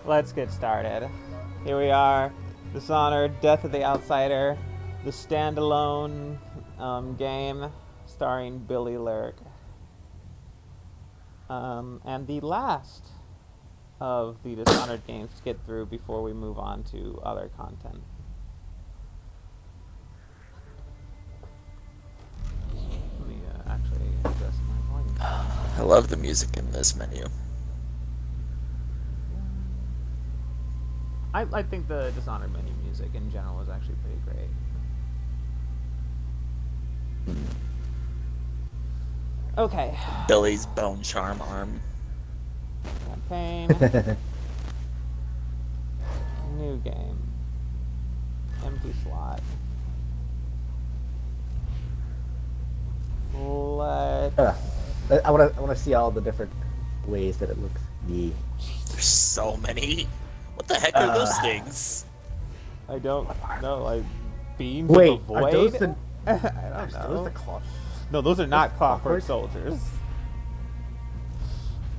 Let's get started. Here we are, Dishonored, Death of the Outsider, the standalone game starring Billie Lurk. And the last of the Dishonored games to get through before we move on to other content. Let me actually adjust my volume. I love the music in this menu. I think the Dishonored menu music in general is actually pretty great. Okay. Billy's bone charm arm. Campaign. New game. Empty slot. I want to see all the different ways that it looks. There's so many. What the heck are those things? I don't know. Like beams Wait, of the are void. those the? I don't know. Those the clock? No, those are not clockwork Clockwork? soldiers.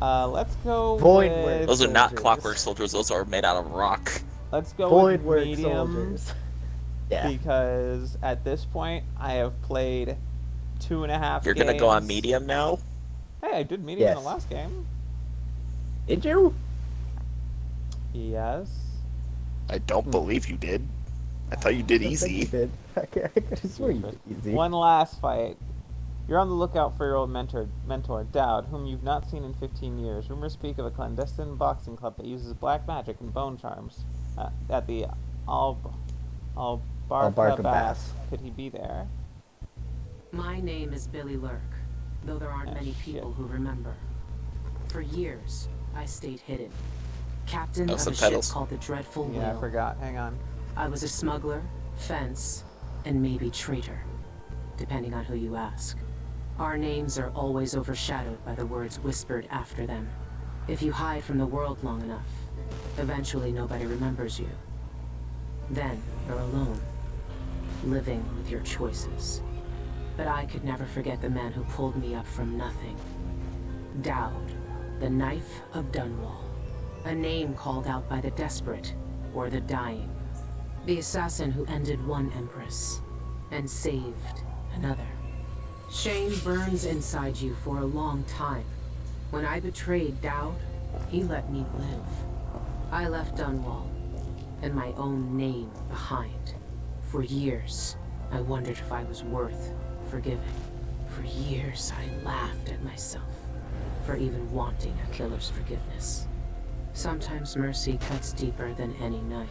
Let's go Void with... work. Those are not Soldiers. clockwork soldiers. Those are made out of rock. Let's go Void with work medium. soldiers. Yeah. Because at this point, I have played 2.5 You're games. gonna go on medium now? Hey, I did medium in Yes. the last game. Did you? Yes. I don't believe you did. I thought you did I think you easy. did. I could have sworn you did easy. One last fight. You're on the lookout for your old mentor, Daud, whom you've not seen in 15 years. Rumors speak of a clandestine boxing club that uses black magic and bone charms. At the Albarca Bass. Could he be there? My name is Billie Lurk, though there aren't Ah, many shit. people who remember. For years, I stayed hidden. Captain Oh, of a ship subtitles. called the Dreadful Yeah, I Whale. forgot. Hang on. I was a smuggler, fence, and maybe traitor, depending on who you ask. Our names are always overshadowed by the words whispered after them. If you hide from the world long enough, eventually nobody remembers you. Then you're alone, living with your choices. But I could never forget the man who pulled me up from nothing. Daud, the Knife of Dunwall. A name called out by the desperate or the dying. The assassin who ended one empress and saved another. Shame burns inside you for a long time. When I betrayed Daud, he let me live. I left Dunwall and my own name behind. For years, I wondered if I was worth forgiving. For years, I laughed at myself for even wanting a killer's forgiveness. Sometimes mercy cuts deeper than any knife.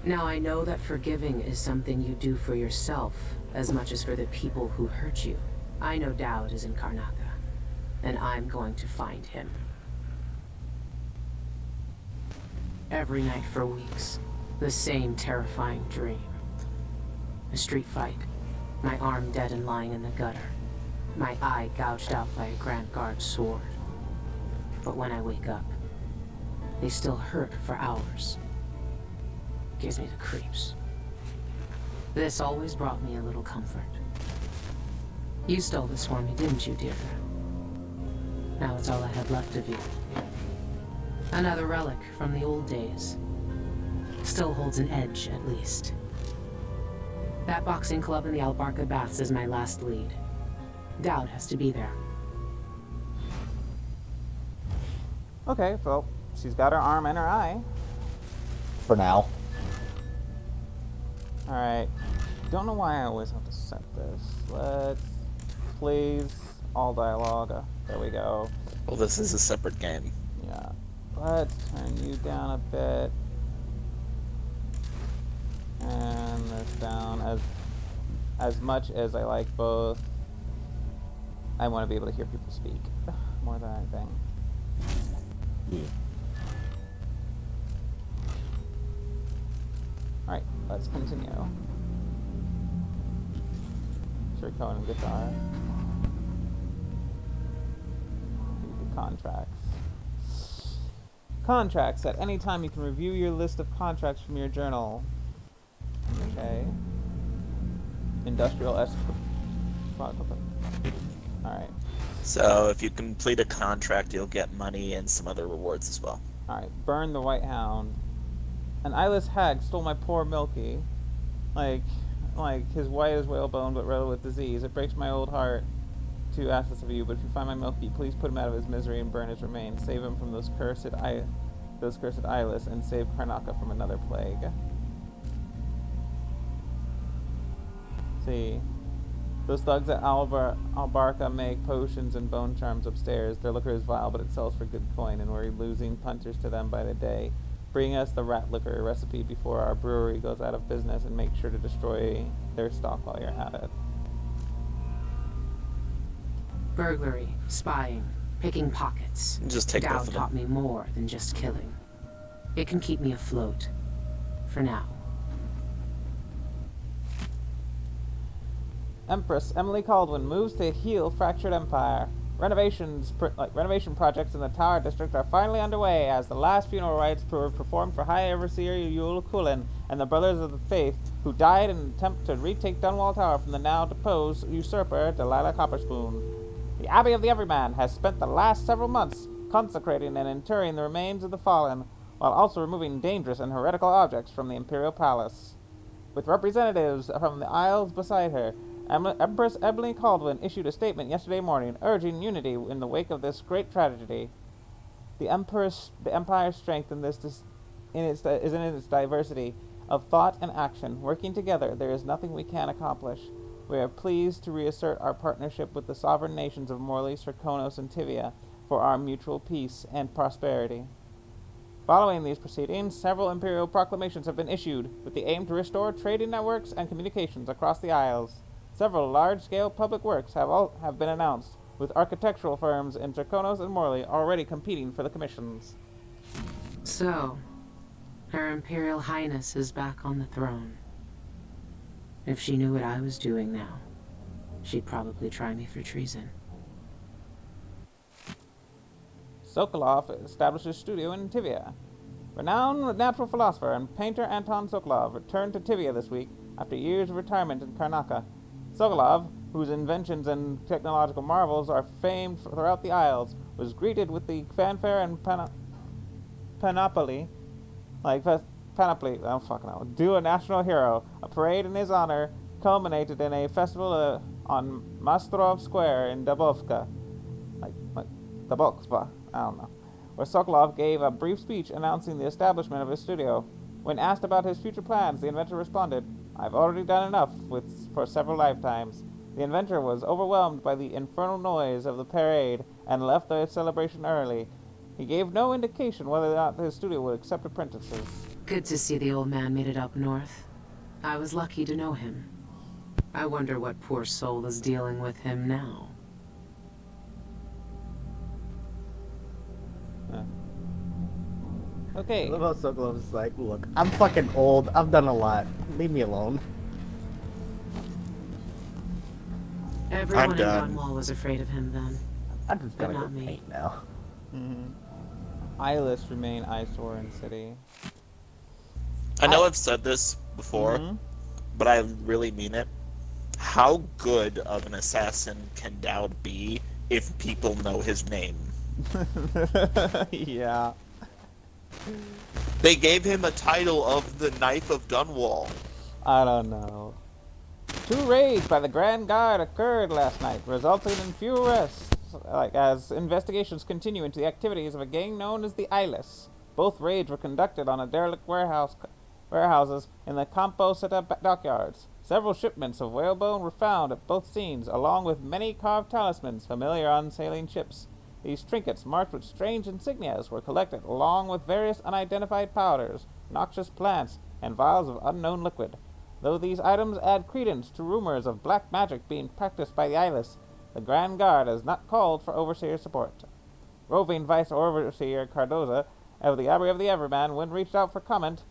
Now I know that forgiving is something you do for yourself as much as for the people who hurt you. I know Daud is in Karnaca, and I'm going to find him. Every night for weeks, the same terrifying dream. A street fight, my arm dead and lying in the gutter, my eye gouged out by a Grand Guard sword. But when I wake up, they still hurt for hours. Gives me the creeps. This always brought me a little comfort. You stole this for me, didn't you, Deirdre? Now it's all I have left of you. Another relic from the old days. Still holds an edge, at least. That boxing club in the Albarca Baths is my last lead. Daud has to be there. Okay, well, she's got her arm and her eye. For now. Alright. Don't know why I always have to set this. Let's... Please. All dialogue. There we go. Well, this is a separate game. Yeah. Let's turn you down a bit. And this down. As much as I like both, I want to be able to hear people speak. More than anything. Yeah. Alright, let's continue. Sure, Cohen and guitar. Read the contracts. Contracts. At any time you can review your list of contracts from your journal. Okay. Industrial Alright. So if you complete a contract, you'll get money and some other rewards as well. Alright, burn the White Hound. An eyeless hag stole my poor Milky. Like his white as whalebone but riddled with disease. It breaks my old heart to ask this of you, but if you find my Milky, please put him out of his misery and burn his remains. Save him from those cursed eyeless, and save Karnaka from another plague. See. Those thugs at Albarca make potions and bone charms upstairs. Their liquor is vile, but it sells for good coin, and we're losing punters to them by the day. Bring us the rat liquor recipe before our brewery goes out of business, and make sure to destroy their stock while you're at it. Burglary, spying, picking pockets. Just take both Daud of them. taught me more than just killing. It can keep me afloat. For now. Empress Emily Caldwin moves to heal fractured empire. Renovation projects in the Tower District are finally underway as the last funeral rites were performed for High Overseer Yul Kulin and the Brothers of the Faith, who died in an attempt to retake Dunwall Tower from the now deposed usurper Delilah Copperspoon. The Abbey of the Everyman has spent the last several months consecrating and interring the remains of the fallen, while also removing dangerous and heretical objects from the Imperial Palace. With representatives from the Isles beside her, Empress Emily Caldwin issued a statement yesterday morning urging unity in the wake of this great tragedy. The Empire's strength is in its diversity of thought and action. Working together, there is nothing we can't accomplish. We are pleased to reassert our partnership with the sovereign nations of Morley, Serkonos, and Tivia for our mutual peace and prosperity. Following these proceedings, several imperial proclamations have been issued with the aim to restore trading networks and communications across the Isles. Several large-scale public works have been announced, with architectural firms in Serkonos and Morley already competing for the commissions. So, Her Imperial Highness is back on the throne. If she knew what I was doing now, she'd probably try me for treason. Sokolov establishes studio in Tivia. Renowned natural philosopher and painter Anton Sokolov returned to Tivia this week after years of retirement in Karnaka. Sokolov, whose inventions and technological marvels are famed throughout the Isles, was greeted with the fanfare and panoply, due a national hero. A parade in his honor culminated in a festival on Mastrov Square in Dubovka, Dubovka, where Sokolov gave a brief speech announcing the establishment of his studio. When asked about his future plans, the inventor responded, "I've already done enough for several lifetimes." The inventor was overwhelmed by the infernal noise of the parade and left the celebration early. He gave no indication whether or not his studio would accept apprentices. Good to see the old man made it up north. I was lucky to know him. I wonder what poor soul is dealing with him now. Okay. I love how Sokolov's like, look, I'm fucking old. I've done a lot. Leave me alone. Everyone in done. Dunwall was afraid of him then. I'm just But gonna go not me. paint now. Eyeless remain eyesore in city. I know I've said this before, but I really mean it. How good of an assassin can Daud be if people know his name? Yeah. They gave him a title of the Knife of Dunwall. I don't know. 2 raids by the Grand Guard occurred last night, resulting in few arrests, as investigations continue into the activities of a gang known as the Eyeless. Both raids were conducted on a derelict warehouses in the Campo Seta dockyards. Several shipments of whalebone were found at both scenes, along with many carved talismans familiar on sailing ships. These trinkets, marked with strange insignias, were collected along with various unidentified powders, noxious plants, and vials of unknown liquid. Though these items add credence to rumors of black magic being practiced by the Eyeless, the Grand Guard has not called for Overseer support. Roving Vice Overseer Cardoza of the Abbey of the Everman, when reached for comment,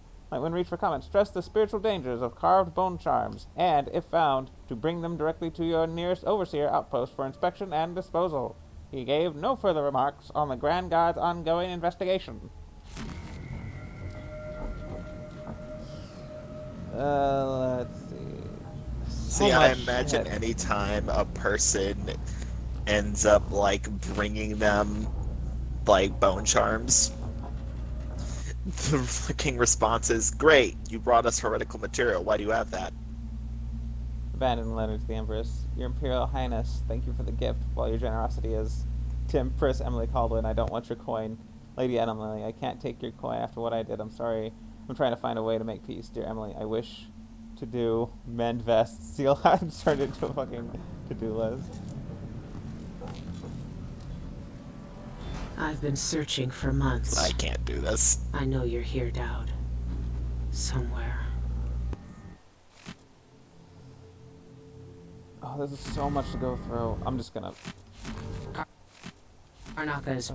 stressed the spiritual dangers of carved bone charms, and, if found, to bring them directly to your nearest Overseer outpost for inspection and disposal. He gave no further remarks on the Grand Guard's ongoing investigation. Let's see. See, I imagine any time a person ends up, bringing them, bone charms, The king response is, "Great, you brought us heretical material. Why do you have that?" Abandoned letter to the Empress. Your Imperial Highness, thank you for the gift. While your generosity is to Empress Emily Caldwin, I don't want your coin. Lady Emily, I can't take your coin after what I did. I'm sorry. I'm trying to find a way to make peace. Dear Emily, I wish to do mend vests, seal hats, turned into a fucking to-do list. I've been searching for months. I can't do this. I know you're here, Daud. Somewhere. Oh, there's so much to go through. I'm just gonna... Arnaka's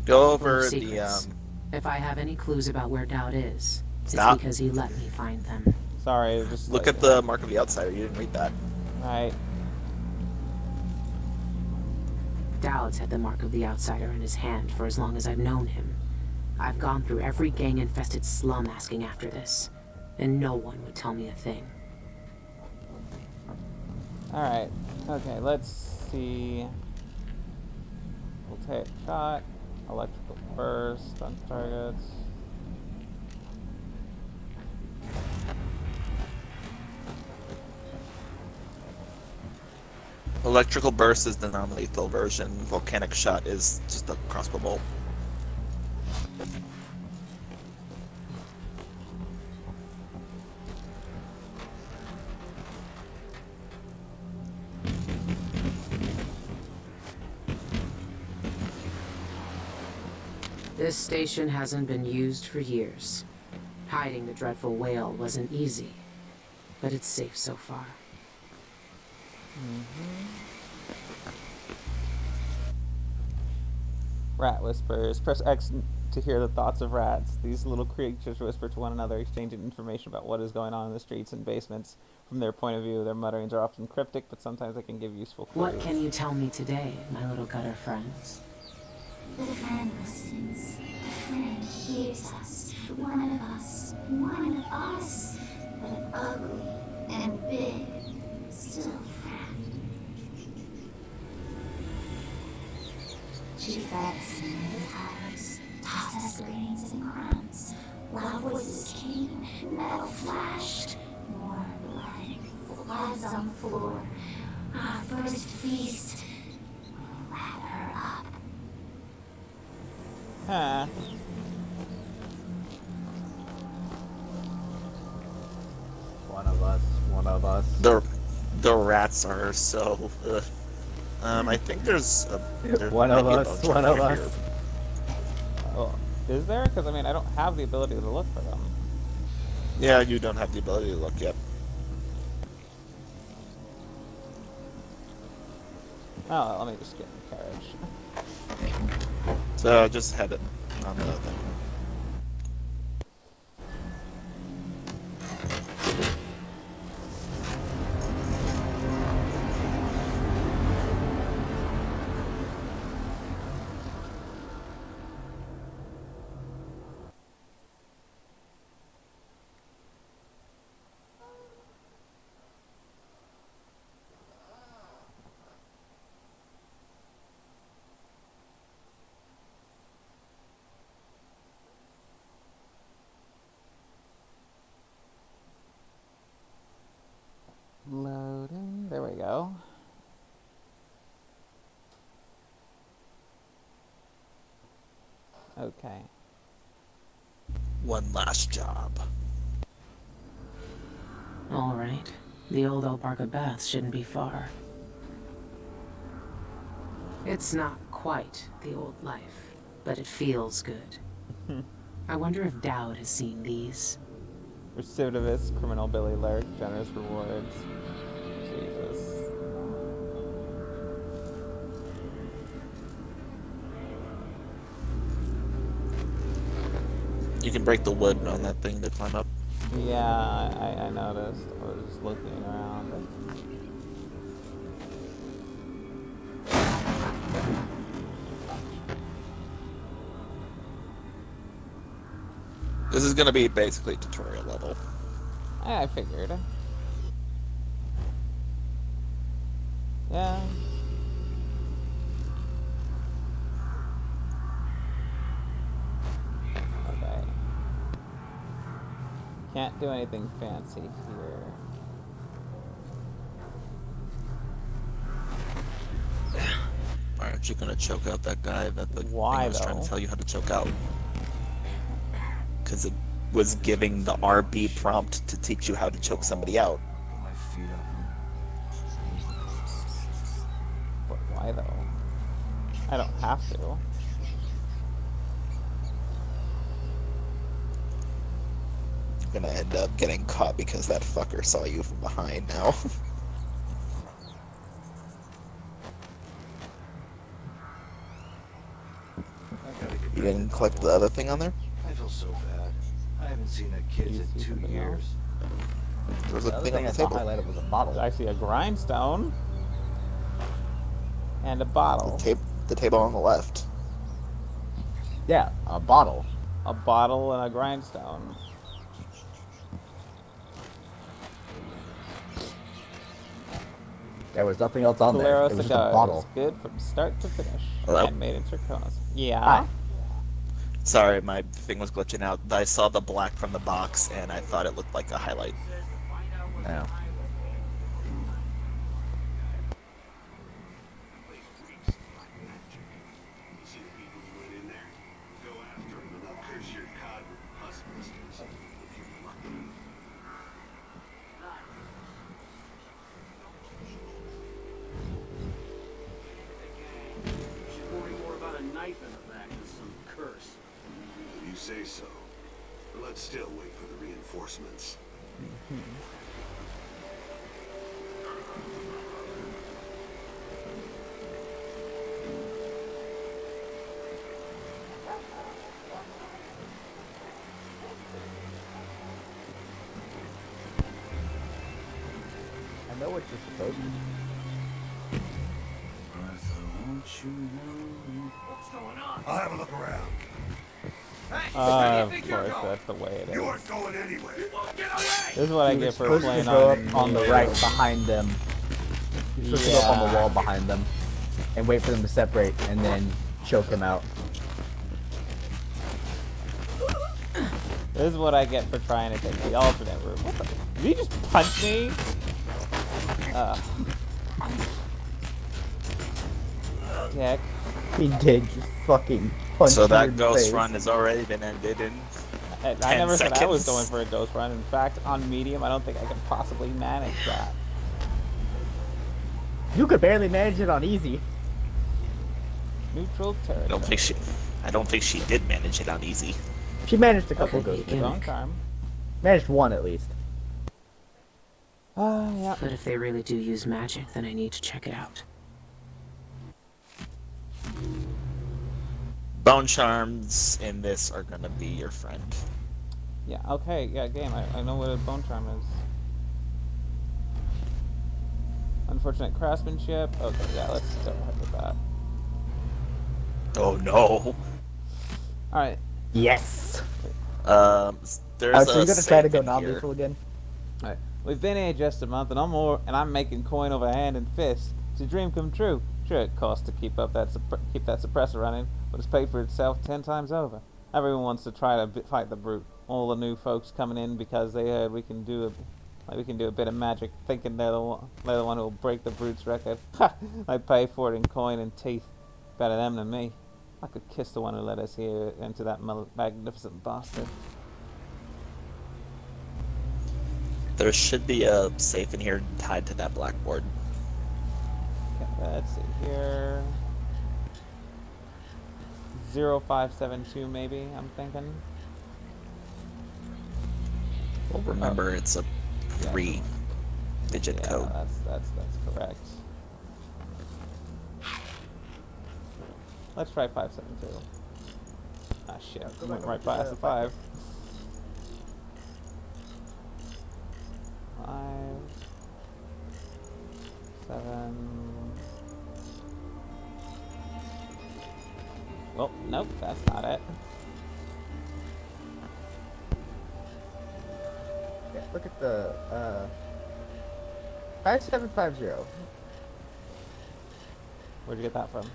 Go over the secrets. If I have any clues about where Daud is, Stop. it's because he let me find them. Sorry, just look like, at the mark of the outsider. You didn't read that. Right. Daud's had the mark of the outsider in his hand for as long as I've known him. I've gone through every gang-infested slum asking after this, and no one would tell me a thing. Alright. Okay, let's see. We'll take shot. Electrical burst on targets. Electrical burst is the non-lethal version. Volcanic shot is just a crossbow bolt. This station hasn't been used for years. Hiding the dreadful whale wasn't easy, but it's safe so far. Rat whispers. Press X to hear the thoughts of rats. These little creatures whisper to one another, exchanging information about what is going on in the streets and basements. From their point of view, their mutterings are often cryptic, but sometimes they can give useful clues. What can you tell me today, my little gutter friends? The friend listens. The friend hears us. One of us. One of us. But ugly and big. Still friend. She fed us in many times. Tossed us grains and crumbs. Loud voices came. Metal flashed. More blood. Floods on the floor. Our first feast. We let her up. Huh. One of us. One of us. The rats are so. I think there's One of us. One of us. Oh, is there? Because, I mean, I don't have the ability to look for them. Yeah, you don't have the ability to look yet. Oh, let me just get in the carriage. So just head it on the thing. Loading. There we go. Okay. One last job. All right. The old Albarca Baths shouldn't be far. It's not quite the old life, but it feels good. I wonder if Daud has seen these. Recidivist, criminal Billie Lurk, generous rewards. Jesus. You can break the wood on that thing to climb up. Yeah, I noticed. I was looking around. This is gonna be basically tutorial level. I figured. Yeah. Okay. Can't do anything fancy here. Why aren't you gonna choke out that guy that the Why, thing was trying though? to tell you how to choke out? Because it was giving the RB prompt to teach you how to choke somebody out. My feet up. But why though? I don't have to. You're gonna end up getting caught because that fucker saw you from behind now. You didn't collect the other thing on there? I feel so bad. I haven't seen that kid You in see 2 something years. else? There was The a other thing on thing the I saw table. highlighted was a bottle. There's actually a grindstone and a bottle. The table on the left. Yeah, a bottle. A bottle and a grindstone. There was nothing else on there. Bolero It was just a cigars. bottle. Good from start to finish. Hello? And made in Circonos. Yeah. Hi. Sorry, my thing was glitching out. I saw the black from the box and I thought it looked like a highlight. No. You say so. But let's still wait for the reinforcements. I know what you're supposed to do. I'll have a look around. Of course, that's the way it You is. aren't going anywhere. This is what I You're get for supposed to playing go on up on the Neo. right behind them. You're supposed to go up on the Yeah. wall behind them and wait for them to separate and then choke him out. This is what I get for trying to take the alternate route. What the? Did he just punch me? Dick. He did just fucking punch So him that in the ghost face. run has already been ended in I 10 never said I was seconds. going for a ghost run. In fact, on medium, I don't think I can possibly manage that. You could barely manage it on easy. Neutral territory. I don't think she did manage it on easy. She managed a couple Okay, ghosts. yeah. Wrong time. Managed one at least. Yeah. But if they really do use magic, then I need to check it out. Bone charms in this are gonna be your friend. Yeah, okay, yeah, game. I know what a bone charm is. Unfortunate craftsmanship. Okay, yeah, let's go ahead with that. Oh no. Alright. Yes. There's So a you're gonna try to save go in here. non-lethal again? Alright. We've been here just a month and I'm making coin over hand and fist. It's a dream come true. Sure, it costs to keep up that suppressor running, but it's paid for itself 10 times over. Everyone wants to try to fight the brute. All the new folks coming in because they heard we can do a bit of magic, thinking they're the one who will break the brute's record. Ha! I pay for it in coin and teeth. Better them than me. I could kiss the one who let us here into that magnificent bastard. There should be a safe in here tied to that blackboard. Okay, let's see here. 0572 maybe, I'm thinking. Well, remember, it's a 3-digit Yeah, code. that's correct. Let's try 572. Ah shit, I went right past the 5. 5 7. Well, nope, that's not it. Yeah, look at the 5750. Where'd you get that from?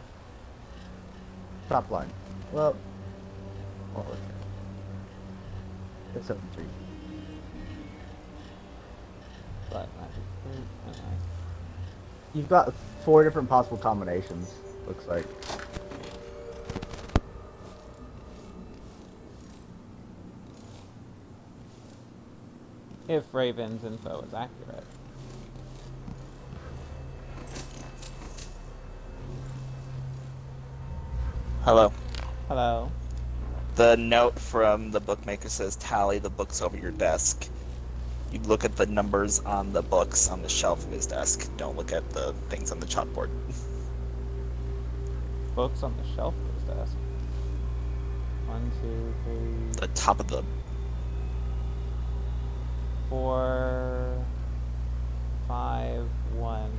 Top line. Well, what was it? 673. But magic fruit, anyway. You've got 4 different possible combinations, looks like. If Raven's info is accurate. Hello. Hello. The note from the bookmaker says tally the books over your desk. You look at the numbers on the books on the shelf of his desk. Don't look at the things on the chalkboard. Books on the shelf of his desk. 1, 2, 3, The top of the 4, 5, 1.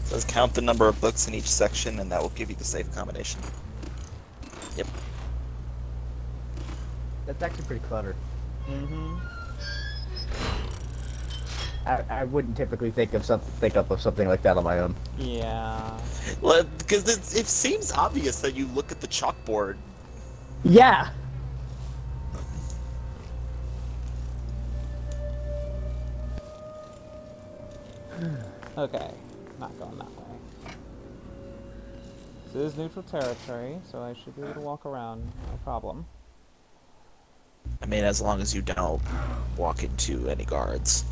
says count the number of books in each section, and that will give you the safe combination. Yep. That's actually pretty clever. Mm-hmm. I wouldn't typically think of something like that on my own. Yeah. Well, because it seems obvious that you look at the chalkboard. Yeah. Okay. Not going that way. This is neutral territory, so I should be able to walk around, no problem. I mean, as long as you don't walk into any guards.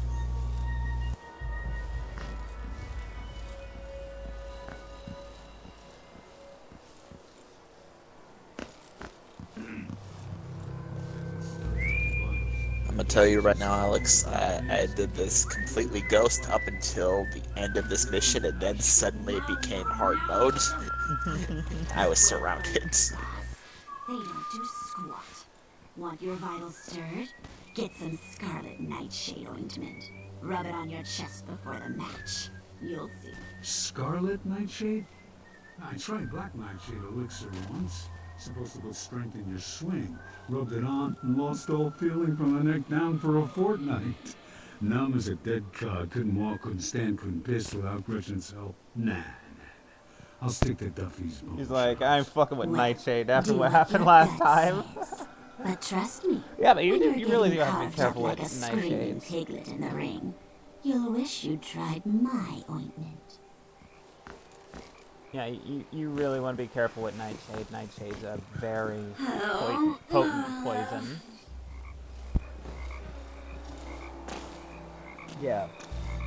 I'm gonna tell you right now, Alex, I did this completely ghost up until the end of this mission, and then suddenly it became hard mode. I was surrounded. They don't do squat. Want your vitals stirred? Get some scarlet nightshade ointment. Rub it on your chest before the match. You'll see. Scarlet nightshade? I tried black nightshade elixir once. Supposed to put strength in your swing. Rubbed it on and lost all feeling from the neck down for a fortnight. Numb as a dead cod. Couldn't walk, couldn't stand, couldn't piss without Gretchen's help. Nah. I'll stick to Duffy's bone. He's like, I'm fucking with Well, Nightshade after do what what happened your last gut time. says. But trust me, Yeah, but you when you're really do getting have to be carved up careful like with a screaming Nightshades. piglet in the ring, you'll wish you'd tried my ointment. Yeah, you really want to be careful with Nightshade. Nightshade's a very Oh, potent poison. Yeah.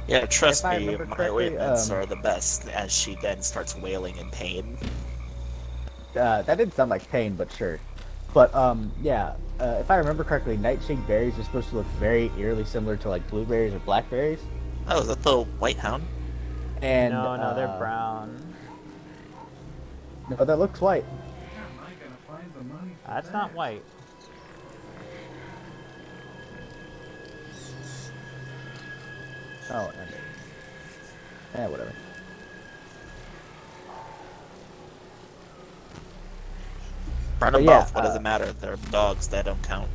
Yeah, trust If I me, remember my correctly, ointments are the best, as she then starts wailing in pain. That didn't sound like pain, but sure. But yeah. If I remember correctly, nightshade berries are supposed to look very eerily similar to like blueberries or blackberries. Oh, is that the White Hound? And No, they're brown. No, that looks white. That's not white. Oh, whatever. Brown and But yeah, both, what does it matter? They're dogs, that don't count.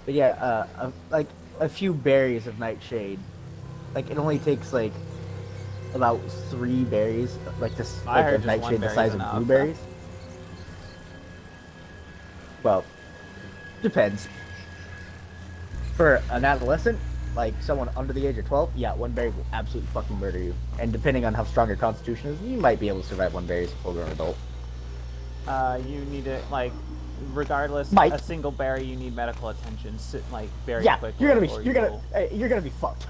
But yeah, like a few berries of nightshade. Like it only takes like about 3 berries, like this, I like heard of just one nightshade the berry's size of enough. blueberries. Well, depends. For an adolescent, like someone under the age of 12, yeah, 1 berry will absolutely fucking murder you. And depending on how strong your constitution is, you might be able to survive 1 berry as a full-grown adult. You need it, like, regardless, Might. a single berry, you need medical attention, like, very Yeah, quickly. you're gonna or be, you'll- you're gonna be fucked.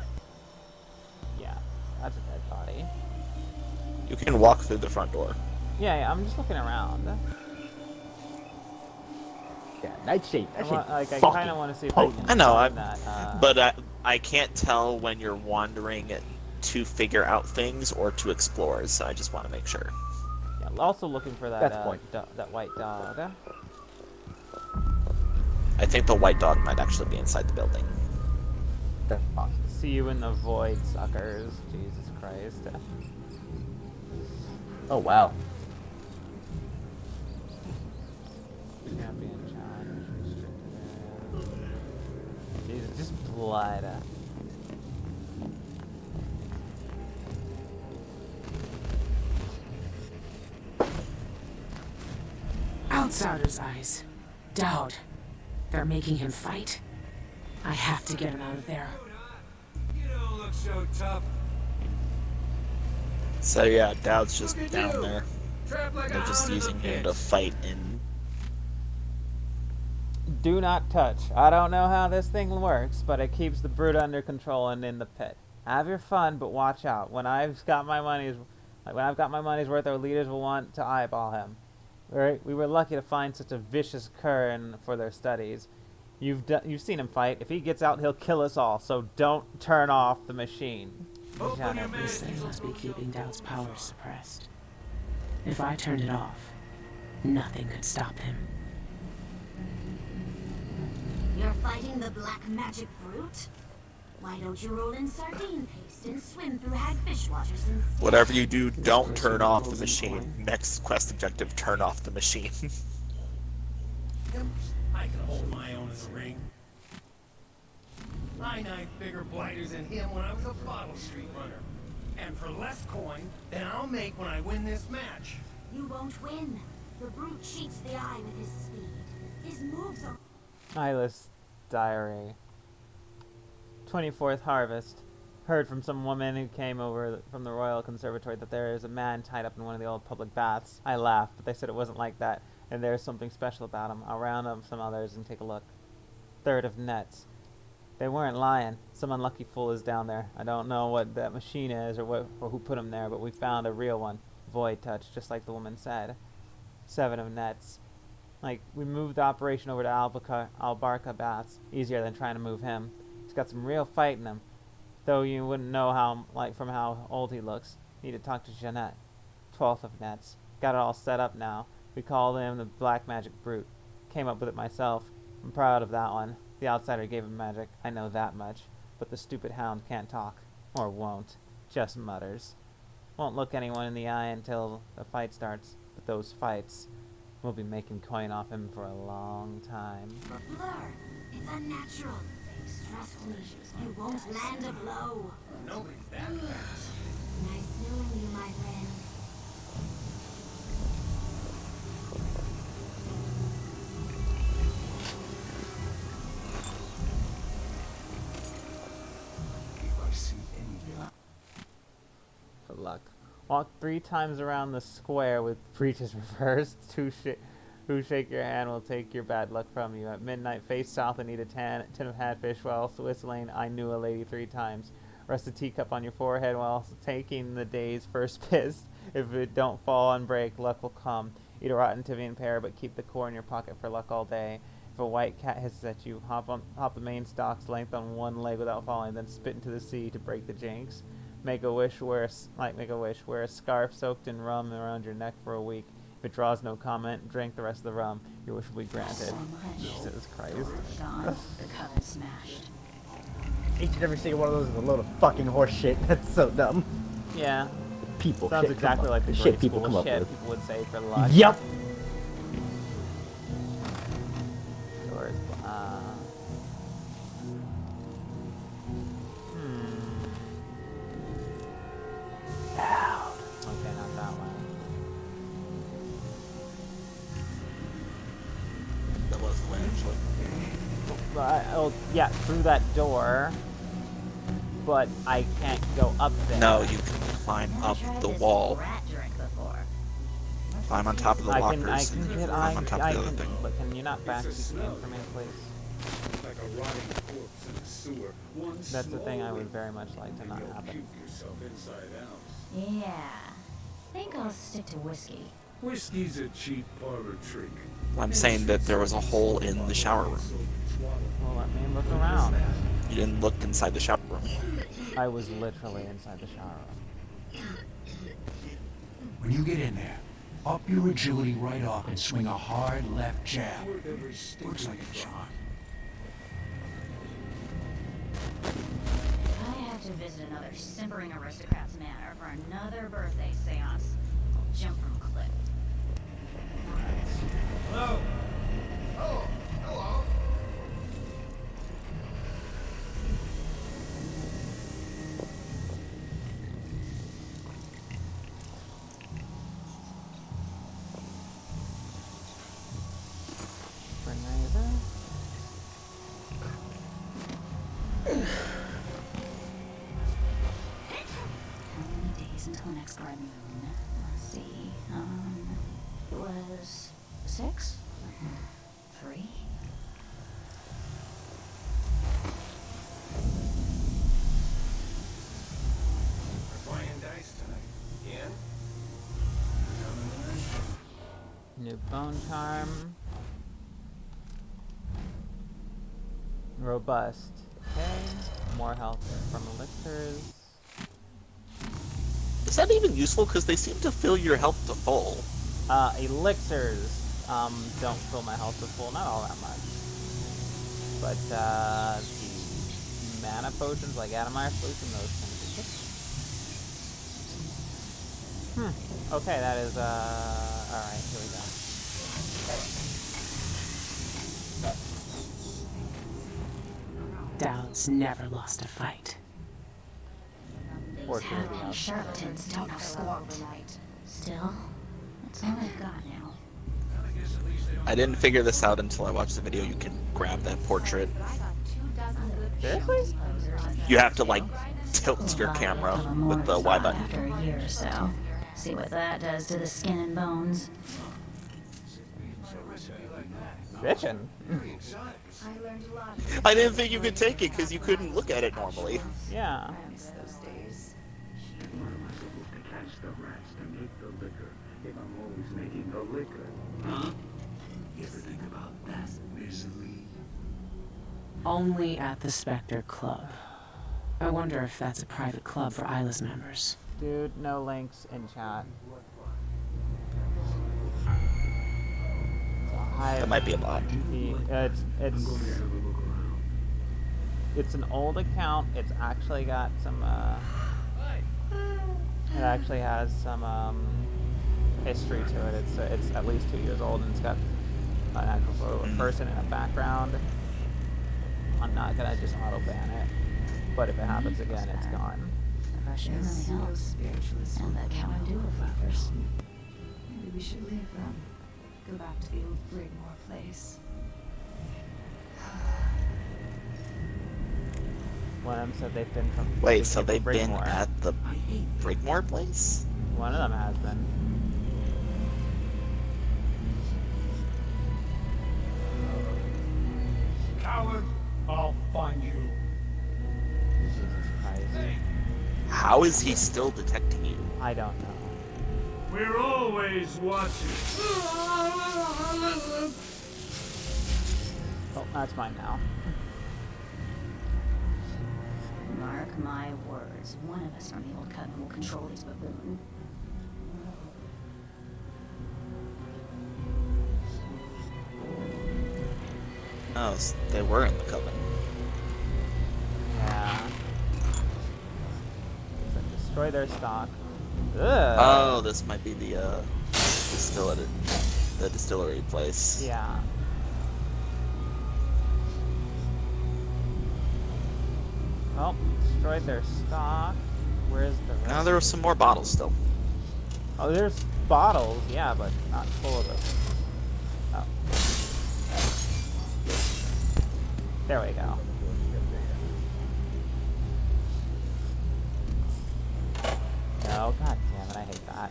Yeah, that's a dead body. You can walk through the front door. Yeah, I'm just looking around. Yeah, nightshade. That shit I fucking kind of want to see if potent. I can I know, find I'm- that. But I can't tell when you're wandering to figure out things or to explore, so I just want to make sure. Yeah, also looking for that That's the point. that white dog. I think the white dog might actually be inside the building. That's possible. See you in the void, suckers. Jesus Christ. Oh wow. Champion challenge. Restricted. Jesus, just blood. Outsider's eyes. Daud. They're making him fight. I have to get him out of there. You don't look so tough. So yeah, Daud's just Look at down you. there. Trapped like They're a just hound in using the him to pits. fight in. Do not touch. I don't know how this thing works, but it keeps the brute under control and in the pit. Have your fun, but watch out. When I've got my money's worth, our leaders will want to eyeball him. We were lucky to find such a vicious cur for their studies. You've seen him fight. If he gets out, he'll kill us all. So don't turn off the machine. Open your Janet. This thing must be keeping Daud's power suppressed. If I turned it off, nothing could stop him. You're fighting the black magic brute? Why don't you roll in sardine paste and swim through hagfish waters instead? Whatever you do, don't turn off the machine. Next quest objective, turn off the machine. I can hold my own in the ring. I knifed bigger blighters than him when I was a bottle street runner. And for less coin than I'll make when I win this match. You won't win. The brute cheats the eye with his speed. His moves are... Eyeless Diary. 24th harvest. Heard from some woman who came over from the Royal Conservatory that there is a man tied up in one of the old public baths. I laughed, but they said it wasn't like that, and there's something special about him. I'll round up some others and take a look. 3rd of nets. They weren't lying. Some unlucky fool is down there. I don't know what that machine is or who put him there, but we found a real one. Void touch, just like the woman said. 7 of nets. Like, we moved the operation over to Albarca Baths. Easier than trying to move him. He's got some real fight in him. Though you wouldn't know from how old he looks. Need to talk to Jeanette. 12th of nets. Got it all set up now. We called him the Black Magic Brute. Came up with it myself. I'm proud of that one. The outsider gave him magic. I know that much. But the stupid hound can't talk. Or won't. Just mutters. Won't look anyone in the eye until the fight starts. But those fights... we'll be making coin off him for a long time. Blur. It's unnatural. Trust me, you won't land a blow. Nobody's that fast. Nice knowing you, my friend. If I see any... Good luck. Walk 3 times around the square with breeches reversed. Who shake your hand will take your bad luck from you. At midnight, face south and eat a tin of hadfish while whistling I Knew a Lady 3 times. Rest a teacup on your forehead while taking the day's first piss. If it don't fall and break, luck will come. Eat a rotten Tivian pear, but keep the core in your pocket for luck all day. If a white cat hisses at you, hop the main stalk's length on one leg without falling, then spit into the sea to break the jinx. Make a wish, wear a scarf soaked in rum around your neck for a week. If it draws no comment, drink the rest of the rum. Your wish will be granted. Jesus Christ. Gone. The coven smashed. Each and every single one of those is a load of fucking horse shit. That's so dumb. Yeah. People. Sounds shit, exactly like the shit grade people school come up shit with. people would say for luck. Yep. Doors, Okay, not that one. That was the way, actually. Oh, yeah, through that door. But I can't go up there. No, you can climb up the wall. Rat drink before. Climb on top of the I lockers. can and get climb on top of the other thing. But can you not backseat me in for me, please? Like a rotting corpse in a sewer. One That's the thing I small would very much like to not you'll happen. puke yourself inside out. Yeah. Think I'll stick to whiskey. Whiskey's a cheap parlor trick. I'm saying that there was a hole in the shower room. Well, let me look around. You didn't look inside the shower room. I was literally inside the shower room. When you get in there, up your agility right off and swing a hard left jab. Looks like a shot. visit another simpering aristocrat's manor for another birthday seance, I'll jump from a cliff. Hello. Oh, hello. How many days until next blood moon? Let's see. It was 6? 3? We're playing dice tonight. Ian? New bone charm. Robust. Okay. More health from elixirs. Is that even useful? Because they seem to fill your health to full. Elixirs don't fill my health to full, not all that much. But the mana potions like Atomized Solution, those can be good. Okay, that is alright, here we go. Daud's never lost a fight. These half-witted charlatans don't know squat. Still, that's all I've got now. I didn't figure this out until I watched the video. You can grab that portrait. Seriously? You have to, like, tilt your camera with the Y button. After a year or so. See what that does to the skin and bones. Bitchin'. I didn't think you could take it because you couldn't look at it normally. Yeah. Catch the rats to make the liquor. If I'm always making the liquor. Huh? You ever think about that, Miss Lee? Only at the Spectre Club. I wonder if that's a private club for Isla's members. Dude, no links in chat. That might be a bot. It's an old account. It's actually got some it actually has some history to it. It's at least 2 years old, and it's got an actual photo of a person in a background. I'm not gonna just auto ban it, but if it happens again, it's gone. Russian really helps. And the calendula flavors. Maybe we should leave them. Go back to the old Brigmore place. One of them said they've been from. Wait, so they've been Brigmore. at the Brigmore place? One of them has been. Coward, I'll find you. Jesus Christ. How is he still detecting you? I don't know. We're always watching. Oh, that's mine now. Mark my words. One of us from the old coven will control these baboons. Oh, they were in the coven. Yeah. So destroy their stock. Ugh. Oh, this might be the distillery place. Yeah. Oh, destroyed their stock. Where's the rest? Now there were some more bottles still. Oh, there's bottles, yeah, but not full of them. Oh. There we go. No, god damn it, I hate that.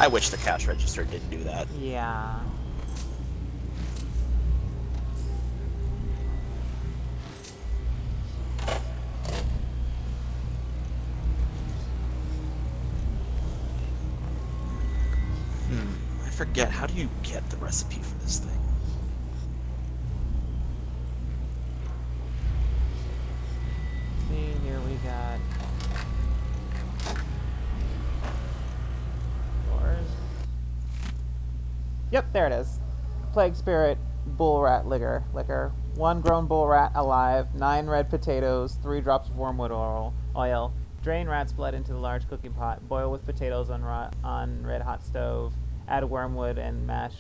I wish the cash register didn't do that. Yeah. I forget, how do you get the recipe for this thing? See, here we got doors. Yep, there it is. Plague Spirit Bull Rat Liquor. 1 grown bull rat alive, 9 red potatoes, 3 drops of wormwood oil. Drain rat's blood into the large cooking pot. Boil with potatoes on red hot stove. Add wormwood and mash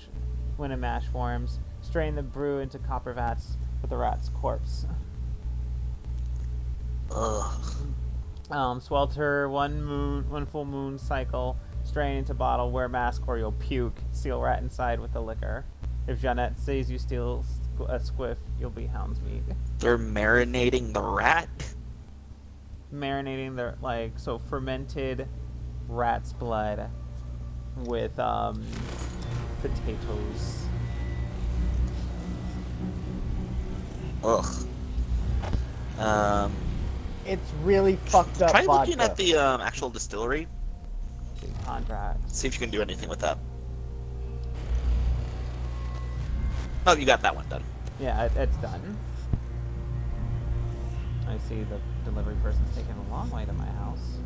when a mash forms. Strain the brew into copper vats with the rat's corpse. Ugh. Swelter 1 full moon cycle. Strain into bottle. Wear mask or you'll puke. Seal rat inside with the liquor. If Jeanette says you steal a squiff, you'll be hound's meat. They're marinating the rat? Marinating the fermented rat's blood with potatoes. Ugh. It's really fucked up. Try vodka. looking at the actual distillery. Contract. See if you can do anything with that. Oh, you got that one done. Yeah, it's done. I see the delivery person's taking a long way to my house.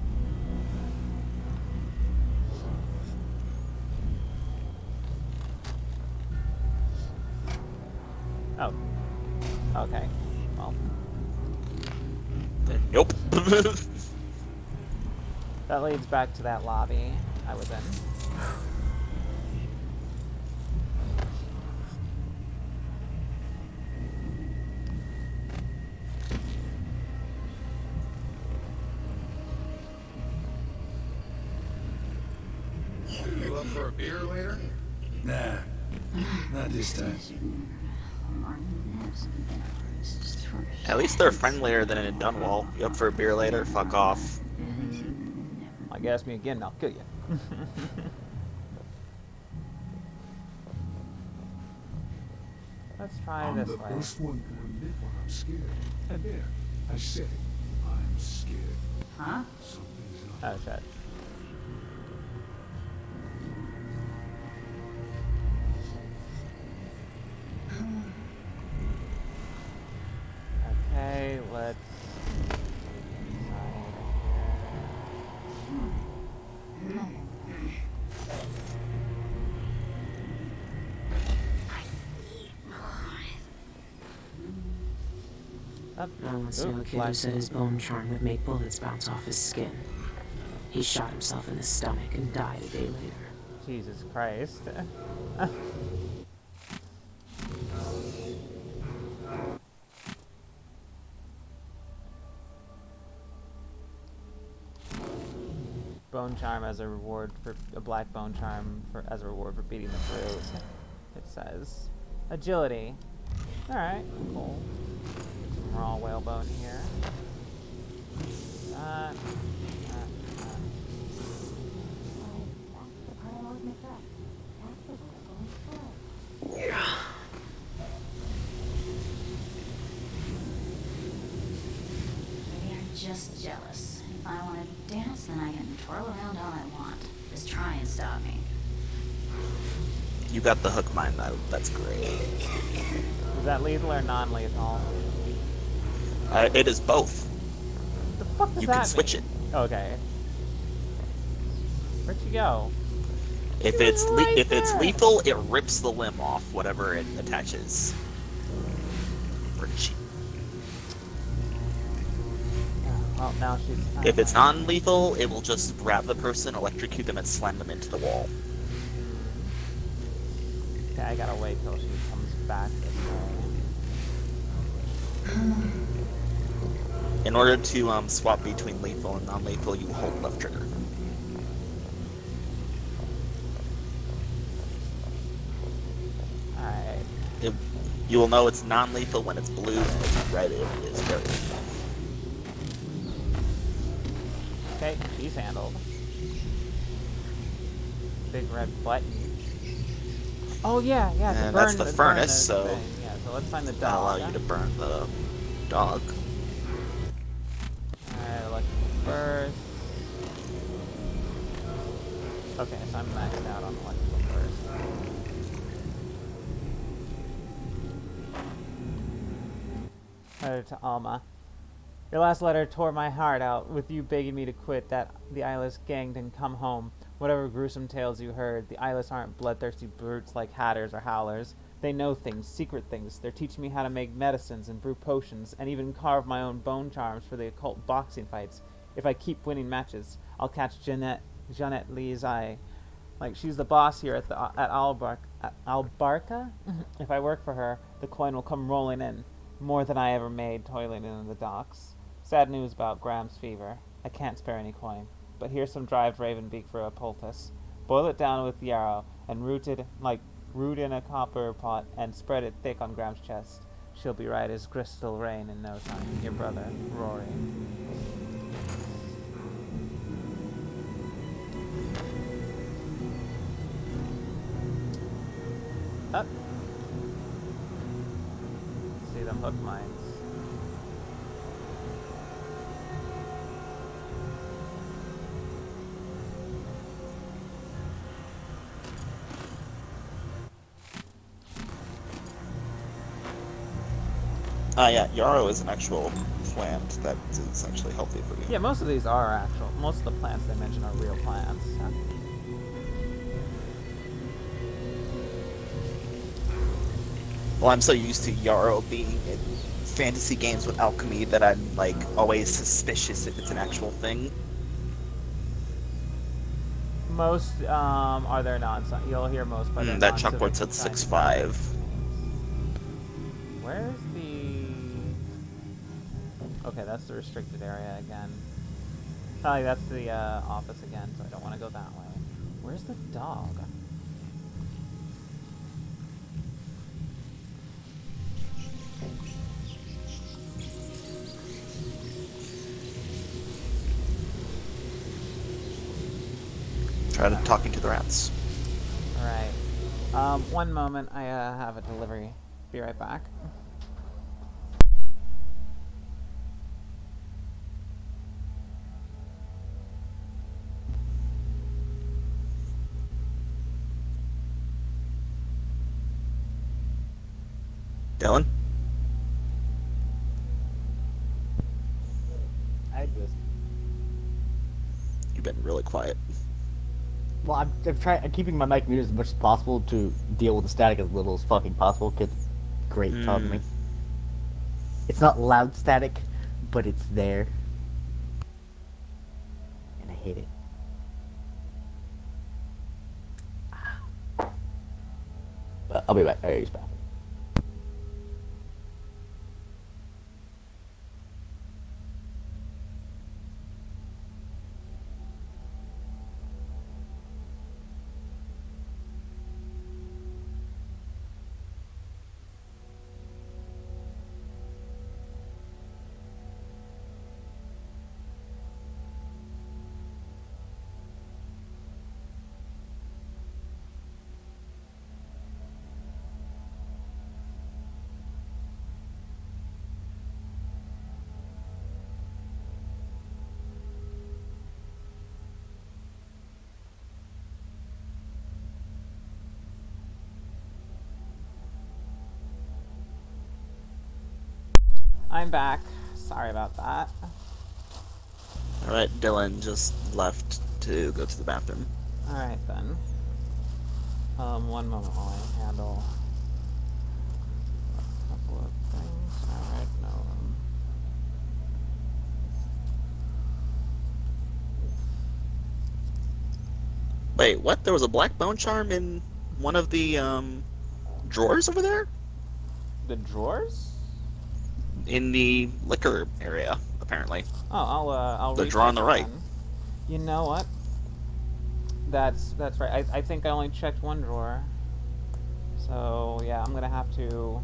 Oh. Okay. Well. Nope. That leads back to that lobby I was in. You up for a beer later? Nah, not this time. At least they're friendlier than in Dunwall. You up for a beer later? Fuck off. Like, ask me again, I'll kill you. Let's try I'm this the way. first one to admit when I'm scared. And there, I said it. I'm scared. Huh? Something's not Oh, shit. Okay, let's... I once knew a kid who said his bone charm would make bullets bounce off his skin. He shot himself in the stomach and died a day later. Jesus Christ. Bone charm as a reward for a black bone charm as a reward for beating the brute. It says agility. All right, cool. Some raw whalebone here. Maybe I'm just jealous. If I want to dance, then I can twirl around all I want. Just try and stop me. You got the hook mine, that's great. Is that lethal or non-lethal? It is both. The fuck does You that can switch mean? it. Okay. Where'd you go? If it's lethal, it rips the limb off, whatever it attaches. Pretty cheap. Well, now she's... If it's non-lethal, it will just grab the person, electrocute them, and slam them into the wall. Okay, I gotta wait till she comes back this way. In order to swap between lethal and non-lethal, you hold left trigger. Alright. You will know it's non-lethal when it's blue, and when it's red, it is very lethal. Okay, she's handled. Big red button. Oh yeah, to And burn that's the furnace, burn the so thing. Yeah, so let's find the that'll dog. allow you to burn the dog. Alright, electrical first. Okay, so I'm maxed out on electrical first. Letter to Alma. Your last letter tore my heart out, with you begging me to quit the eyeless gang and come home. Whatever gruesome tales you heard, the eyeless aren't bloodthirsty brutes like hatters or howlers. They know things, secret things. They're teaching me how to make medicines and brew potions, and even carve my own bone charms for the occult boxing fights. If I keep winning matches, I'll catch Jeanette Lee's eye. Like, she's the boss here at Albarca. If I work for her, the coin will come rolling in. More than I ever made toiling in the docks. Sad news about Graham's fever. I can't spare any coin. But here's some dried ravenbeak for a poultice. Boil it down with yarrow and root in a copper pot and spread it thick on Graham's chest. She'll be right as crystal rain in no time. Your brother, Rory. Up. See them hook mines. Yeah, yarrow is an actual plant that is actually healthy for you. Yeah, most of these are actual. Most of the plants they mention are real plants. Well, I'm so used to yarrow being in fantasy games with alchemy that I'm, like, always suspicious if it's an actual thing. Most are there non-scientific. You'll hear most, but that chalkboard said 6'5". Where's the... Okay, that's the restricted area again. Probably that's the office again, so I don't want to go that way. Where's the dog? Try talking to the rats. Alright. One moment, I have a delivery. Be right back. Dylan? You've been really quiet. Well, I'm keeping my mic muted as much as possible to deal with the static as little as fucking possible, because it's great on me. It's not loud static, but it's there. And I hate it. But I'll be back. I'll use back. I'm back. Sorry about that. Alright, Dylan just left to go to the bathroom. Alright then. One moment while I handle a couple of things. Alright, no. Wait, what? There was a black bone charm in one of the, drawers over there? The drawers? In the liquor area, apparently. Oh, I'll the drawer on the right. Then. You know what? That's right. I think I only checked one drawer. So yeah, I'm gonna have to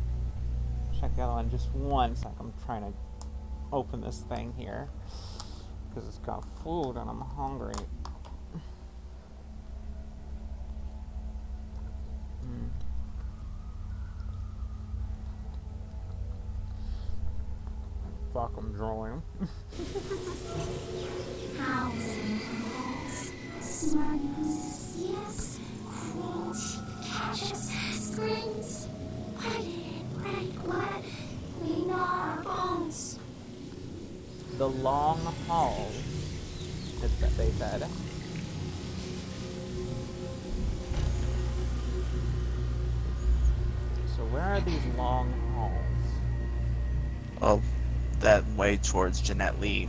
check the other one just one sec. I'm trying to open this thing here because it's got food and I'm hungry. Fuck, I'm drawing. Howls, smarts, yes, cruelty, catches, screams, bright blood, we gnaw our bones. The long hall, they said. are these long halls? Oh, that way towards Jeanette Lee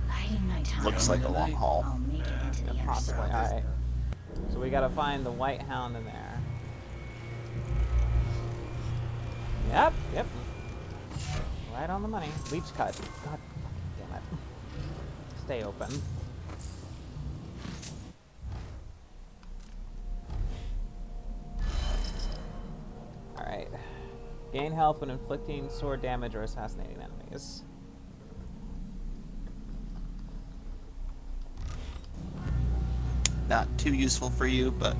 Biding my time. looks like a long hall. I'll make it into the inner Possibly. circle. Alright. So we gotta find the White Hound in there. Yep. Right on the money. Leech cut. God damn it. Stay open. Alright. Gain health when inflicting sword damage or assassinating enemies. Not too useful for you, but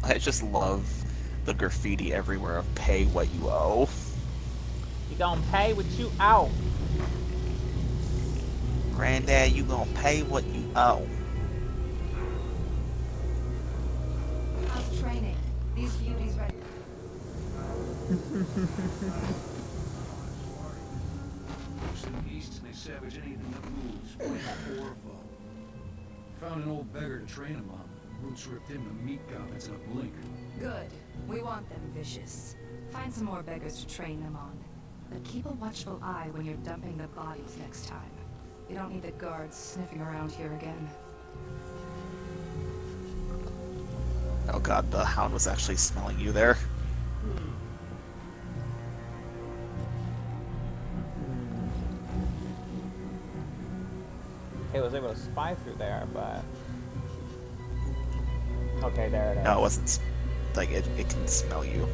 I just love the graffiti everywhere of pay what you owe. You gonna pay what you owe. Granddad, you gonna pay what you owe. How's training? These beauties ready. To the east, and they savage anything that moves, flame or foe. Found an old beggar to train him on. Roots ripped him to meat goblins in a blink. Good. We want them vicious. Find some more beggars to train them on. But keep a watchful eye when you're dumping the bodies next time. You don't need the guards sniffing around here again. Oh god, the hound was actually smelling you there. Okay, I was able to spy through there, but... Okay, there it is. No, it wasn't. Like, it can smell you.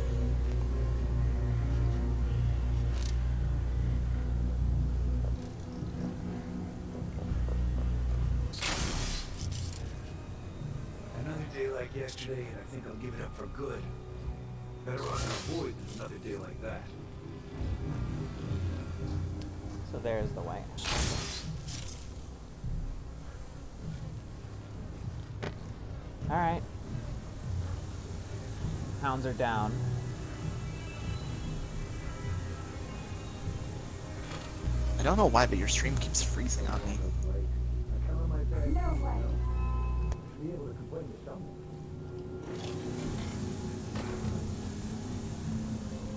Another day like yesterday, and I think I'll give it up for good. Better off to avoid another day like that. So there's the White Hound. Alright. Hounds are down. I don't know why, but your stream keeps freezing on me. No way.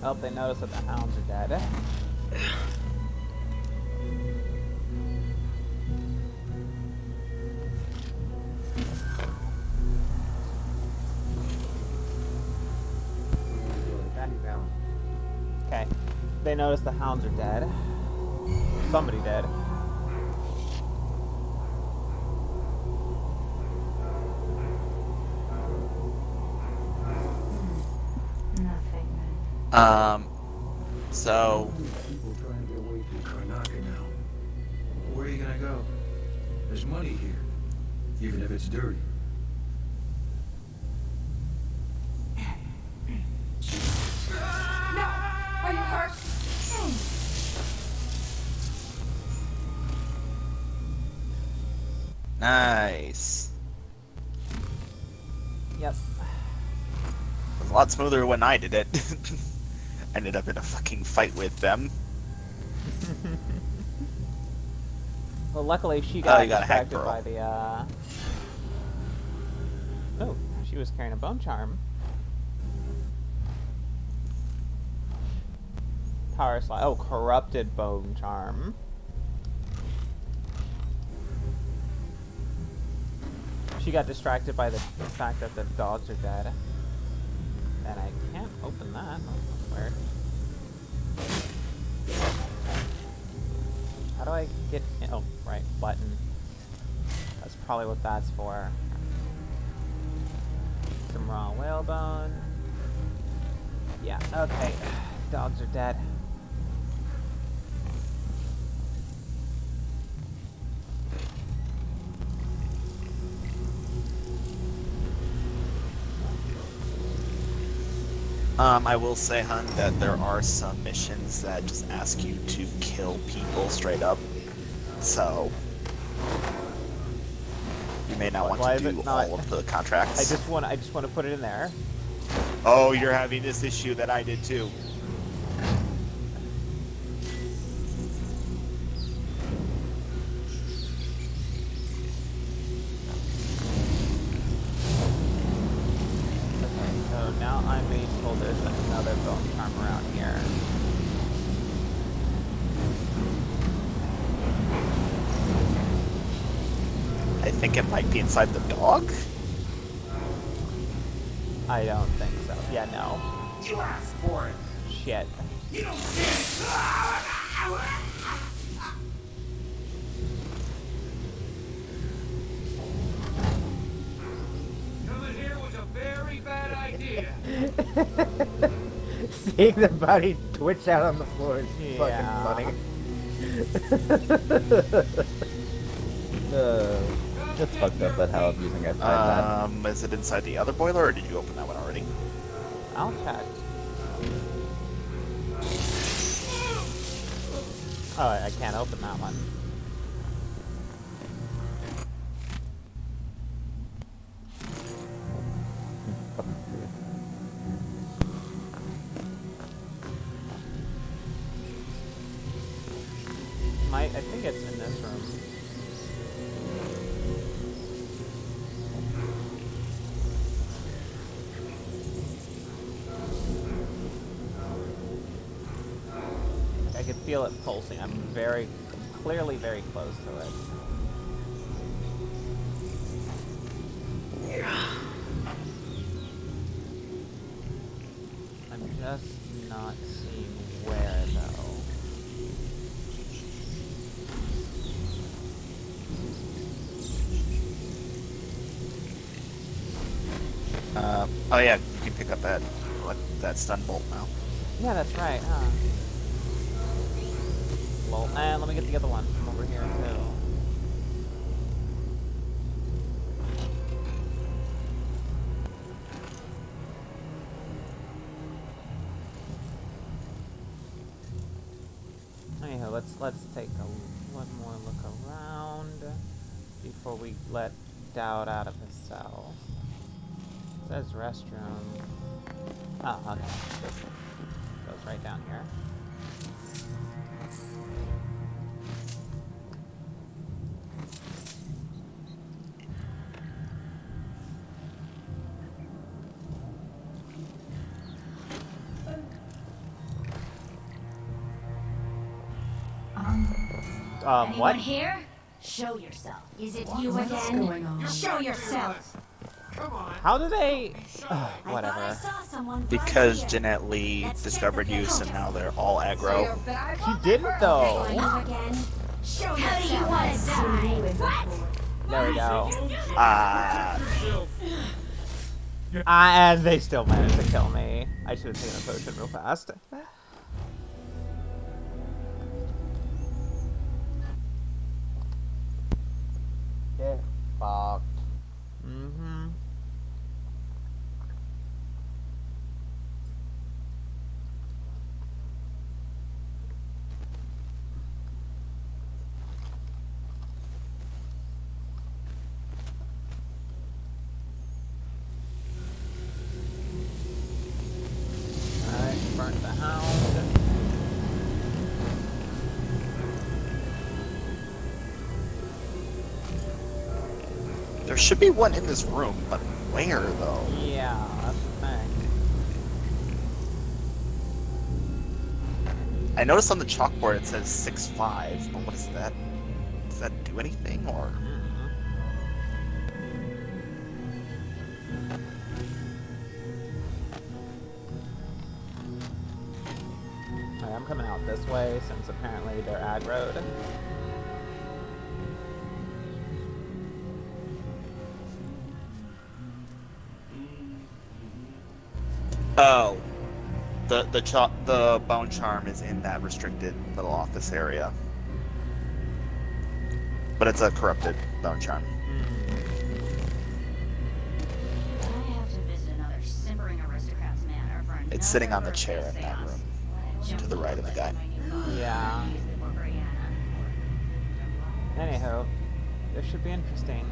Oh, they notice that the hounds are dead. Okay. They notice the hounds are dead. Somebody dead. Nothing then. So People trying to get away from Karnaca now. Where are you gonna go? There's money here, even if it's dirty. No! Are you hurt? nice. Yep. It was a lot smoother when I did it. Ended up in a fucking fight with them. Well, luckily she got you got a hack distracted by the, Oh, she was carrying a bone charm. Power slide. Oh, corrupted bone charm. She got distracted by the fact that the dogs are dead. And I can't open that. That's weird. How do I get in? Oh, right, button. That's probably what that's for. Some raw whalebone. Yeah, okay. Dogs are dead. I will say, hun, that there are some missions that just ask you to kill people straight up. So you may not want Why to is do it not- all of the contracts. I just want to put it in there. Oh, you're having this issue that I did too. think it might be inside the dog? I don't think so. Yeah, no. You asked for it. Shit. You don't get it. Coming here was a very bad idea. Seeing the body twitch out on the floor is fucking funny. It's fucked up that how abusing I find that. Is it inside the other boiler, or did you open that one already? I'll check. Oh, I can't open that one. I think it's in this room. I can feel it pulsing. I'm clearly very close to it. I'm just not seeing where, though. Oh yeah, you can pick up that stun bolt now. Yeah, that's right, huh? Lol. And let me get the other one from over here, too. Anyhow, let's take one more look around before we let Daud out of his cell. It says restroom. Oh, okay. This goes right down here. Anyone What? here? Show yourself. Is it you What's again? going on? Show yourself. Come on. How do they... I whatever. saw someone Because right here. Jeanette Lee discovered you, so now they're all aggro. She didn't, though. You again? Show How do you want to die? What? There we go. And they still managed to kill me. I should have taken a potion real fast. Get fucked. Mm-hmm. Alright, burnt the hound. There should be one in this room, but where though? Yeah, that's the thing. I noticed on the chalkboard it says 6'5", but what is that? Does that do anything, or? Alright, I'm coming out this way since apparently they're aggroed. Oh, the bone charm is in that restricted little office area, but it's a corrupted bone charm. I have to visit another simpering aristocrat's manor for It's sitting on the chair in that room, to the right of the guy. Yeah. Anyhow, this should be interesting.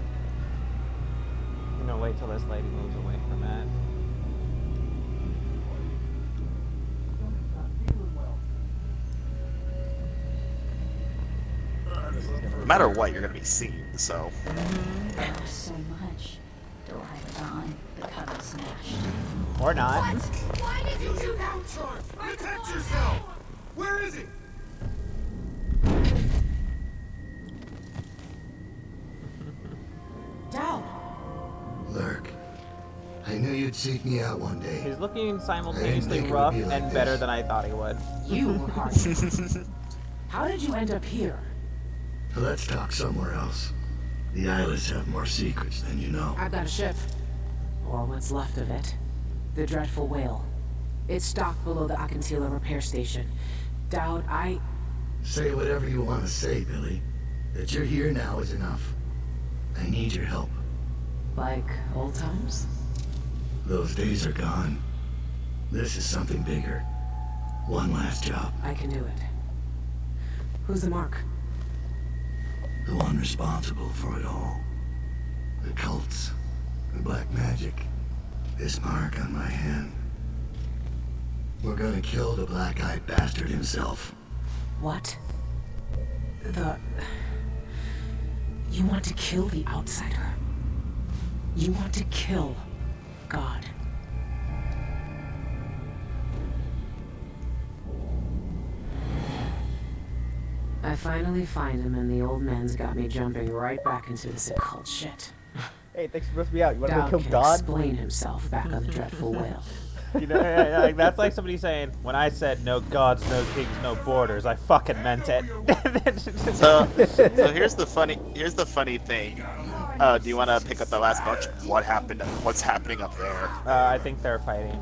I'm gonna wait till this lady moves away from it. No matter what, you're gonna be seen, so. So much. Daud become smashed. Or not. Why did you do that? Protect yourself! Where is he? could seek me out one day. He's looking I simultaneously didn't think it rough would be like and better this. than I thought he would. You were hard. How did you end up here? Let's talk somewhere else. The Isles have more secrets than you know. I've got a ship. Or what's left of it. The Dreadful Whale. It's docked below the Alexandria repair station. Daud, Say whatever you want to say, Billy. That you're here now is enough. I need your help. like old times? Those days are gone. This is something bigger. One last job. I can do it. Who's the mark? The one responsible for it all. The cults. The black magic. This mark on my hand. We're gonna kill the black-eyed bastard himself. What? You want to kill the outsider? You want to kill God? I finally find him, and the old man's got me jumping right back into this occult shit. Hey, thanks for bringing me out. You want to Daud go kill can God? explain himself back on the Dreadful Whale. You know, like, that's like somebody saying, when I said no gods, no kings, no borders, I fucking meant it. So here's the funny thing. Do you want to pick up the last bunch? What happened? What's happening up there? I think they're fighting.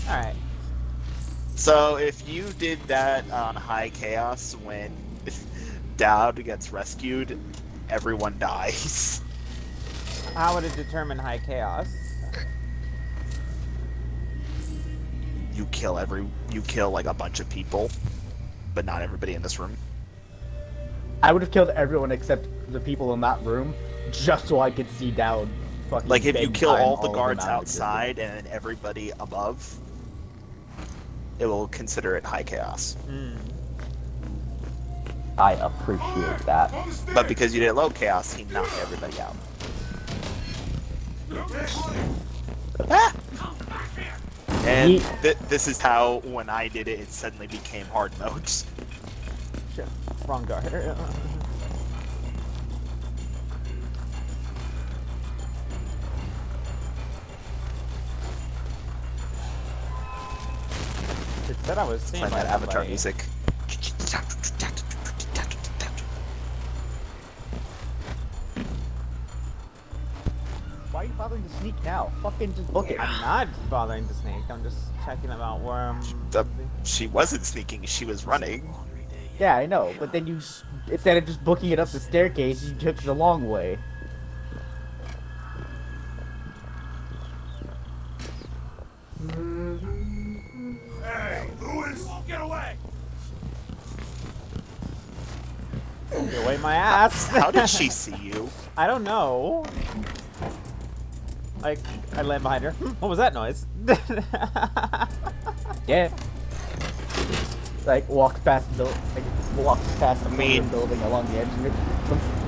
Alright. So if you did that on High Chaos when Daud gets rescued, everyone dies. How would it determine high chaos? You kill like a bunch of people, but not everybody in this room. I would have killed everyone except the people in that room, just so I could see Daud fucking. Like if you big kill time all the of them guards out of existence. outside and then everybody above, it will consider it high chaos. I appreciate that. But because you did low chaos, he knocked everybody out. Ah! And this is how, when I did it, it suddenly became hard mode. Shit. Wrong guard. It said I was seeing Playing that by Avatar somebody. music. Why are you bothering to sneak now? Fucking just book it. I'm not bothering to sneak. I'm just checking about where I'm. She wasn't sneaking, she was running. Yeah, I know, but then you, instead of just booking it up the staircase, you took the long way. Hey, Lewis, get away! Get away my ass! How did she see you? I don't know. Like, I land behind her. What was that noise? Yeah. Like walks past the building along the edge of it.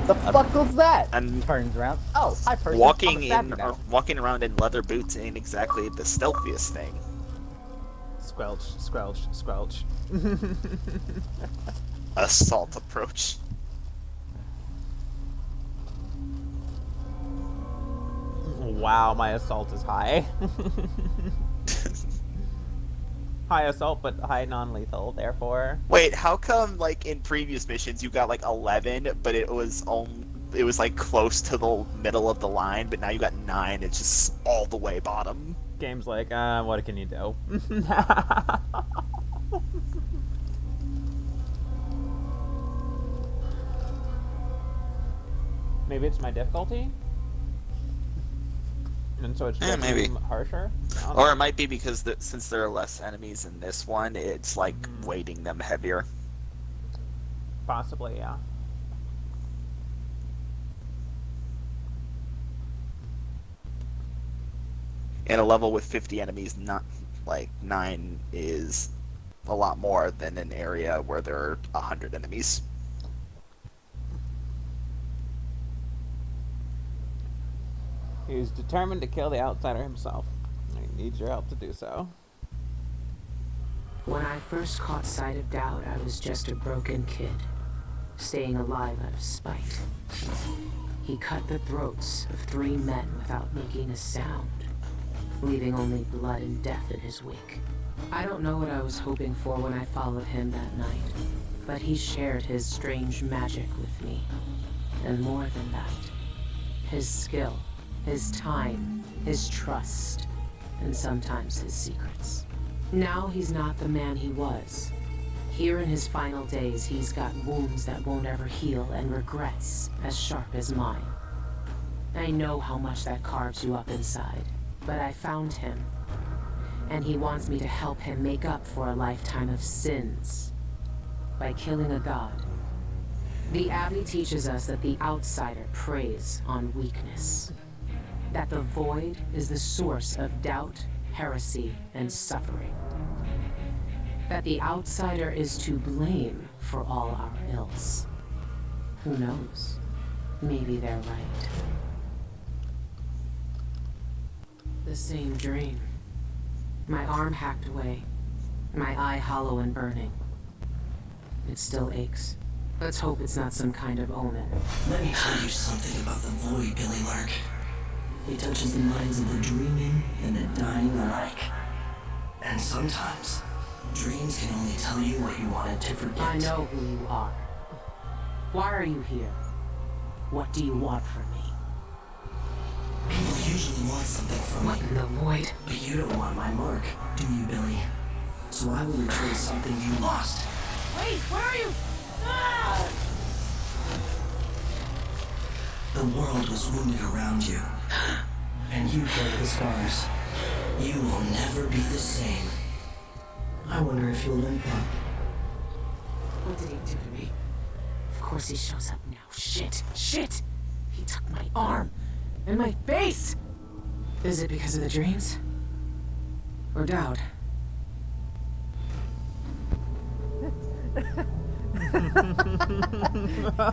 The fuck was that? And turns around. Oh, hi person. Walking around in leather boots ain't exactly the stealthiest thing. Squelch, squelch, squelch. Assault approach. Wow, my assault is high. High assault, but high non-lethal, therefore. Wait, how come like in previous missions you got like 11, but it was like close to the middle of the line, but now you got 9. It's just all the way bottom. Game's like, what can you do? Maybe it's my difficulty? And so it's just maybe harsher? Or it might be because since there are less enemies in this one, it's like weighting them heavier. Possibly, yeah. In a level with 50 enemies, not like 9 is a lot more than an area where there are 100 enemies. He's determined to kill the outsider himself. He needs your help to do so. When I first caught sight of Daud, I was just a broken kid. staying alive out of spite. He cut the throats of 3 men without making a sound, leaving only blood and death in his wake. I don't know what I was hoping for when I followed him that night, but he shared his strange magic with me. And more than that, his skill, his time, his trust, and sometimes his secrets. Now he's not the man he was. Here in his final days, he's got wounds that won't ever heal and regrets as sharp as mine. I know how much that carves you up inside, but I found him, and he wants me to help him make up for a lifetime of sins by killing a god. The Abbey teaches us that the outsider preys on weakness, that the void is the source of doubt, heresy, and suffering, that the outsider is to blame for all our ills. Who knows? Maybe they're right. The same dream. My arm hacked away, my eye hollow and burning. It still aches. Let's hope it's not some kind of omen. Let me tell you something about the void, Billie Lurk. It touches the minds of the dreaming and the dying alike. And sometimes, dreams can only tell you what you wanted to forget. I know who you are. Why are you here? What do you want from me? People usually want something from What me. in the void? But you don't want my mark, do you, Billy? So I will return something you lost. Wait, where are you? Ah! The world was wounded around you, and you carry the scars. You will never be the same. I wonder if you'll limp up. What did he do to me? Of course he shows up now. Shit! Shit! He took my arm and my face! Is it because of the dreams? Or Daud?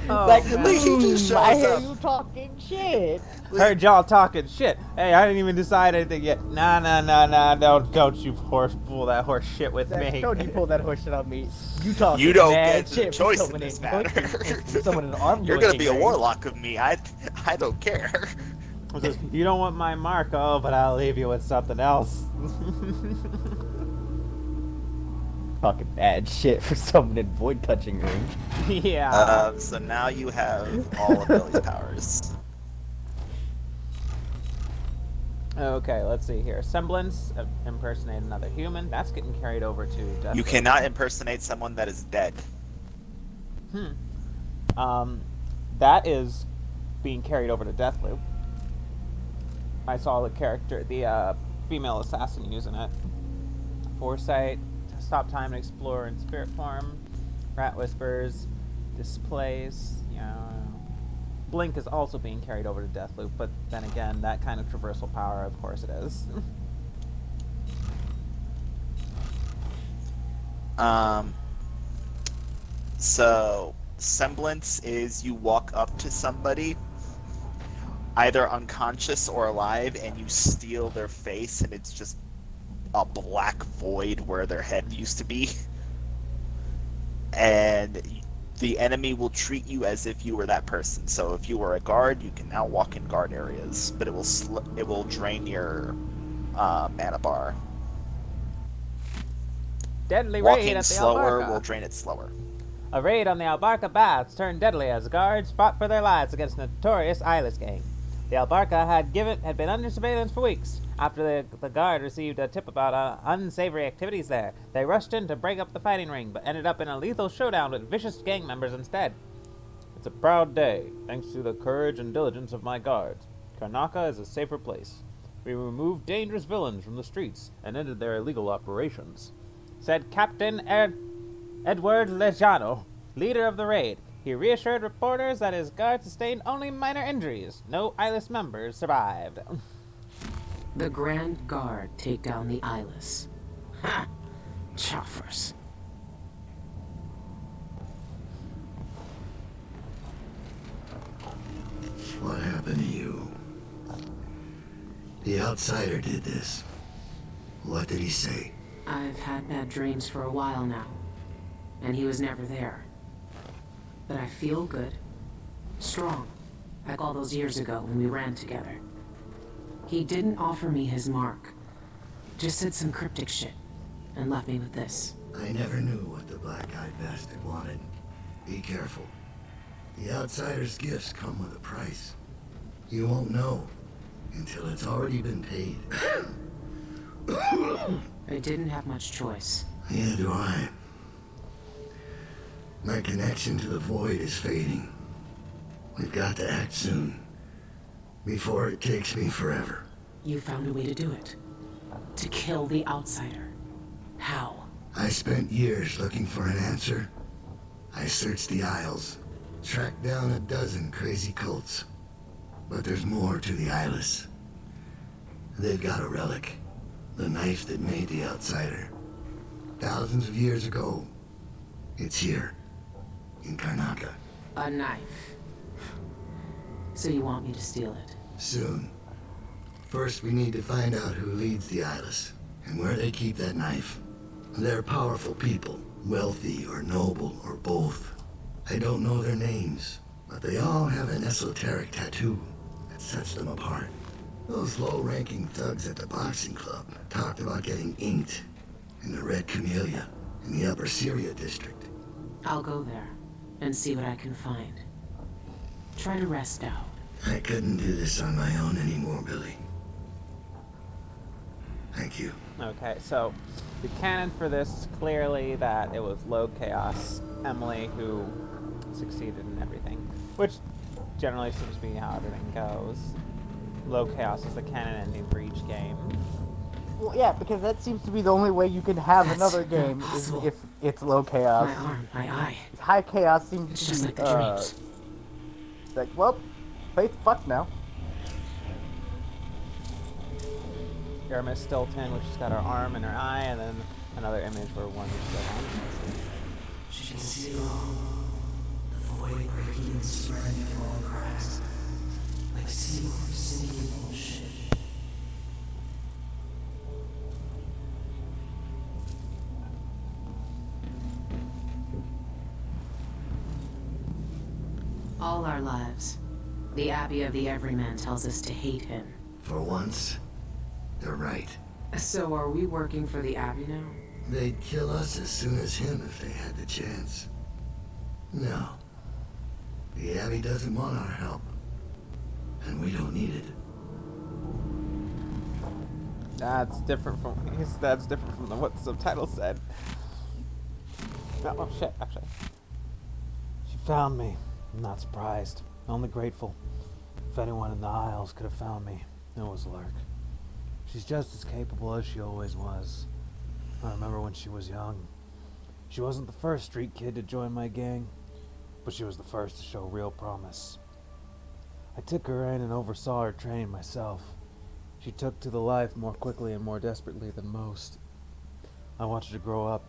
Like, I hear you talking shit. Heard y'all talking shit. Hey, I didn't even decide anything yet. Nah. Don't you pull that horse shit with me. Don't you pull that horse shit on me. You talking You don't mad get the shit choice from in someone this in matter. from someone in an arm You're gonna be a range. warlock of me. I don't care. You don't want my mark, oh, but I'll leave you with something else. Talking bad shit for someone in void touching range. Yeah. So now you have all of Billy's powers. Okay, let's see here. Semblance, impersonate another human. That's getting carried over to Death. You cannot impersonate someone that is dead. That is being carried over to Deathloop. I saw the character, the female assassin using it. Foresight, stop time and explore in spirit form. Rat whispers, displace, Blink is also being carried over to Deathloop, but then again, that kind of traversal power, of course it is. So semblance is you walk up to somebody, either unconscious or alive, and you steal their face, and it's just a black void where their head used to be. And the enemy will treat you as if you were that person. So if you were a guard, you can now walk in guard areas, but it will drain your mana bar. Deadly raid Walking at the slower Albarca. will drain it slower. A raid on the Albarca Baths turned deadly as guards fought for their lives against a notorious eyeless gang. The Albarca had been under surveillance for weeks. After the guard received a tip about unsavory activities there, they rushed in to break up the fighting ring, but ended up in a lethal showdown with vicious gang members instead. It's a proud day, thanks to the courage and diligence of my guards. Karnaca is a safer place. We removed dangerous villains from the streets and ended their illegal operations, said Captain Edward Lejano, leader of the raid. He reassured reporters that his guard sustained only minor injuries. No eyeless members survived. The Grand Guard take down the eyeless. Ha! Choffers. What happened to you? The outsider did this. What did he say? I've had bad dreams for a while now, and he was never there. but I feel good. Strong. Like all those years ago when we ran together. He didn't offer me his mark. Just said some cryptic shit. And left me with this. I never knew what the black-eyed bastard wanted. Be careful. The outsider's gifts come with a price. You won't know until it's already been paid. I didn't have much choice. Neither do I. My connection to the void is fading. We've got to act soon. Before it takes me forever. You found a way to do it. To kill the outsider. How? I spent years looking for an answer. I searched the Isles, tracked down a dozen crazy cults. But there's more to the Eyeless. They've got a relic. The knife that made the outsider. Thousands of years ago. It's here. In Karnaca. A knife. So you want me to steal it? Soon. First, we need to find out who leads the Eyeless, and where they keep that knife. They're powerful people, wealthy or noble or both. I don't know their names, but they all have an esoteric tattoo that sets them apart. Those low-ranking thugs at the boxing club talked about getting inked in the Red Camellia in the Upper Syria district. I'll go there and see what I can find. Try to rest out. I couldn't do this on my own anymore, Billy. Thank you. Okay, so the canon for this is clearly that it was low chaos Emily who succeeded in everything, which generally seems to be how everything goes. Low chaos is the canon ending for each game. Well, yeah, because that seems to be the only way you can have That's another game is impossible. if it's low chaos. My arm, my eye. High chaos seems It's to just be, like the dreams. like, well, Faith fucked now. Miss Stilton, which has got her arm and her eye, and then another image where one is still on. She can see it all. The void breaking and spreading through all cracks. Like seagulls sinking on ship. All our lives, the Abbey of the Everyman tells us to hate him. For once, they're right. So are we working for the Abbey now? They'd kill us as soon as him if they had the chance. No. The Abbey doesn't want our help. And we don't need it. That's different from what the subtitle said. Oh shit, actually. She found me. I'm not surprised. Only grateful. If anyone in the Isles could have found me, it was Lurk. She's just as capable as she always was. I remember when she was young. She wasn't the first street kid to join my gang, but she was the first to show real promise. I took her in and oversaw her training myself. She took to the life more quickly and more desperately than most. I watched her grow up,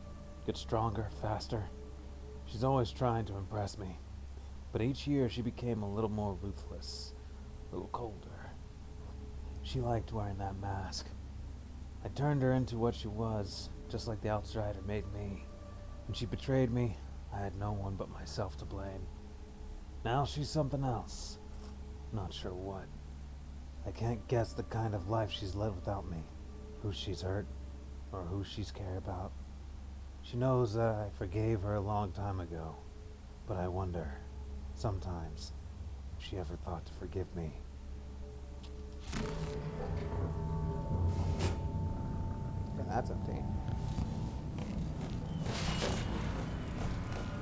get stronger, faster. She's always trying to impress me, but each year she became a little more ruthless, a little colder. She liked wearing that mask. I turned her into what she was, just like the outsider made me. When she betrayed me, I had no one but myself to blame. Now she's something else. Not sure what. I can't guess the kind of life she's led without me, who she's hurt, or who she's cared about. She knows that I forgave her a long time ago, but I wonder, sometimes, if she ever thought to forgive me. Okay, that's empty.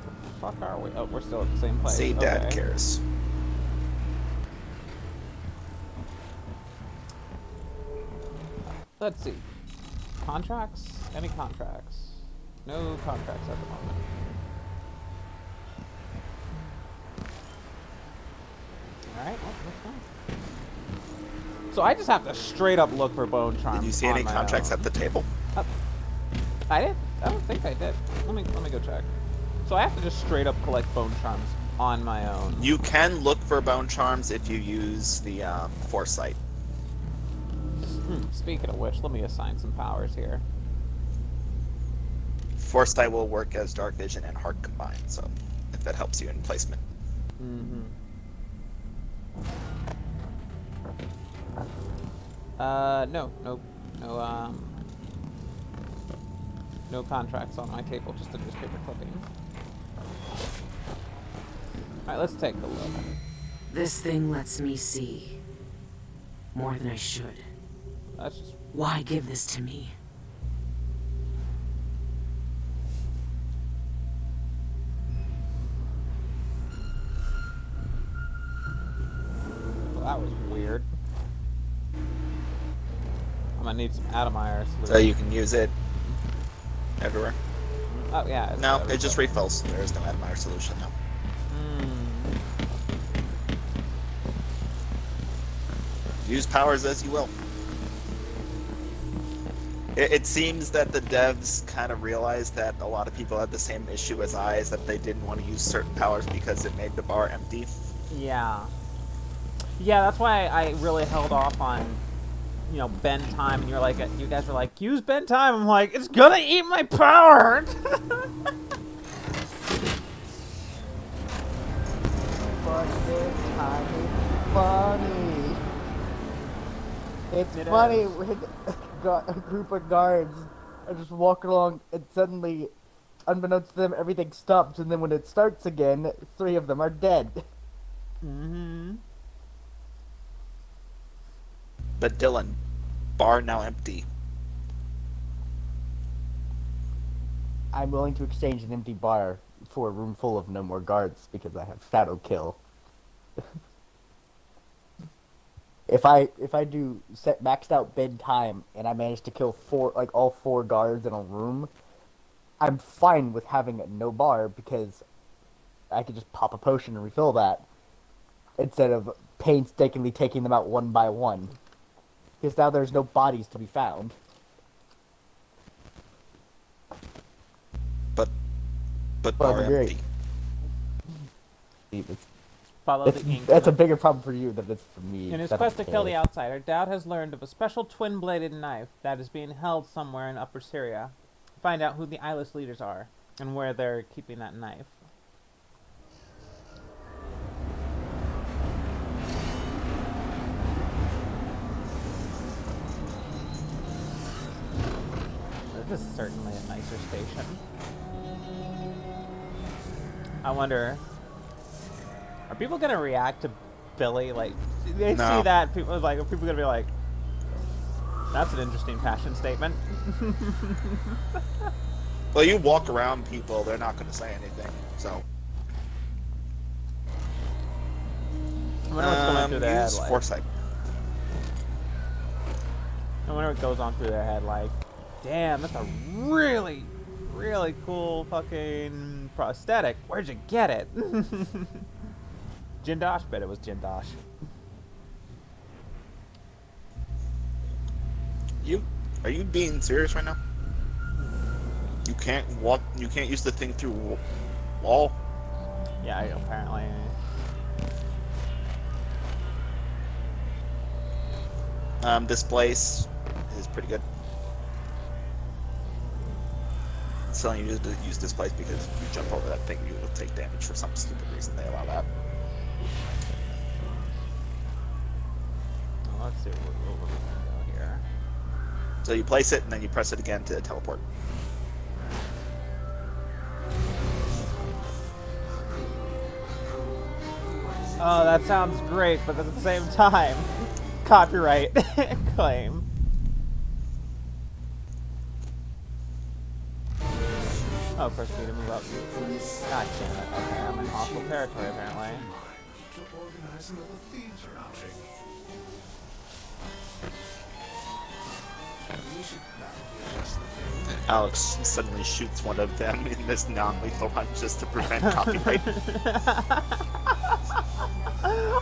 Where the fuck are we? Oh, we're still at the same place. See, Dad Okay. cares. Let's see. Contracts? Any contracts? No contracts at the moment. Alright, well, that's fine. So I just have to straight up look for bone charms. Did you see on any my contracts own. at the table? I did? I don't think I did. Let me go check. So I have to just straight up collect bone charms on my own. You can look for bone charms if you use the foresight. Speaking of which, let me assign some powers here. Foresight will work as dark vision and heart combined. So if that helps you in placement. Mm-hmm. No contracts on my table, just a newspaper clipping. Alright, let's take a look. This thing lets me see more than I should. That's just... Why give this to me? Well, that was weird. I'm gonna need some atomizer solution. So you can use it everywhere. Oh, yeah. No, it just refills. There is no atomizer solution now. Use powers as you will. It seems that the devs kind of realized that a lot of people had the same issue as I, is that they didn't want to use certain powers because it made the bar empty. Yeah. Yeah, that's why I really held off on, you know, bend time. And you're like, you guys were like, use bend time. I'm like, it's gonna eat my power. But this time it's funny. It's funny when a group of guards are just walking along and suddenly, unbeknownst to them, everything stops, and then when it starts again, 3 of them are dead. Mm-hmm. But Dylan, bar now empty. I'm willing to exchange an empty bar for a room full of no more guards because I have shadow kill. If I do set maxed out bed time and I manage to kill all 4 guards in a room, I'm fine with having no bar because I could just pop a potion and refill that instead of painstakingly taking them out one by one. Because now there's no bodies to be found. But bar empty. Follow the ink. That's a bigger problem for you than it's for me. In his quest to kill the outsider, Daud has learned of a special twin-bladed knife that is being held somewhere in Upper Syria. Find out who the eyeless leaders are and where they're keeping that knife. This is certainly a nicer station. I wonder, are people gonna react to Billy? Like, they see that, people are people gonna be like, that's an interesting fashion statement. Well, you walk around people, they're not gonna say anything, so. I wonder what's going through their head, use foresight. I wonder what goes on through their head, like, damn, that's a really, really cool fucking prosthetic. Where'd you get it? Jindosh? Bet it was Jindosh. Are you being serious right now? You can't use the thing through wall? Yeah, apparently. This place is pretty good. It's telling you to use this place because if you jump over that thing, you will take damage for some stupid reason. They allow that. Well, let's see where we can go here. So you place it and then you press it again to teleport. Oh, that sounds great, but at the same time, copyright claim. Oh, of course, we need to move up. God damn it. Okay, I'm in hostile territory, apparently. Alex suddenly shoots one of them in this non-lethal run just to prevent copyright.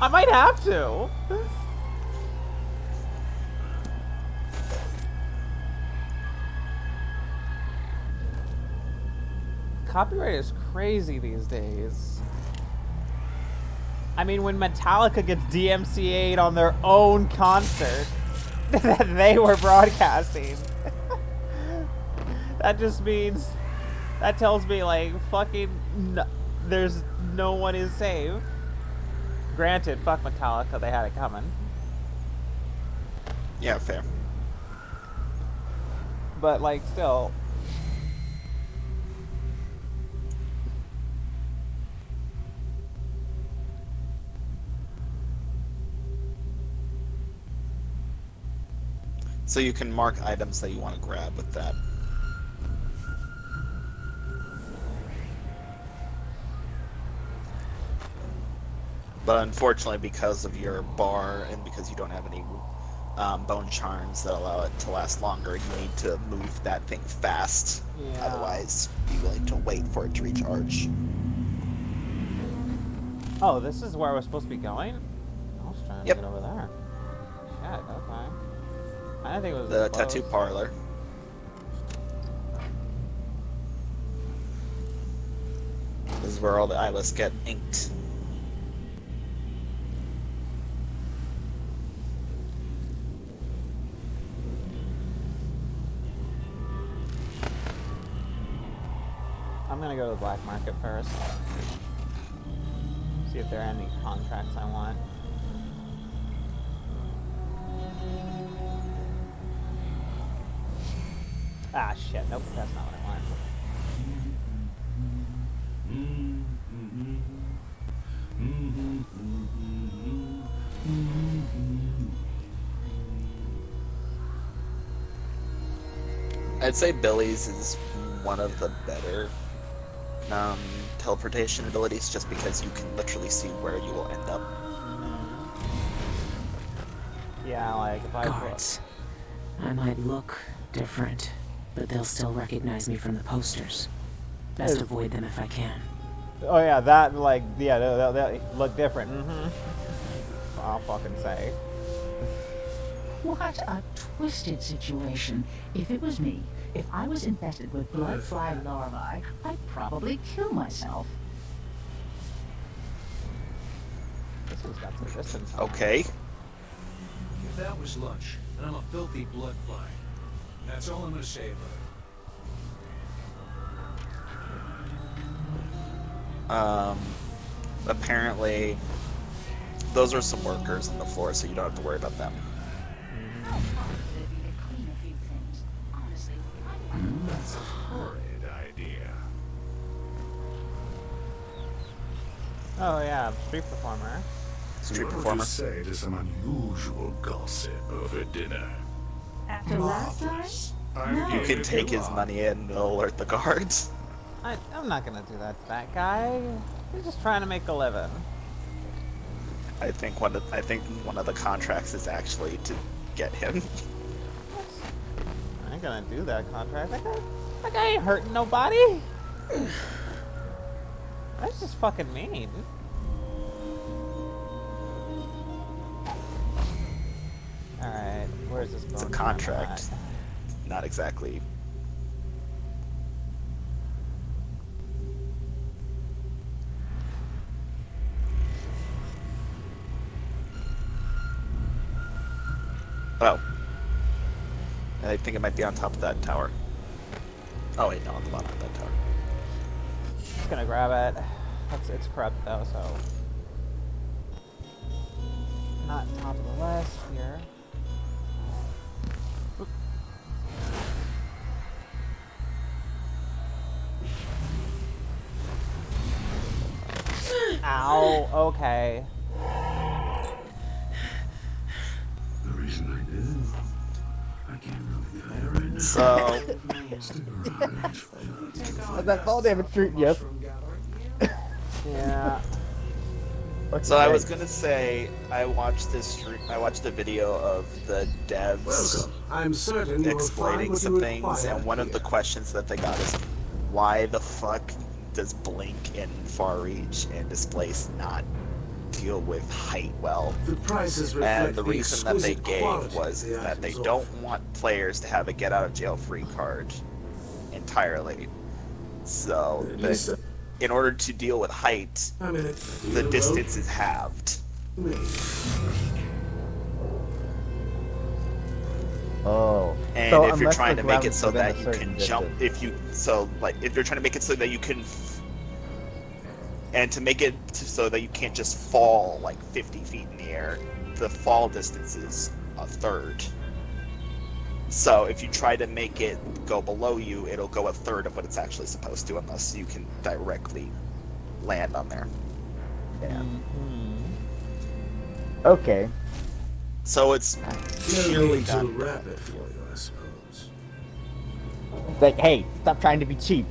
I might have to. Copyright is crazy these days. I mean, when Metallica gets DMCA'd on their own concert that they were broadcasting, that just means, that tells me, like, fucking there's no one is safe. Granted, fuck Metallica, they had it coming. Yeah, fair. But, like, still. So you can mark items that you want to grab with that. But unfortunately, because of your bar and because you don't have any bone charms that allow it to last longer, you need to move that thing fast. Yeah. Otherwise, be willing to wait for it to recharge. Oh, this is where I was supposed to be going? I was trying to Yep. get over there. Shit, okay. I didn't think it was The this close. tattoo parlor. This is where all the eyelets get inked. I'm gonna go to the black market first. See if there are any contracts I want. Ah, shit. Nope, that's not what I want. I'd say Billy's is one of the better teleportation abilities, just because you can literally see where you will end up. Yeah, like if I Guards. I might look different, but they'll still recognize me from the posters. Best avoid them if I can. Oh yeah, that like yeah, they'll look different. I'll fucking say. What a twisted situation. If it was me, if I was infested with blood fly larvae, I'd probably kill myself. This one's got some distance. Okay. If that was lunch, then I'm a filthy blood fly. That's all I'm gonna say about it. Apparently, those are some workers on the floor, so you don't have to worry about them. That's a horrid idea. Oh yeah, street performer. Street What would performer. you say to some unusual gossip over dinner? After last night? You can take his money and alert the guards. I'm not gonna do that to that guy. He's just trying to make a living. I think one of the contracts is actually to get him. I ain't gonna do that contract. That guy ain't hurting nobody. That's just fucking mean. Alright, where's this It's a bone contract. at? Not exactly. Oh. I think it might be on top of that tower. Oh wait, no, on the bottom of that tower. Just gonna grab it. It's corrupt though, so not top of the list here. Oop. Ow. Okay. The reason I did, I can't really tell you right now. So, Was that fall damage treating you? Yeah. so I was gonna say I watched the video of the devs Welcome. I'm certain you will explaining find what some you things, require and one of the here. questions that they got is, why the fuck does Blink in Far Reach and Displace not deal with height well? The prices reflect And the reason that they exquisite gave quality was the that they items don't offer. want players to have a get out of jail free card entirely. So, Listen. in order to deal with height, I mean, the distance is halved. Oh. And So if you're unless trying the to make it ground's so within that a you certain can jump, distance. if you're trying to make it so that you can And to make it so that you can't just fall like 50 feet in the air, the fall distance is a third. So if you try to make it go below you, it'll go a third of what it's actually supposed to, unless you can directly land on there. Yeah. Okay. So it's purely done. Too rapid for you, I suppose. Like, hey, stop trying to be cheap.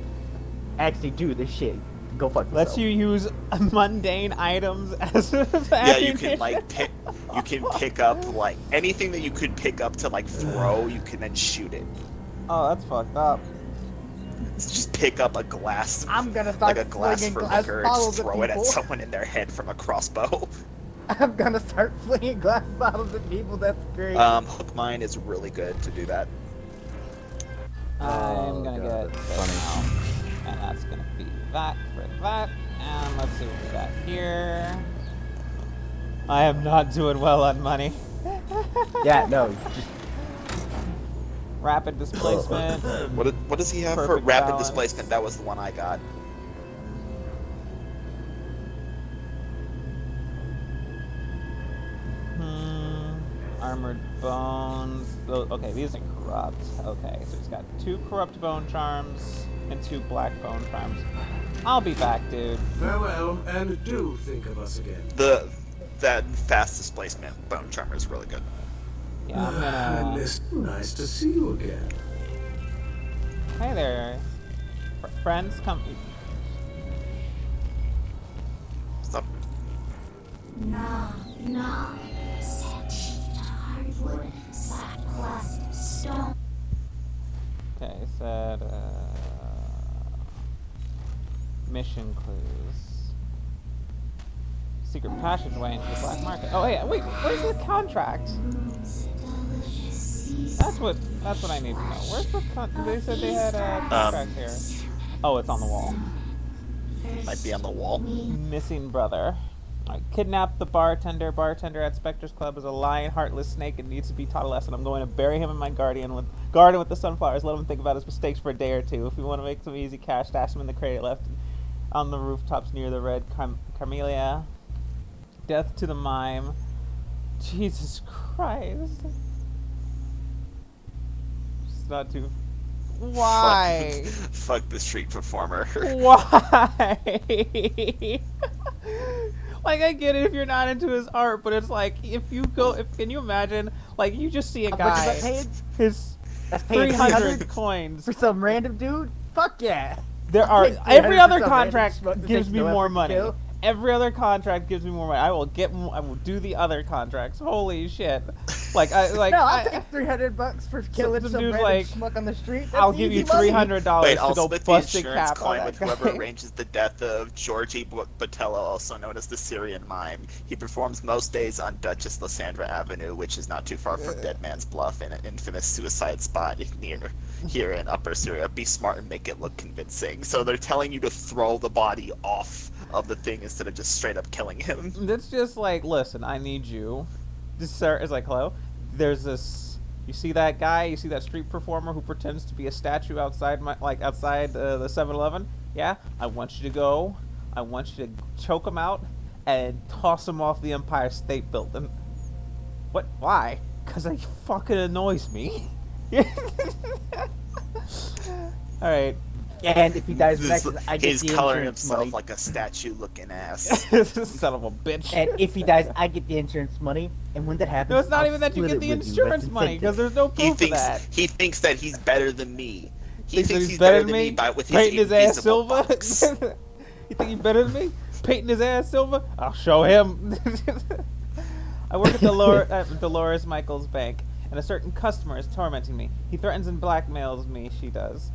Actually do this shit. Go fuck yourself. Lets you use mundane items as Yeah, you can like pick up like anything that you could pick up to like throw, you can then shoot it. Oh, that's fucked up. Just pick up a glass, I'm gonna start like a glass flinging for glass liquor, and bottles just at throw it at people. someone in their head from a crossbow. I'm gonna start flinging glass bottles at people. That's great. Hook mine is really good to do that. I'm gonna get this now. And that's gonna be that for that. And let's see what we got here. I am not doing well on money. Yeah, no, just rapid displacement. What does he have for Perfect rapid balance. displacement? That was the one I got. Armored bones. Okay, these are corrupt. Okay, so he's got 2 corrupt bone charms and 2 black bone charms. I'll be back, dude. Farewell, and do think of us again. That fast displacement bone charmer is really good. Yeah, I'm gonna. Nice to see you again. Hey there, friends. Come. Stop. No. Set sheet, hardwood, soft plastic, stone. Okay, said mission clues. Secret passageway into the black market. Oh wait, where's the contract? That's what I need to know. Where's the they said they had a contract here. Oh, it's on the wall. Might be on the wall. Missing brother. I kidnapped the bartender. Bartender at Spectre's Club is a lying, heartless snake and needs to be taught a lesson. I'm going to bury him in my garden with the sunflowers. Let him think about his mistakes for a day or two. If you want to make some easy cash, stash him in the crate left on the rooftops near the red camellia. Death to the mime. Jesus Christ. It's not too. Why? Fuck the street performer. Why? Like, I get it if you're not into his art, but it's like, can you imagine, like, you just see a guy, his 300 coins. For some random dude? Fuck yeah. Every other contract gives me more money. Every other contract gives me more money. I will do the other contracts. Holy shit. Like, I'll take $300 for killing some random schmuck on the street. That's I'll give you $300 to I'll go split bust the a insurance cap coin on with that whoever guy. arranges the death of Georgie Botello, also known as the Syrian Mime. He performs most days on Duchess Lysandra Avenue, which is not too far from Dead Man's Bluff, in an infamous suicide spot near here in Upper Syria. Be smart and make it look convincing. So they're telling you to throw the body off of the thing instead of just straight up killing him. That's just like, listen, I need you. This sir is like, hello. There's this. You see that guy? You see that street performer who pretends to be a statue outside outside the 7-Eleven? Yeah. I want you to go. I want you to choke him out and toss him off the Empire State Building. What? Why? Because he fucking annoys me. All right. And if he dies next, I get He's the coloring insurance himself money. like a statue-looking ass. Son of a bitch. And if he dies, I get the insurance money. And when that happens, No, it's not I'll even that you split get it the with you. insurance That's money, because there's no proof of that. He thinks that he's better than me. He Thinks thinks he's better than me with his painting his ass invisible silver. box. You think he's better than me? Painting his ass silver? I'll show him. I work at Dolores Michaels' bank, and a certain customer is tormenting me. He threatens and blackmails me. She does.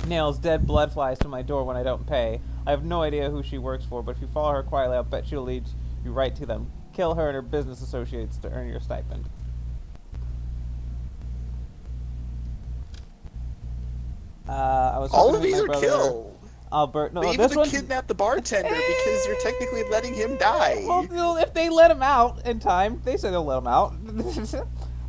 Nails dead blood flies to my door when I don't pay. I have no idea who she works for, but if you follow her quietly, I'll bet she'll lead you right to them. Kill her and her business associates to earn your stipend. All of these are kill. Albert, no, They this even one's kidnapped the bartender because you're technically letting him die. well, if they let him out in time, they said they'll let him out.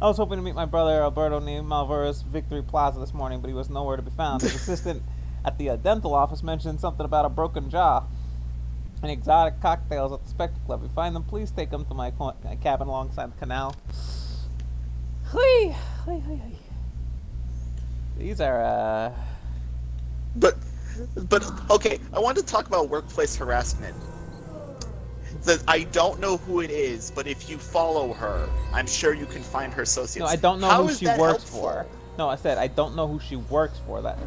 I was hoping to meet my brother Alberto near Malvera's Victory Plaza this morning, but he was nowhere to be found. His assistant at the dental office mentioned something about a broken jaw and exotic cocktails at the Spectre Club. If you find them, please take them to my cabin alongside the canal. Hui! Hui, hui, hui. These are, But okay, I wanted to talk about workplace harassment. Says, I don't know who it is, but if you follow her, I'm sure you can find her associates. No, I don't know How who is she that works helpful? for. No, I said I don't know who she works for. That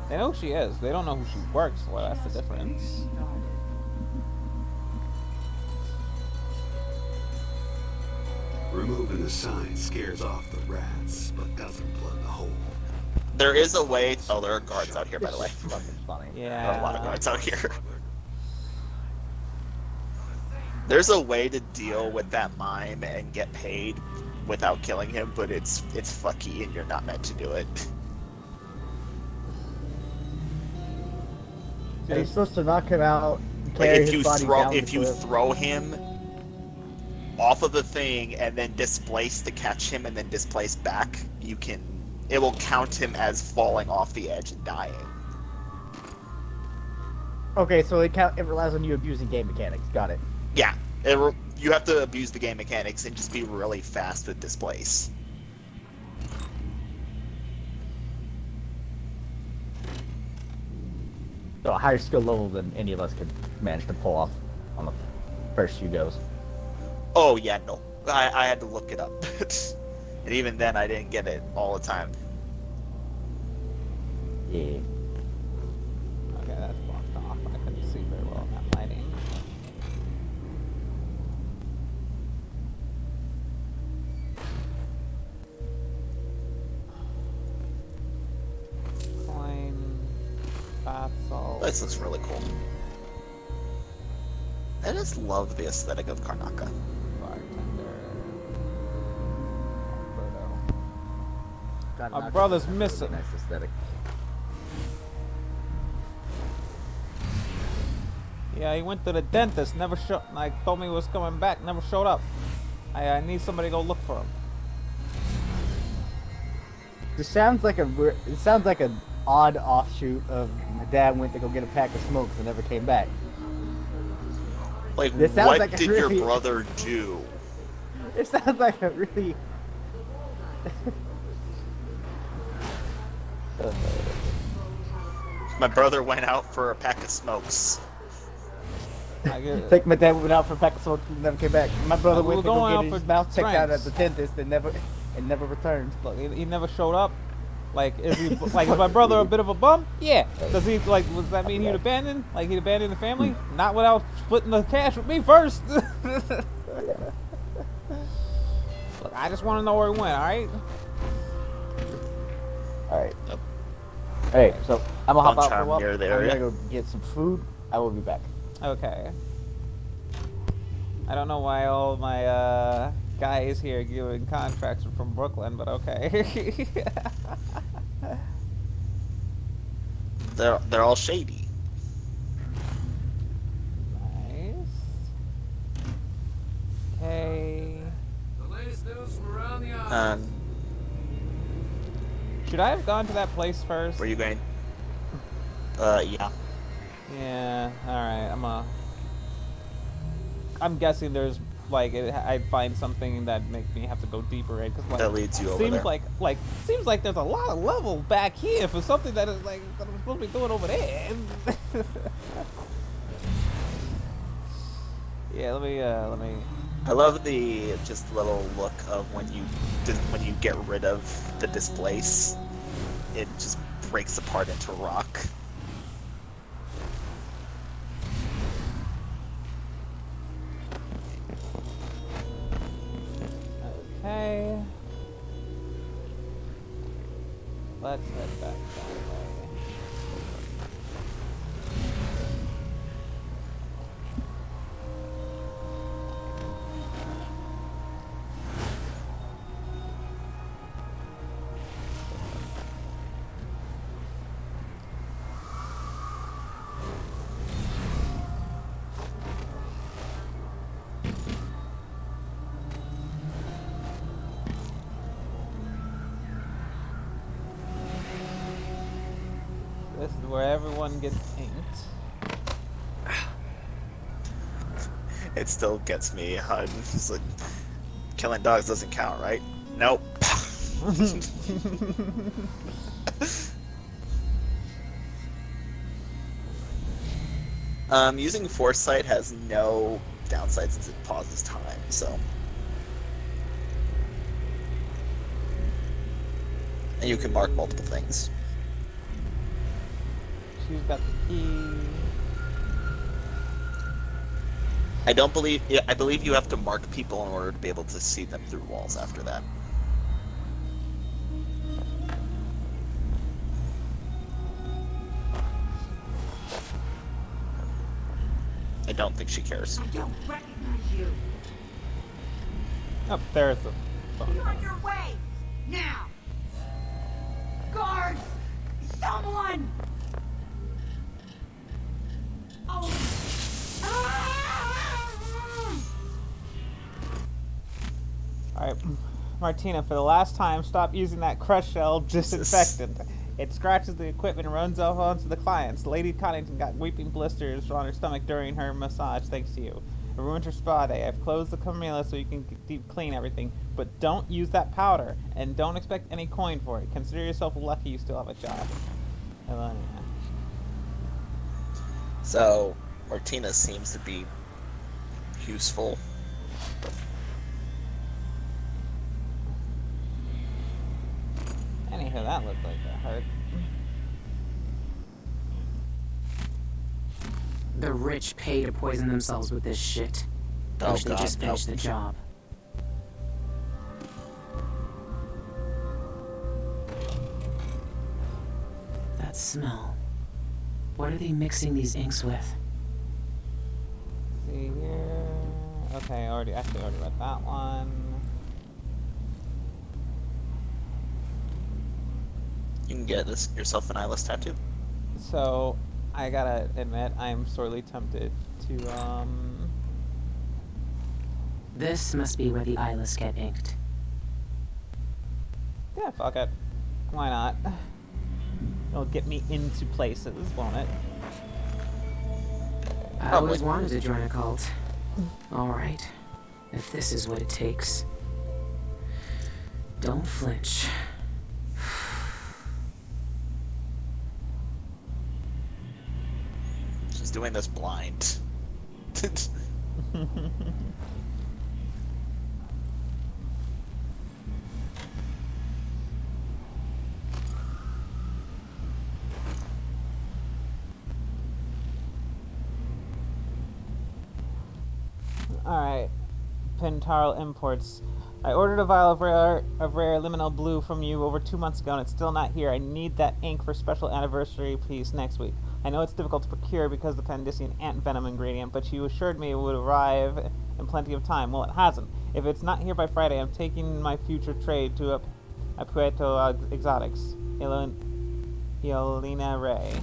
they know who she is. They don't know who she works for. That's the difference. Removing the sign scares off the rats, but doesn't plug the hole. There is a way. Oh, there are guards out here, by the way. Fucking funny. There are a lot of Yeah. guards out here. There's a way to deal with that mime and get paid without killing him, but it's fucky and you're not meant to do it. Are you supposed to knock him out? Like Carry if his body down the cliff? throw him off of the thing and then displace to catch him and then displace back, it will count him as falling off the edge and dying. Okay, so it relies on you abusing game mechanics. Got it. Yeah, you have to abuse the game mechanics and just be really fast with displace. So a higher skill level than any of us could manage to pull off on the first few goes. Oh yeah, no. I had to look it up. And even then I didn't get it all the time. Yeah. Okay, that's blocked off. I couldn't see very well in that lighting. Coin, bath salt. This looks really cool. I just love the aesthetic of Karnaka. Bartender. God, My knock brother's it down. missing. Nice aesthetic. Yeah, he went to the dentist. Never showed. Like told me he was coming back. Never showed up. I need somebody to go look for him. This sounds like it sounds like an odd offshoot of my dad went to go get a pack of smokes and never came back. Like, This sounds what like a did really- your brother do? It sounds like a really. My brother went out for a pack of smokes. I get Think my dad went out for a pack of smokes and never came back. My brother We went to were go going get out his for mouth checked out drinks. at the dentist and never returned. Look, he never showed up. Like, is he like is my brother a bit of a bum? Yeah. Does he does that mean he'd abandon? Like he'd abandon the family? Not without splitting the cash with me first. Look, I just want to know where he went. All right. All right. Hey, so I'm gonna hop Punch out for a him while. near the I'm area. gonna go get some food. I will be back. Okay. I don't know why all my guys here giving contracts are from Brooklyn, but okay. They're all shady. Nice. Okay. The latest news from around the island. Should I have gone to that place first? Where you going? Yeah. Yeah. All right. I'm guessing there's like I'd find something that make me have to go deeper in because like That leads you over seems there. seems like there's a lot of level back here for something that is like that I'm supposed to be doing over there. Yeah. Let me. I love the just little look of when you get rid of the displace, it just breaks apart into rock. Okay. Let's head back that way. This is where everyone gets inked. It still gets me. It's like, killing dogs doesn't count, right? Nope. Using foresight has no downside since it pauses time, so. And you can mark multiple things. She's got the key. I believe you have to mark people in order to be able to see them through walls after that. I don't think she cares. I don't recognize you. Oh, there's the phone. Be on your way! Now! Guards! Someone! Oh! Alright, Martina, for the last time, stop using that crush shell disinfectant. It scratches the equipment and runs off onto the clients. Lady Connington got weeping blisters on her stomach during her massage, thanks to you. It ruined her spa day. I've closed the Camilla so you can deep clean everything, but don't use that powder, and don't expect any coin for it. Consider yourself lucky you still have a job. Hello, yeah. So, Martina seems to be useful. Anyhow, that looked like that hurt. The rich pay to poison themselves with this shit. Oh, Wish they God, just finished no. the job. That smell. What are they mixing these inks with? See here. Okay, I already read that one. You can get yourself an eyeless tattoo. So, I gotta admit, I'm sorely tempted to, This must be where the eyeless get inked. yeah, fuck it. Why not? It'll get me into places, won't it? I always wanted to join a cult. Alright. If this is what it takes. Don't flinch. She's doing this blind. Alright. Pentarl Imports. I ordered a vial of rare liminal blue from you over 2 months ago and it's still not here. I need that ink for special anniversary piece next week. I know it's difficult to procure because of the Pandician ant venom ingredient, but you assured me it would arrive in plenty of time. Well, it hasn't. If it's not here by Friday, I'm taking my future trade to Puerto Exotics. Yolina Ray.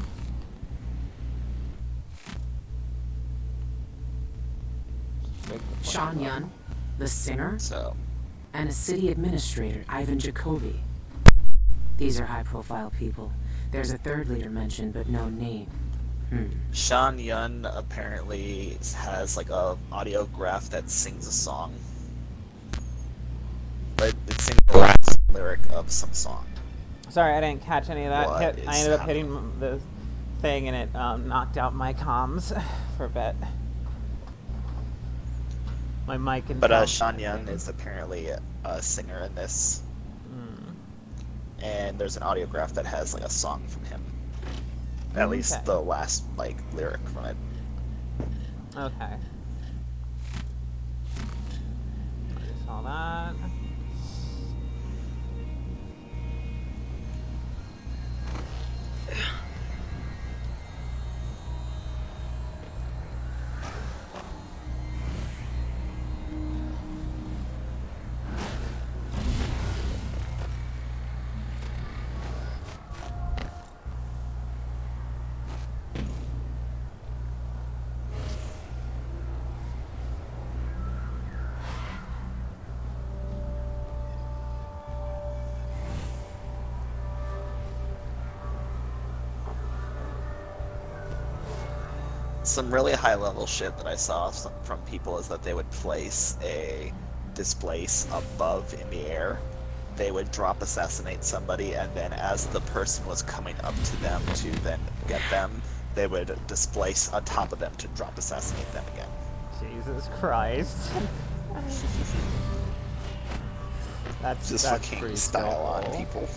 Sean Yun, the singer, So, and a city administrator, Ivan Jacoby. These are high-profile people. There's a third leader mentioned, but no name. Sean Yun apparently has like a audiograph that sings a song. But it sings the last lyric of some song. Sorry, I didn't catch any of that. What is I ended up happening? hitting the thing and it knocked out my comms for a bit. My mic and But Sean Yun is apparently a singer in this. And there's an audiograph that has like a song from him. At least the last like lyric from it. Okay. I saw that. some really high level shit that I saw from people is that they would place a displace above in the air. They would drop assassinate somebody, and then as the person was coming up to them to then get them, they would displace on top of them to drop assassinate them again. Jesus Christ. that's just that's fucking pretty style on cool. people.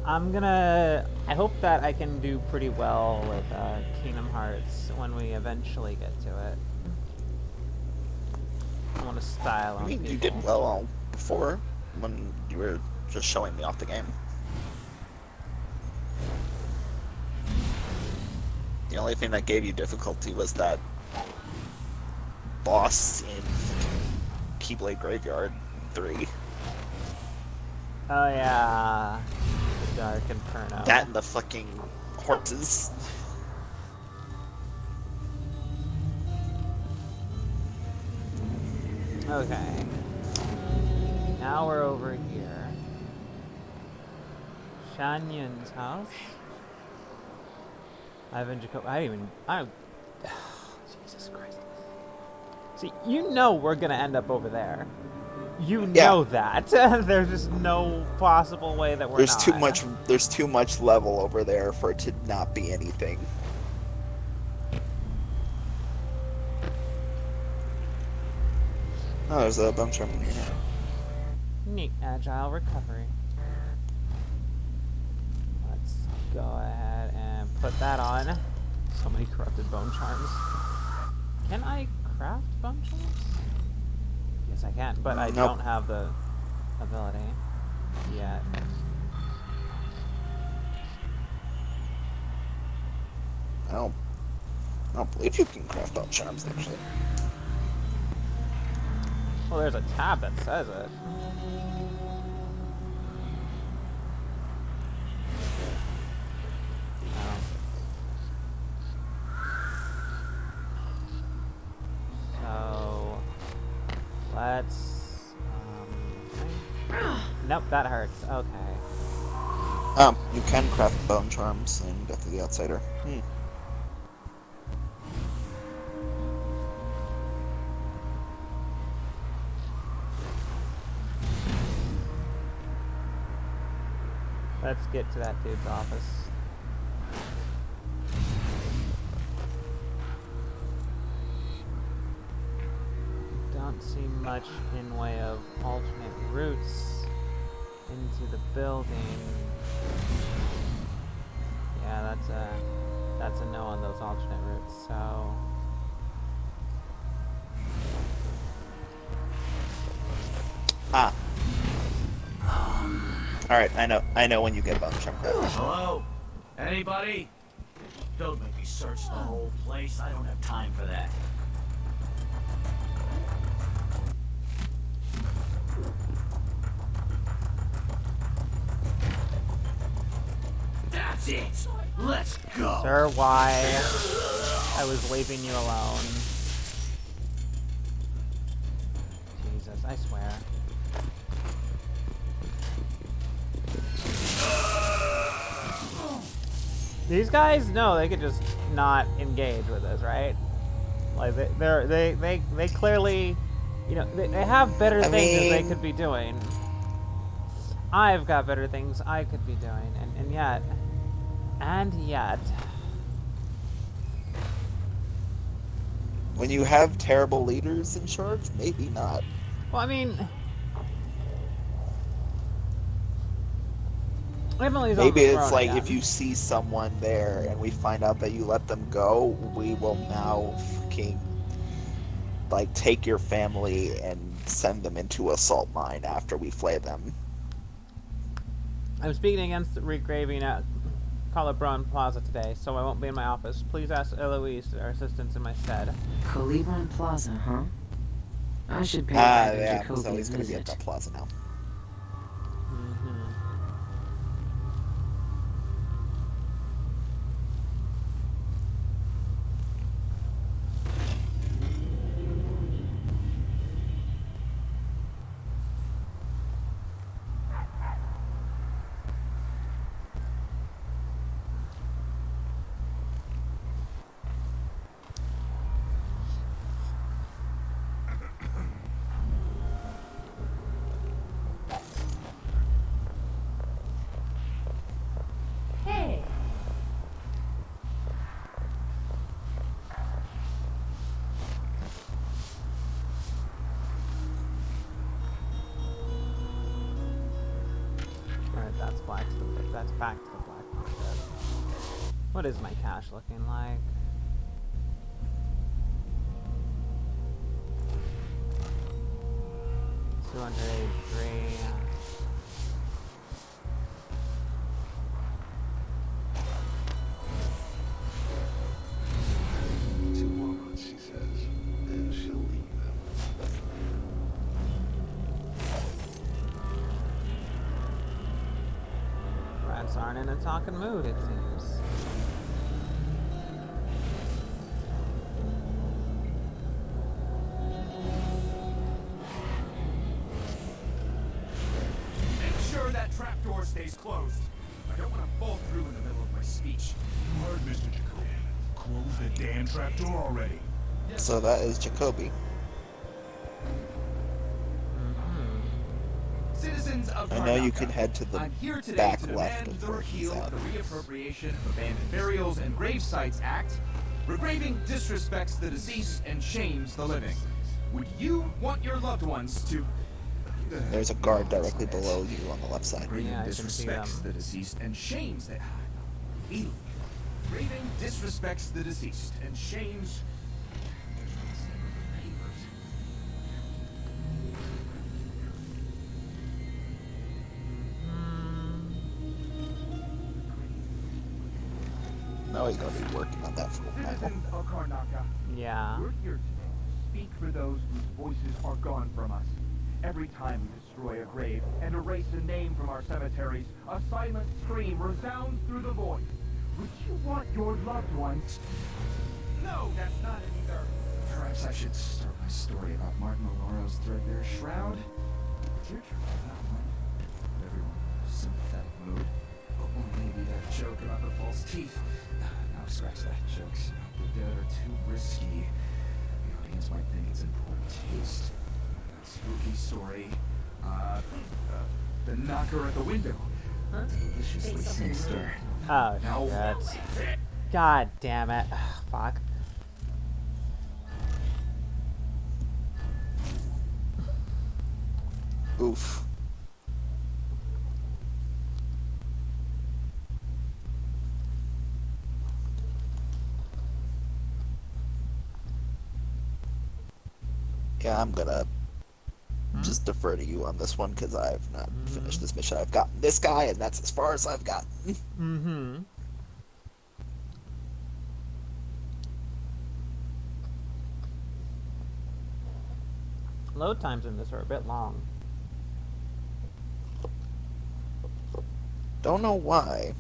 I hope that I can do pretty well with Kingdom Hearts when we eventually get to it. I want to style on I mean, people. you did well before when you were just showing me off the game. The only thing that gave you difficulty was that boss in Keyblade Graveyard 3. Oh yeah, the Dark Inferno. That and the fucking horses. Okay. Now we're over here. Shanyun's house. Ivan Jacob. Jesus Christ. See, you know we're gonna end up over there. You know that. There's just no possible way that we're not. There's too much level over there for it to not be anything. Oh, there's a bunch of them here. Neat agile recovery. Let's go ahead and put that on. So many corrupted bone charms. Can I craft bone charms? Yes, I can, but I don't have the ability yet. I don't believe you can craft bone charms, actually. Well, there's a tab that says it. So let's. Nope, that hurts. Okay. You can craft bone charms in Death of the Outsider. Let's get to that dude's office. Don't see much in way of alternate routes into the building. Yeah, that's a no on those alternate routes, so Alright, I know when you get a bone charm craft. Hello? Anybody? Don't make me search the whole place. I don't have time for that. That's it. Let's go. Sir, why? I was leaving you alone. Jesus, I swear. These guys know they could just not engage with us, right? Like they clearly, you know, they have better things that they could be doing. I've got better things I could be doing, and yet. When you have terrible leaders in charge, maybe not. Well, I mean, maybe it's like if you see someone there and we find out that you let them go, we will now fucking like take your family and send them into a salt mine after we flay them. I'm speaking against regraving at Calibron Plaza today, so I won't be in my office. Please ask Eloise for assistance in my stead. Calibron Plaza, huh? I should pay yeah, Jacoby so he's a gonna be visit. at that plaza now. black. That's back to the black market. What is my cash looking like? $283. Two more months, she says, and she'll leave them. Rats aren't in a talking mood, it seems. Make sure that trapdoor stays closed. I don't want to fall through in the middle of my speech. You heard Mr. Jacoby. Close the damn trapdoor already. So that is Jacoby. Citizens of I know you Karnaka, can head to the I'm here today back to left demand of the where he's repeal at. of the Reappropriation of Abandoned Burials and Grave Sites Act. Regraving disrespects the deceased and shames the living. Would you want your loved ones to... There's a guard directly below you on the left side. Regraving disrespects the deceased and shames the... Regraving disrespects the deceased and shames... Now he's gonna be working on that for a while. Citizens of Karnaka, Yeah. we're here today to speak for those whose voices are gone from us. Every time we destroy a grave and erase a name from our cemeteries, a silent scream resounds through the void. Would you want your loved ones? No, that's not it either. Perhaps I should start my story about Martin Maloro's threadbare shroud. Tearjerker, that one. Everyone in a sympathetic mood. Or maybe that joke about the false teeth. No, scratch that. Jokes about the dead are too risky. The audience might think it's in poor taste. Spooky story. The knocker at the window. Deliciously sinister. Oh, Now, shit. God damn it. Ugh, fuck. Oof. Yeah, I'm gonna just defer to you on this one because I've not finished this mission. I've gotten this guy, and that's as far as I've gotten. Mm-hmm. Load times in this are a bit long. Don't know why.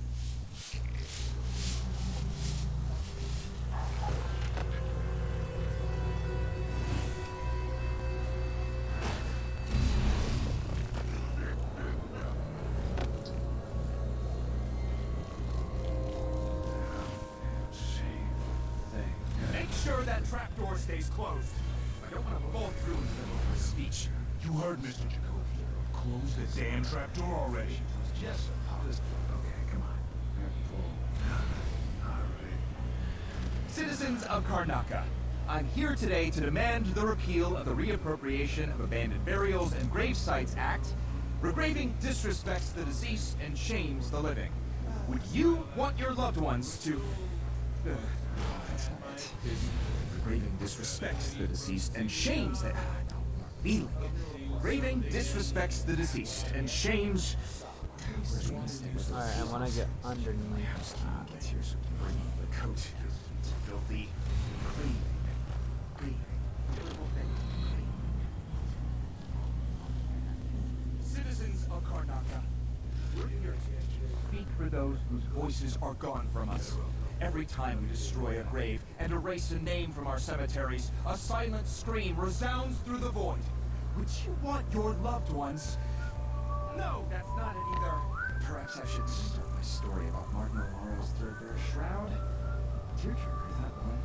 make sure that trapdoor stays closed. I don't want to fall through in the middle of my speech. You heard Mr. Jacoby. Close the damn trapdoor already. Yes, okay, come on. Citizens of Karnaka, I'm here today to demand the repeal of the Reappropriation of Abandoned Burials and Grave Sites Act. Regraving disrespects the deceased and shames the living. Would you want your loved ones to... Regraving disrespects the deceased and shames the... Feeling. Regraving disrespects the deceased and shames... Alright, I want to get underneath. Gets here so we can bring the coat. It's filthy. Citizens of Karnaka, we're here to speak for those whose voices are gone from us. Every time we destroy a grave and erase a name from our cemeteries, a silent scream resounds through the void. Would you want your loved ones? No, that's not it either. Perhaps I should start my story about Martin Maloro's threadbare shroud. Tearjerker, that one.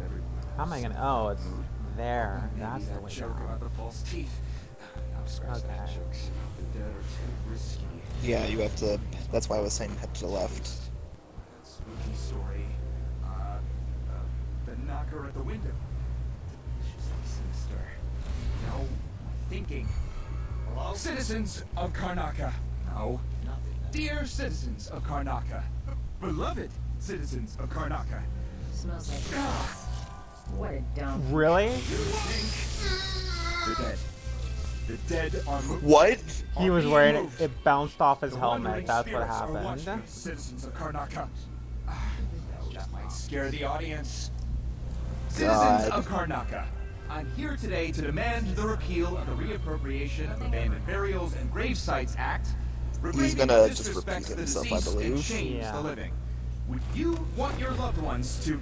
Everyone. How am I gonna? Oh, it's there. That's the way Joke down. about the false teeth. Now scratch that. Jokes about the dead are too risky. Yeah, you have to. That's why I was saying head to the left. Spooky story. The knocker at the window. Deliciously sinister. Now, thinking. Hello? Citizens of Karnaka. No. Nothing. Dear citizens of Karnaca, beloved citizens of Karnaca. Smells like gas. What a dump. Really? The dead. The dead are What? He was wearing it. It bounced off his helmet. That's what Watching happened. us, citizens of Karnaca. That might scare the audience. Citizens of Karnaca, I'm here today to demand the repeal of the Reappropriation of Abandoned Burials and Grave Sites Act. He's gonna just repeat himself, I believe. And shames the living. Would you want your loved ones to...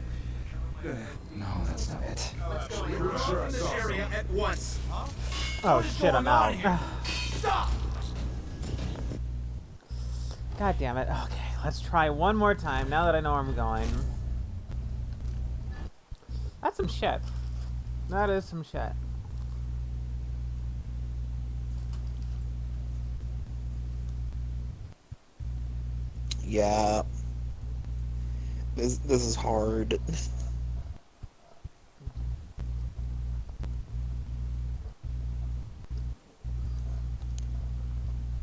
no, that's not it. Remove from this area at once. Oh shit, I'm out. Stop! God damn it. Okay, let's try one more time now that I know where I'm going. That's some shit. That is some shit. Yeah. This is hard.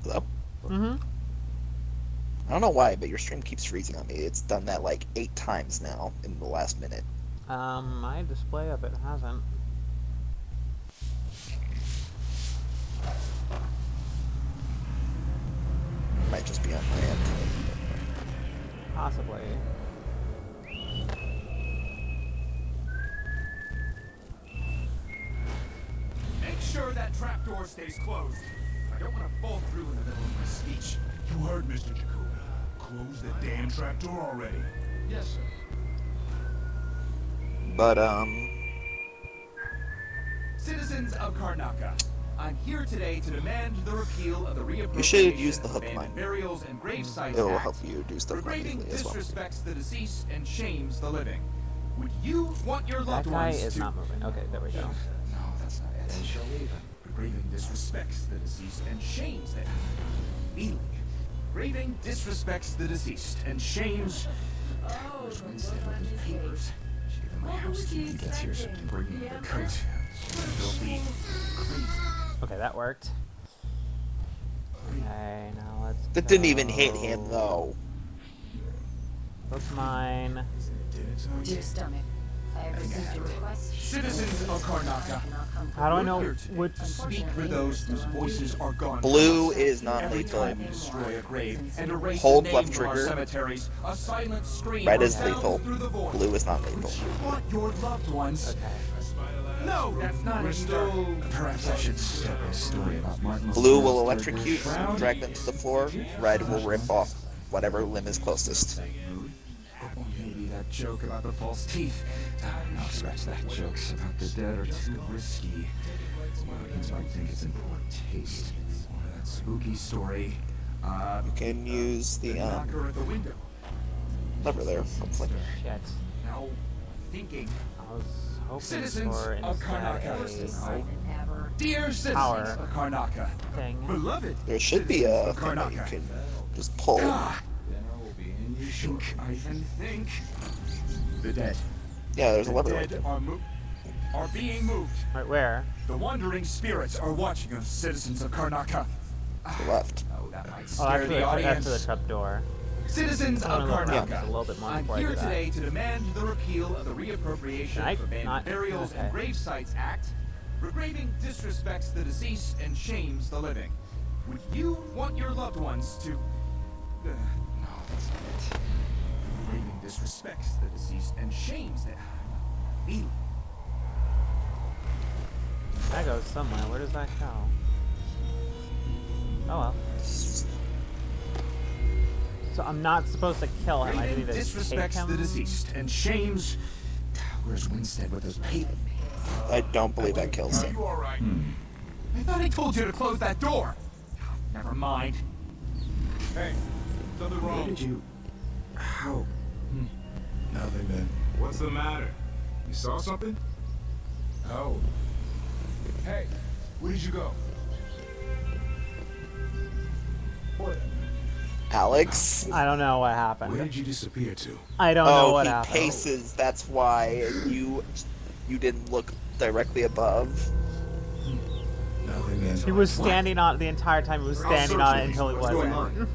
Hello? Mm-hmm. I don't know why, but your stream keeps freezing on me. It's done that like 8 times now in the last minute. My display of it hasn't. Might just be on my end. Possibly. Make sure that trapdoor stays closed. I don't want to fall through in the middle of my speech. You heard Mr. Jacoby. Close the damn trapdoor already. Yes, sir. But, Citizens of Karnaca, I'm here today to demand the repeal of the you should use Reappropriation the of hook Abandoned line. Burials and Grave Sites It will Act. help you do stuff more Regraving easily as well. disrespects the deceased and shames the living. Would you want your That loved guy ones is to... not moving. Okay, there we go. No, that's not it. They shall leave. Regraving disrespects the deceased and shames the... Kneeling. Graving disrespects the deceased and shames... Where's Winston with his papers? She gave him my house key when he gets here so he can bring me the coat. Filthy. Okay, that worked. Okay, now let's That didn't even hit him, though. Book's mine. Dear stomach, I have received your request. Citizens of Karnaca. How do I know which... Speak for those whose voices are gone. Blue is not Every lethal. time you destroy a grave and erase Hold the name left from our trigger. cemeteries, a silent scream Red is resounds lethal. through the void. Blue is not lethal. Would you want your loved ones? Okay. No, that's not We're it. still- Perhaps I should start a story about Martin. Blue will electrocute and drag them to the floor. Red will rip off whatever limb is closest. Maybe that joke about the false teeth. No, scratch that. Jokes about the dead are too risky. Audience might think it's in poor taste. Or that spooky story. You can use the knocker at the window. lever there, hopefully. Shit. Now, thinking. I was hoping Citizens for of instead Karnaca. Dear citizens Power of Karnaca. thing. Beloved. There should be a thing that you can just pull. Think. The dead. Yeah, there's a The lever right dead there. are being moved. Right where? The wandering spirits are watching us, citizens of Karnaca. To the left. Oh, that might Oh, scare that's the the audience. trap door. Citizens I'm of gonna look around Karnaca, just a little bit more I'm before I here do that. today to demand the repeal of the Reappropriation Right? of Abandoned Not- Burials okay. and Grave Sites Act. Regraving disrespects the deceased and shames the living. Would you want your loved ones to... no, that's not it. Regraving disrespects the deceased and shames the... Kneeling. That goes somewhere. Where does that go? Oh well. So I'm not supposed to kill him. I just need to take Disrespects him. the deceased and shames... Where's Winstead with those papers? I don't believe that kills him. I thought I told you to close that door. Never mind. Hey, something Where wrong. did you... How? Nothing then. What's the matter? You saw something? Oh. Hey, where did you go? What? Alex? I don't know what happened. Where did you disappear to? I don't know what he happened. paces, that's why you didn't look directly above. Nothing then. He was standing on it the entire time. He was standing on it until he What's going wasn't.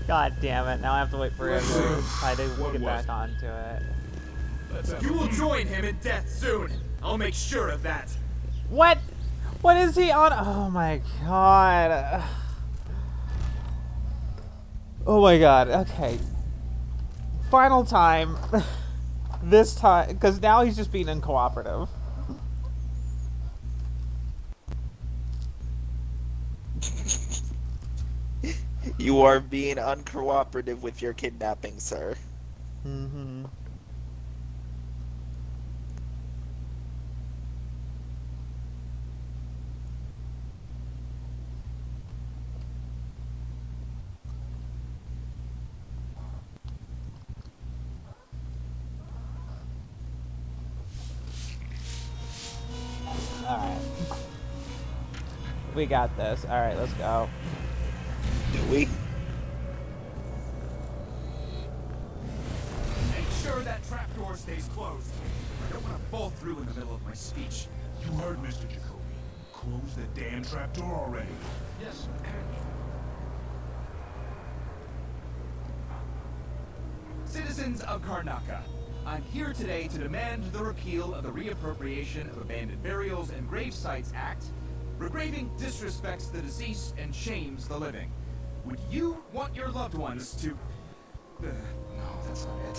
God damn it! Now I have to wait for him to try to What get was back it? onto it. You will join him in death soon. I'll make sure of that. What? What is he on? Oh my god. Oh my god. Okay. Final time. This time, because now he's just being uncooperative. You are being uncooperative with your kidnapping, sir. Mm-hmm. Alright. We got this. Alright, let's go. Do we? Make sure that trapdoor stays closed. I don't want to fall through in the middle of my speech. You heard Mr. Jacoby. Close the damn trapdoor already. Yes. Citizens of Karnaca, I'm here today to demand the repeal of the Reappropriation of Abandoned Burials and Grave Sites Act. Regraving disrespects the deceased and shames the living. Would you want your loved ones to... no, that's not it.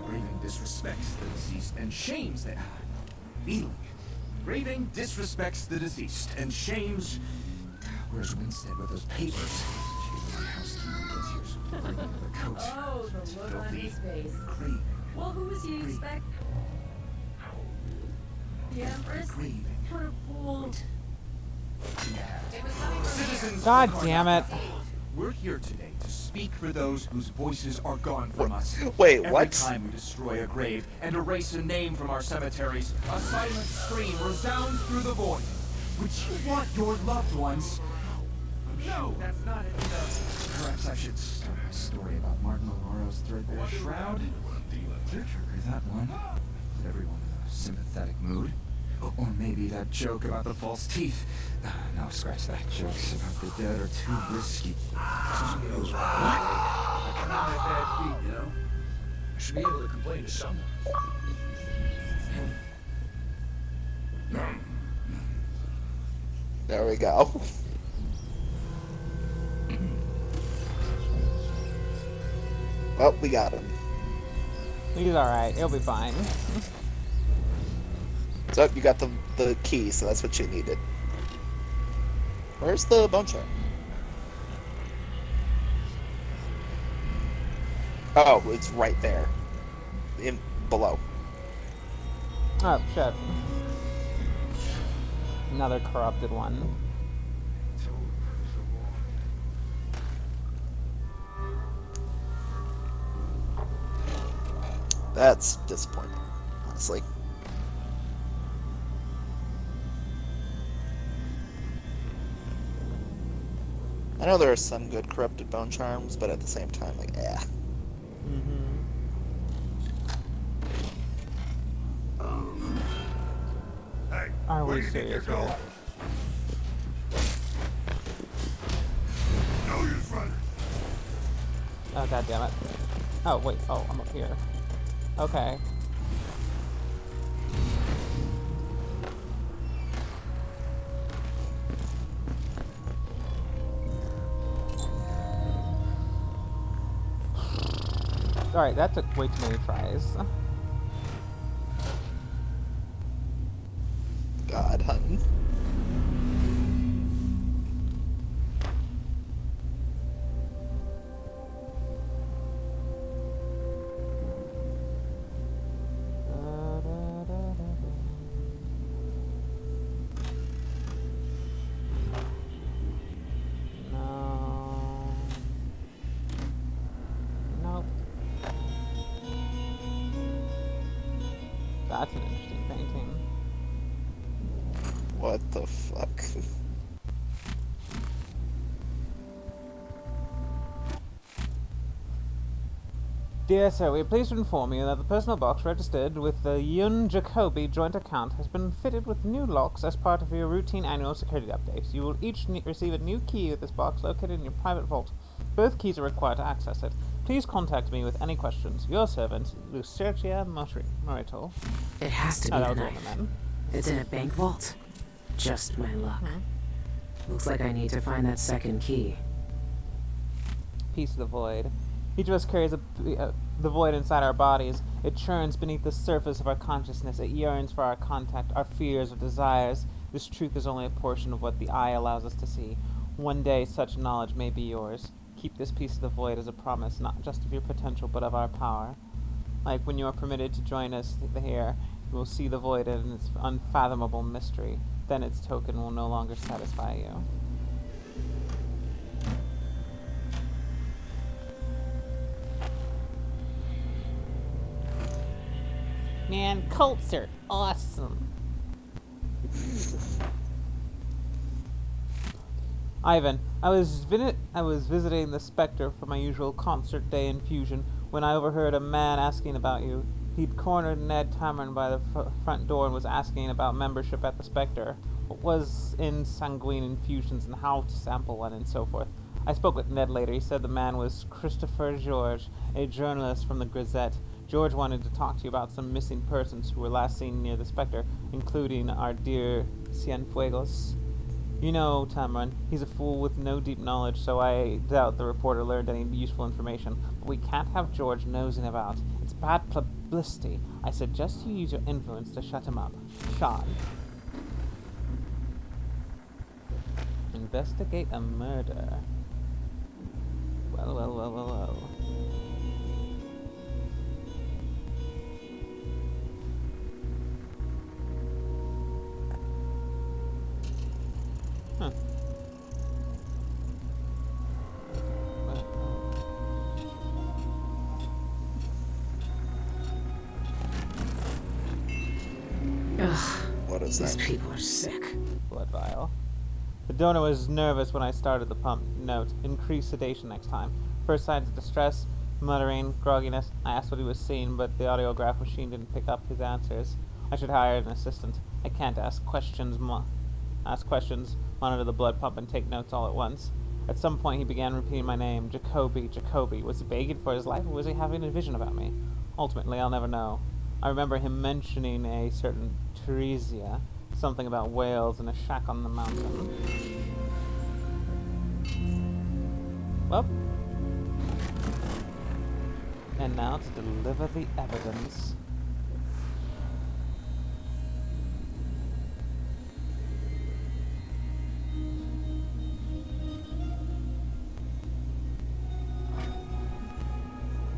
Regraving disrespects the deceased and shames the... Feeling. Graving disrespects the deceased and shames... Where's Winstead with those papers? She's my housekeeper gets here, so bring the coat. Oh, the look on his face. Graving. Well, who was he expect? The Empress? What a fool. Citizens God of damn it. Karnaca, we're here today to speak for those whose voices are gone from us. Wait, Every what? time we destroy a grave and erase a name from our cemeteries, a silent scream resounds through the void. Would you want your loved ones... No, that's not it. Perhaps I should start my story about Martin Olora's threadbare shroud. Trigger that one. Put everyone in a sympathetic mood. Or maybe that joke about the false teeth. No, scratch that. Jokes about the dead are too risky. I come on my bad feet, you know? I should be able to complain to someone. There we go. Well, we got him. He's alright. He'll be fine. So you got the key, so that's what you needed. Where's the bone chart? Oh, it's right there. Below. Oh, shit. Another corrupted one. That's disappointing, honestly. I know there are some good corrupted bone charms, but at the same time, like, eh. Hey, Are where we do you think you're serious going? here? No use running. Oh, god damn it. Oh, wait. Oh, I'm up here. Okay. Alright, that took way too many tries. God, hun. No. Nope. That's an interesting painting. What the fuck? Dear sir, we are pleased to inform you that the personal box registered with the Yun Jacoby joint account has been fitted with new locks as part of your routine annual security update. You will each receive a new key with this box located in your private vault. Both keys are required to access it. Please contact me with any questions. Your servant, Lucertia Morito. It has to be Oh, the that was one of knife. the men. It's in a bank vault. Just my luck. Looks like I need to find that second key. Piece of the void. Each of us carries the void inside our bodies. It churns beneath the surface of our consciousness. It yearns for our contact, our fears, our desires. This truth is only a portion of what the eye allows us to see. One day, such knowledge may be yours. Keep this piece of the void as a promise, not just of your potential, but of our power. Like when you are permitted to join us here, you will see the void in its unfathomable mystery. Then its token will no longer satisfy you. Man, cults are awesome. Ivan, I was visiting the Spectre for my usual concert day infusion when I overheard a man asking about you. He'd cornered Ned Tamron by the front door and was asking about membership at the Spectre, what was in sanguine infusions and how to sample one and so forth. I spoke with Ned later. He said the man was Christopher George, a journalist from the Gazette. George wanted to talk to you about some missing persons who were last seen near the Spectre, including our dear Cienfuegos. You know, Tamron, he's a fool with no deep knowledge, so I doubt the reporter learned any useful information. But we can't have George nosing about. It's bad publicity. I suggest you use your influence to shut him up. Sean. Investigate a murder. Well. Huh. Ugh. What is These that? people are sick. Blood vial. The donor was nervous when I started the pump. Note, increase sedation next time. First signs of distress, muttering, grogginess. I asked what he was seeing, but the audiograph machine didn't pick up his answers. I should hire an assistant. I can't ask questions, monitor the blood pump, and take notes all at once. At some point he began repeating my name. Jacoby. Was he begging for his life, or was he having a vision about me? Ultimately, I'll never know. I remember him mentioning a certain Theresia, something about whales and a shack on the mountain. Well. And now to deliver the evidence.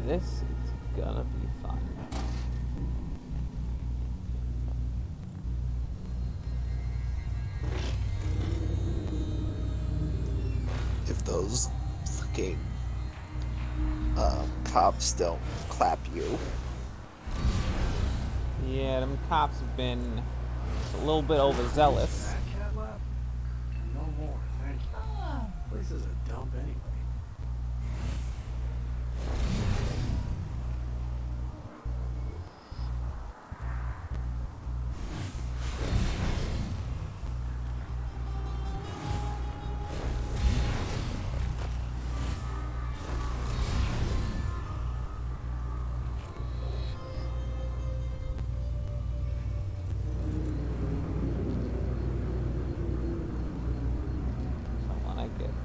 This is gonna be fun. If those fucking cops don't clap you. Yeah, them cops have been a little bit overzealous. Cat lab? No more, thank you. Place is a dump anyway.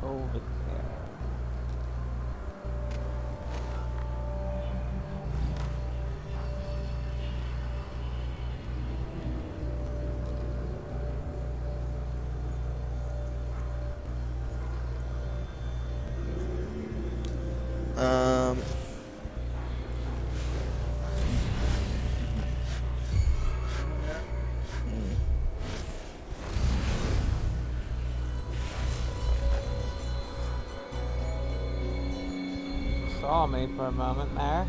Over there. Saw me for a moment there.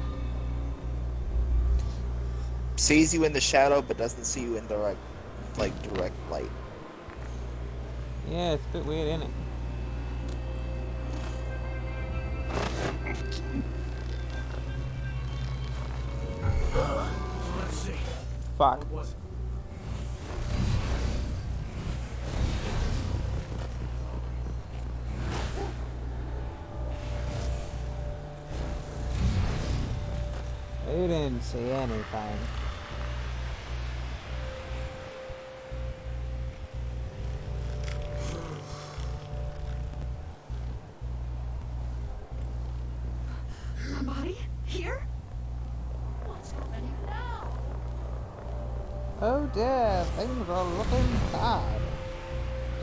Sees you in the shadow, but doesn't see you in direct light. Yeah, it's a bit weird, isn't it? Let's see. Fuck. What was it? didn't see anything. A body? Here? What's happening now? Oh dear, things are looking bad.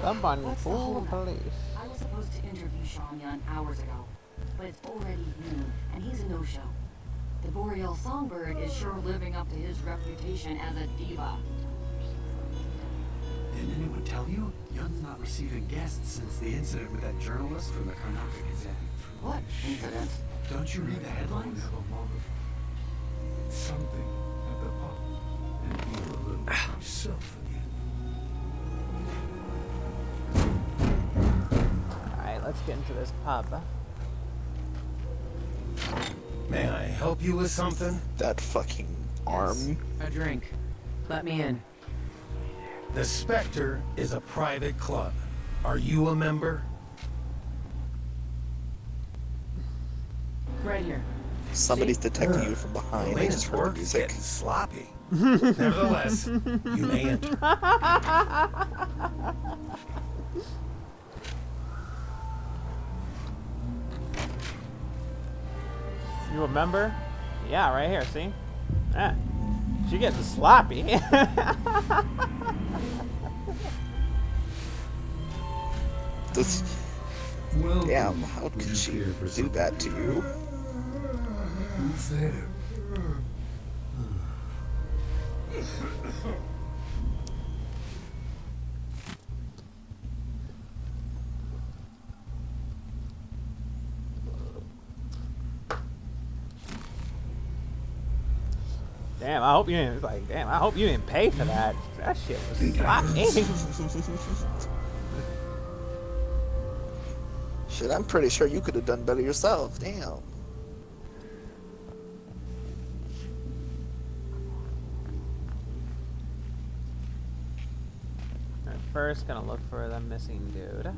Someone What's the call the holdup? police. I was supposed to interview Sean Young hours ago, but it's already noon, and he's a no-show. The Boreal Songbird is sure living up to his reputation as a diva. Didn't anyone tell you? Young's not receiving guests since the incident with that journalist from the Karnataka Gazette. What incident? Don't you read the headlines? Something at the pub. And feel a little myself again. Alright, let's get into this pub. May I help you with something? That fucking arm. A drink. Let me in. The Spectre is a private club. Are you a member? Right here. Somebody's detecting you from behind. I Latest just heard work the is music. getting sloppy. Nevertheless, you may enter. You remember? Yeah, right here, see? Ah, she getting sloppy. This, damn, how could she do that to you? Who's there? Damn, I hope you didn't damn, I hope you didn't pay for that. That shit was sloppy. Shit, I'm pretty sure you could have done better yourself. Damn. Alright, first gonna look for the missing dude.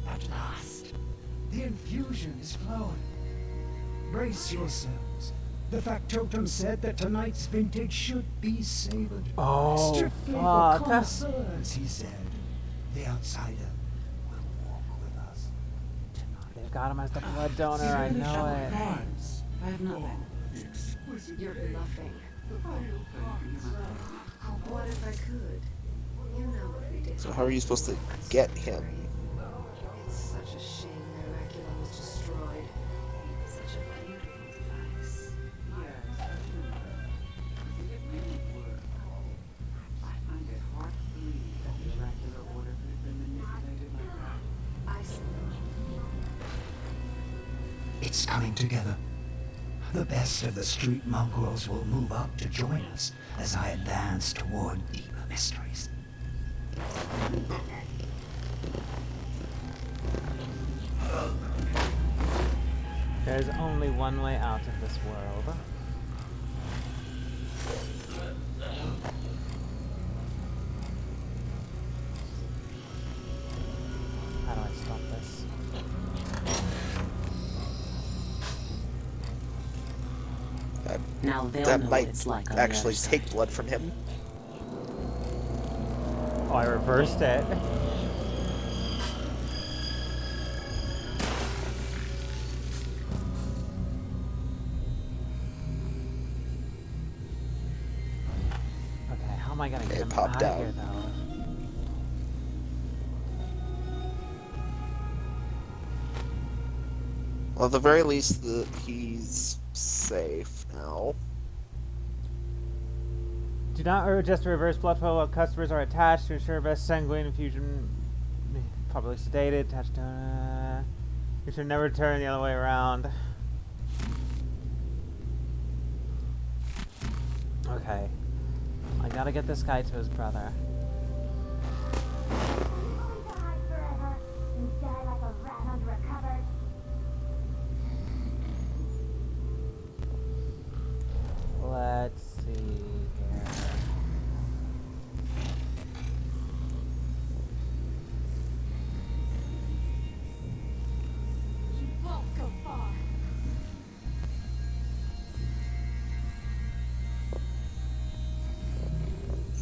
At last, the infusion is flowing. Brace yourselves. The factotum said that tonight's vintage should be savored. Oh, Strictly for fuck. connoisseurs, he said. The outsider will walk with us. They've got him as the blood donor, I know it. Thanks. I have nothing. You're bluffing. What if I could? You know what we did. So how are you supposed to get him? It's such a shame Miracula was destroyed. Such a beautiful device. I find it hard to believe that the Dracula order could have been manipulated like that. I see. It's coming together. The best of the street mongrels will move up to join us as I advance toward deeper mysteries. There's only one way out of this world. How do I stop this? Now they'll That know might what it's like on the actually other side. take blood from him. Oh, I reversed it. Okay, how am I gonna get It him popped out of out. here, though? Well, at the very least, he's safe now. Do not adjust to reverse blood flow while customers are attached to ensure best sanguine infusion. Properly sedated, attached to. You should never turn the other way around. Okay. I gotta get this guy to his brother. Let's see here. You won't go far.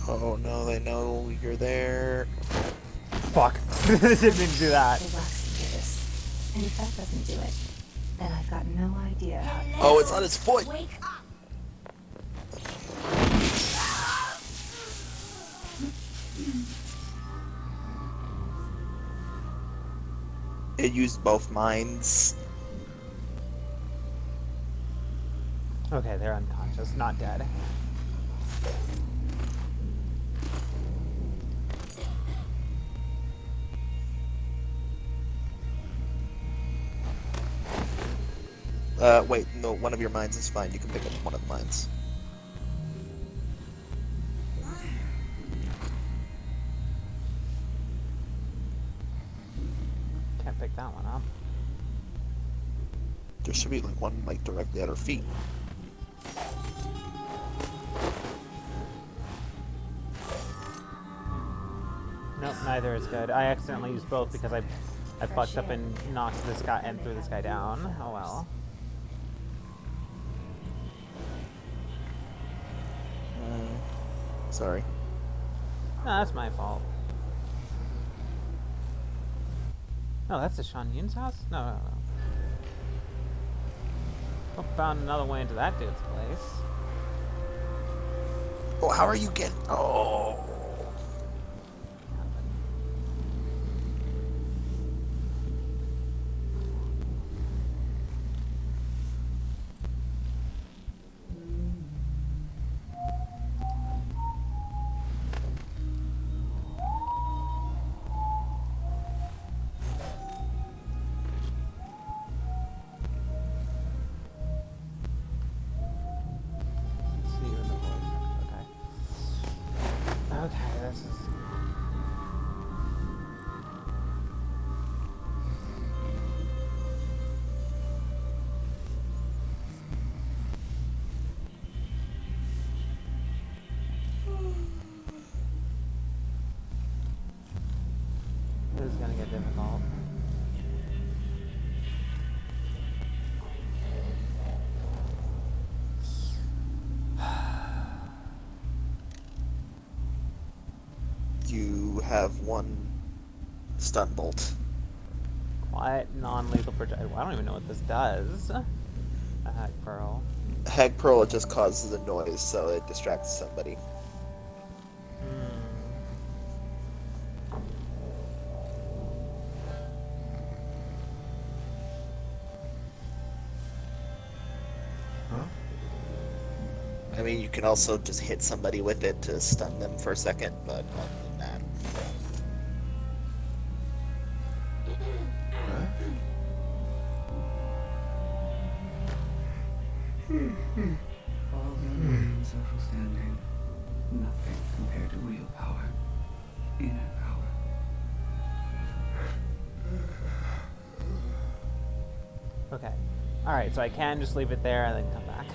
Oh no, they know you're there. Fuck. Didn't mean to do that. The wax did this. And if that doesn't do it, then I've got no idea how. Oh, it's on his foot! Wake up! It used both minds. Okay, they're unconscious, not dead. Wait, no, one of your mines is fine. You can pick up one of the mines. Can't pick that one up. There should be like one like directly at her feet. Nope, neither is good. I accidentally used both because I fucked up and knocked this guy and threw this guy down. Oh well. Sorry. No, that's my fault. No, that's the Sean Yoon's house? No. Oh, found another way into that dude's place. Oh, how are you getting? Oh. This is gonna get difficult. You have one stun bolt. Quiet, non-lethal projectile. I don't even know what this does. A hack pearl. Hag Pearl, it just causes a noise, so it distracts somebody. I mean, you can also just hit somebody with it to stun them for a second, but other than that. All the other in social standing, nothing compared to real power, inner power. Okay. Alright, so I can just leave it there and then come back.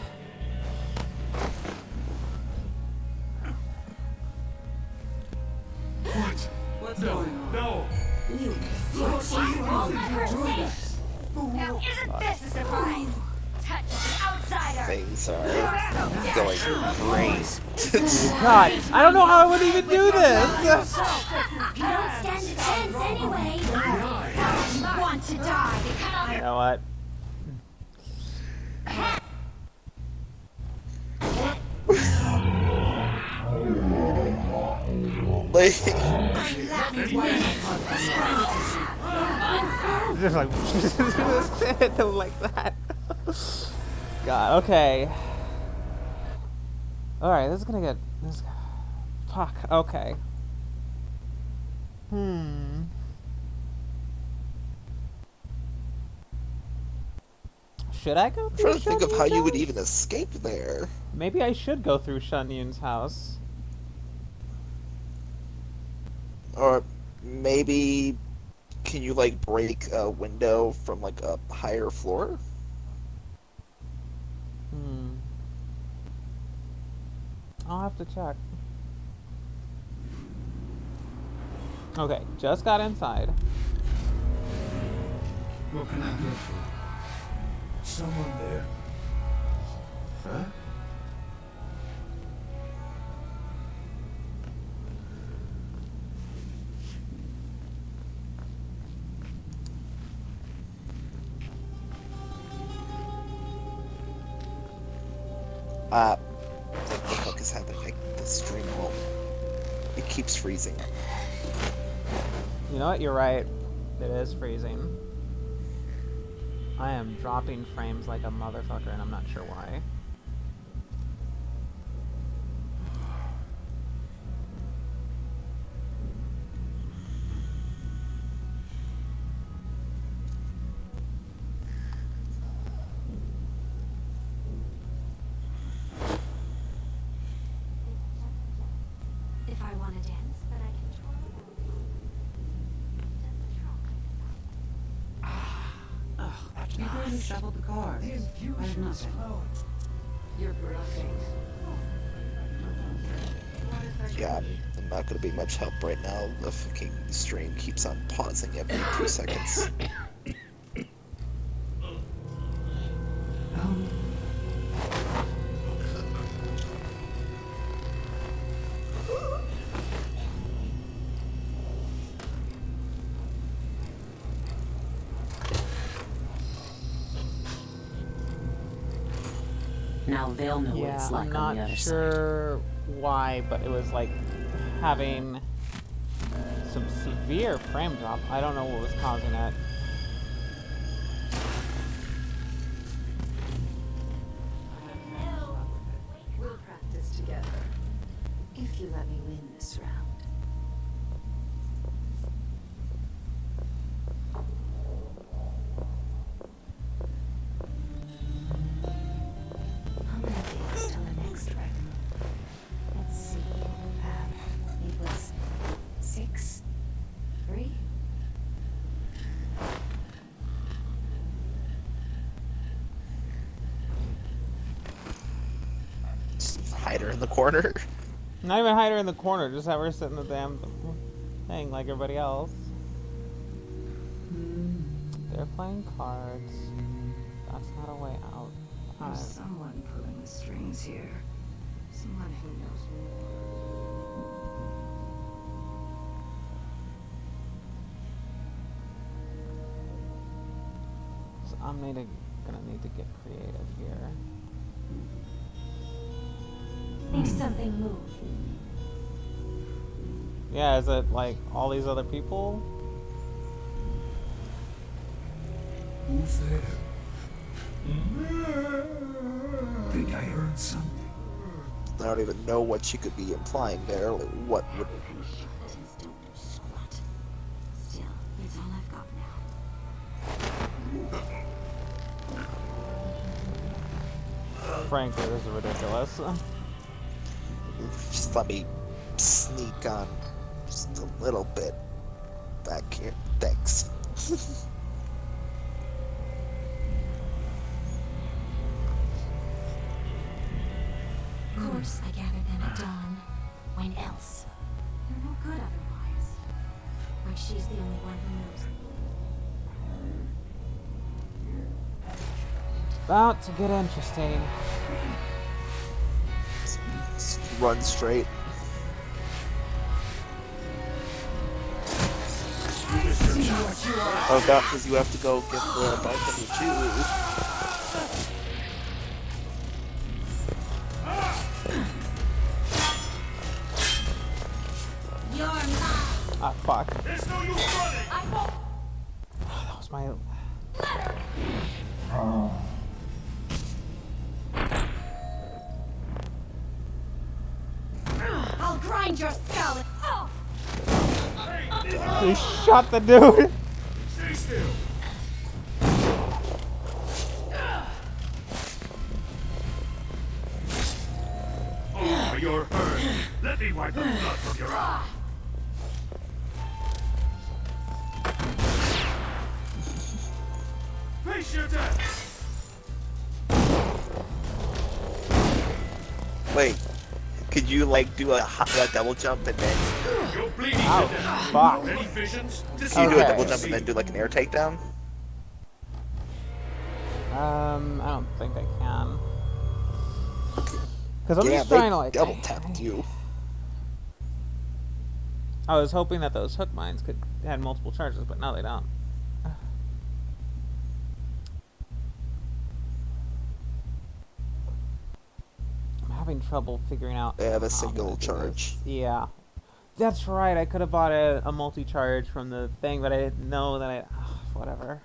What? What's No, going on? no! You Now isn't this a surprise? Touch the outsider! Things are going great. God, I don't know how I would even do this! You don't stand a chance anyway. You want to die. You know what? Just like hit them like that. God, okay. Alright, this is gonna get fuck, okay. Should I go I'm through trying to think of how you would Shunyun's even escape there. Maybe I should go through Shunyun's house. Or maybe can you like break a window from like a higher floor? I'll have to check. Okay, just got inside. What can I do for you? Someone there? Huh? The hook is having like the stream won't. It keeps freezing. You know what? You're right. It is freezing. I am dropping frames like a motherfucker, and I'm not sure why. If I want to dance, then I can You barely shuffled the cards. The I have infusion is nothing. flowing. You're bluffing. Yeah, I'm not gonna be much help right now. The fucking stream keeps on pausing every 2 seconds. Now they'll know what it's like I'm on not the other side. sure why, but it was like having some severe frame drop. I don't know what was causing it. We'll practice together. If you let me win this round. How many days till the next round? Let's see. It was 6, 3. Just hide her in the corner. Not even hide her in the corner, just have her sit in the damn thing like everybody else. They're playing cards. That's not a way out. There's someone pulling the strings here. Someone who knows more. So I'm gonna need to get creative here. Make something move. Yeah, is it like all these other people? Who's there? Think I heard something. I don't even know what she could be implying there. Like, what would... Still, it's all I've got now. Frankly, this is ridiculous. Just let me sneak on just a little bit back here. Thanks. Of course, I gathered them at dawn. When else? They're no good otherwise. Like she's the only one who knows. About to get interesting. Just run straight. Oh god, because you have to go get the bike on you too. You're mine. Ah, fuck. There's no use running. I won't. That was my... I'll grind your skull. Oh. He shot the dude! Stay still. Oh, you're hurt. Let me wipe the blood from your eye. Face your death. Wait, could you like do a double jump and then... You're bleeding to Ow, death. fuck. Any visions? Can you do a double jump and then do like an air takedown? I don't think I can. Because I'm Yeah, just they trying to like... double tapped you. I was hoping that those hook mines had multiple charges, but no, they don't. having trouble figuring out. They have a how I'm single gonna do charge. this. Yeah. That's right, I could have bought a multi-charge from the thing, but I didn't know that I... whatever.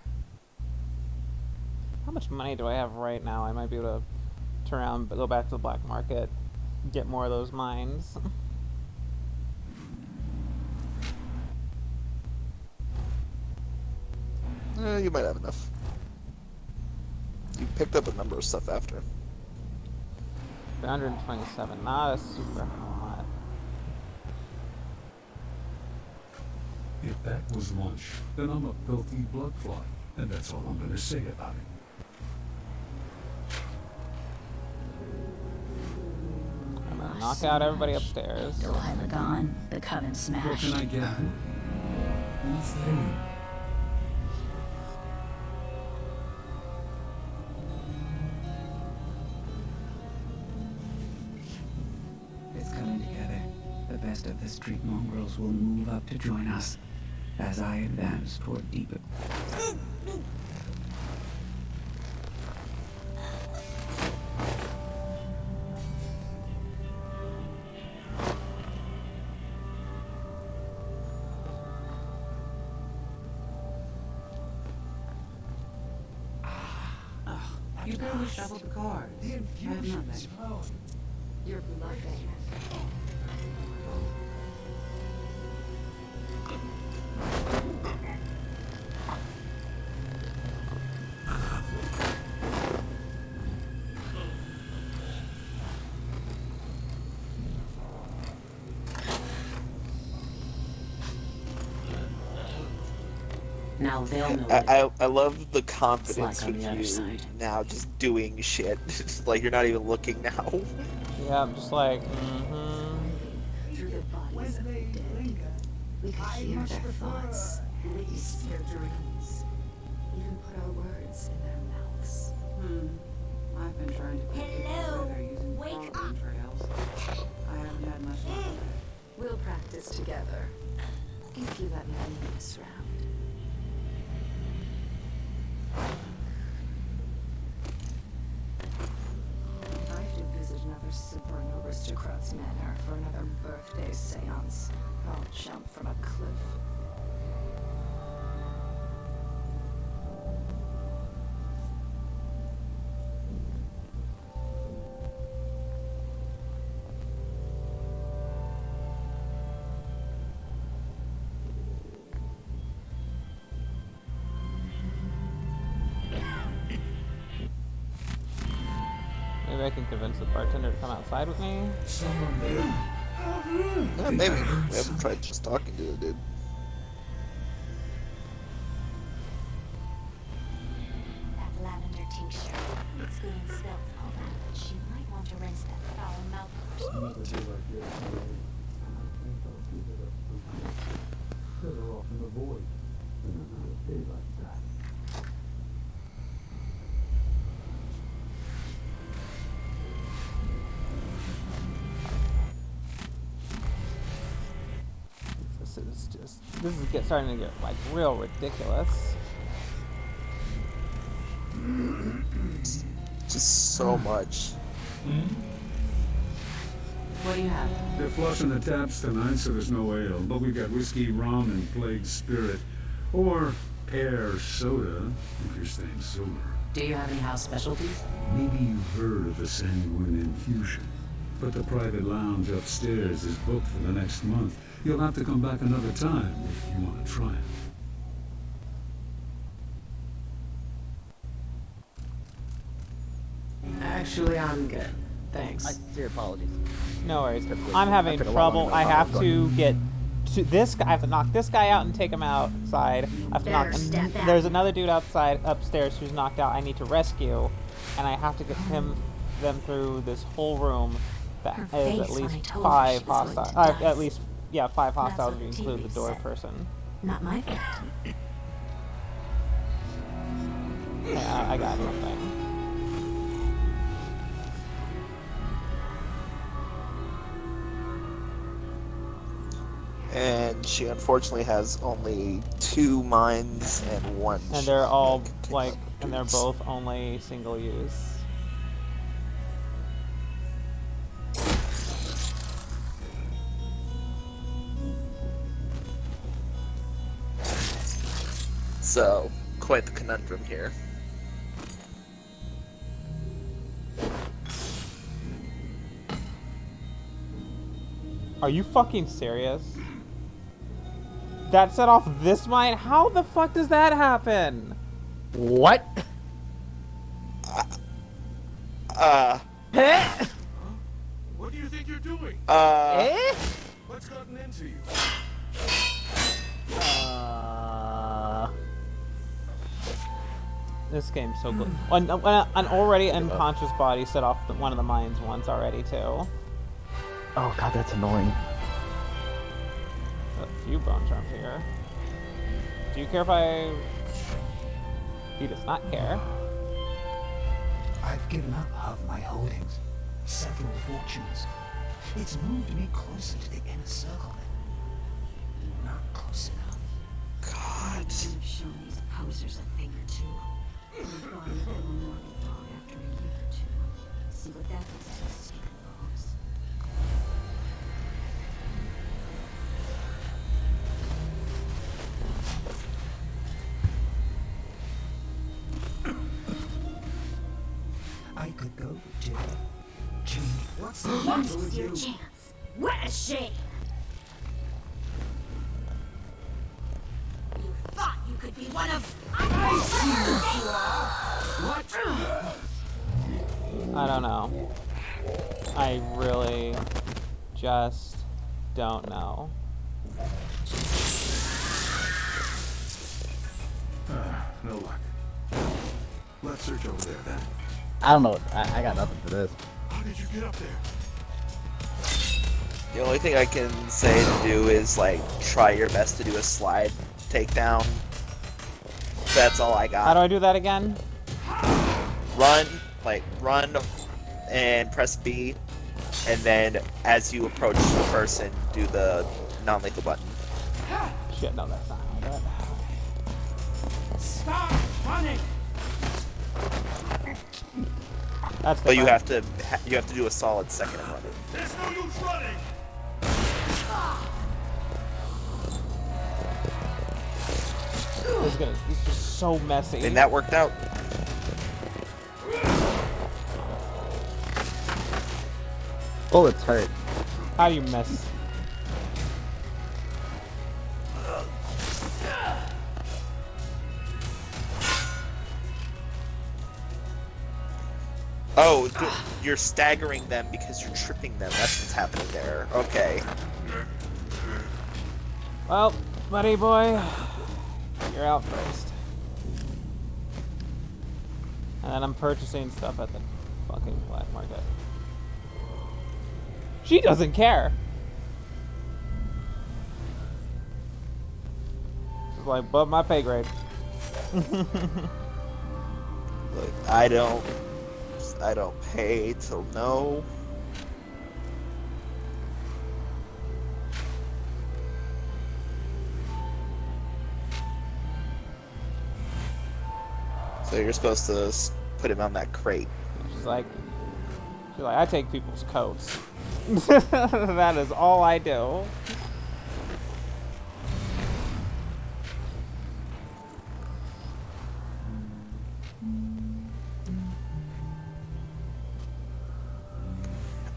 How much money do I have right now? I might be able to turn around, go back to the black market, get more of those mines. You might have enough. You picked up a number of stuff after. 127, not a super lot. If that was lunch, then I'm a filthy bloodfly, and that's all I'm gonna say about it. I'm gonna knock out everybody upstairs. Delilah gone, the coven What smashed. can I get? Who's there? It's coming together. The best of the street mongrels will move up to join us as I advance toward deeper. You barely shuffled the cards. The I have infusion is nothing. flowing. You're bluffing. Now they'll know it. I love the confidence It's like on with the other you side. now, just doing shit. Like you're not even looking now. Yeah, I'm just like, Through the bodies of the dead, we could hear their thoughts, lease their dreams, even put our words in their mouths. I've been trying to put people together using carbon trails. I haven't had much luck with it. We'll practice together, if you let me lead this round. I have to visit another Suburban aristocrat's manor for another birthday seance. I'll jump from a cliff. maybe I can convince the bartender to come outside with me. Yeah, maybe. We haven't tried just talking to the dude. That lavender tincture. It's good in spills and all that, but she might want to rinse that foul mouth first. This is starting to get like real ridiculous. Just so much. What do you have? They're flushing the taps tonight, so there's no ale. But we've got whiskey, rum, and plague spirit. Or pear soda, if you're staying sober. Do you have any house specialties? Maybe you've heard of the Sanguine Infusion. But the private lounge upstairs is booked for the next month. You'll have to come back another time if you want to try it. Actually, I'm good. Thanks. Sincere apologies. No worries. Typically, I'm having I took a lot trouble. longer I than I have thought. to get to this guy. I have to knock this guy out and take him outside. I have to knock. Better step back. There's another dude outside upstairs who's knocked out. I need to rescue, and I have to get them through this whole room. That Her is face at when I least told her five she was going hostiles. to die. At least 5 hostiles if what you the include the TV door said. person. Not my fault. Yeah, I got something. And she unfortunately has only 2 mines and 1. And they're all like, and they're both only single use. So, quite the conundrum here. Are you fucking serious? That set off this mine? How the fuck does that happen? What? What do you think you're doing? What's gotten into you? This game's so good. An already unconscious body set off one of the mines once already, too. Oh god, that's annoying. A few bone charms here. Do you care if I... He does not care. I've given up half my holdings, several fortunes. It's moved me closer to the inner circle, but not close enough. God. I've shown these posers a thing or two. We've gone with them on Morgan Dog after a year or two. See what that does to the secret box. I could go to What's the matter This with is your you? chance. What a shame. You thought you could be one of... I don't know. I really just don't know. No luck. Let's search over there then. I don't know. I got nothing for this. How did you get up there? The only thing I can say to do is, like, try your best to do a slide takedown. That's all I got. How do I do that again? Run and press B, and then as you approach the person, do the non-lethal button. Shit, no, that's not how I do it. Stop running! That's But you different. have to do a solid second and run it. There's no use running! This is so messy. And that worked out. Bullets hurt. How do you miss? Oh, you're staggering them because you're tripping them. That's what's happening there. Okay. Well, buddy boy, you're out first. And then I'm purchasing stuff at the fucking black market. She doesn't care. She's like, above my pay grade. Look, I don't pay to know. So you're supposed to put him on that crate. She's like, I take people's coats. That is all I do.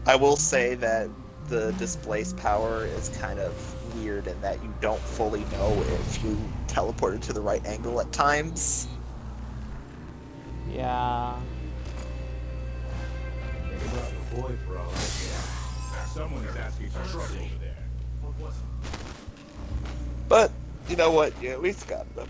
I will say that the displace power is kind of weird in that you don't fully know if you teleported to the right angle at times. Yeah. They brought the boy for all I care. Someone is asking for trouble over there. What was it? But, you know what? You at least got them.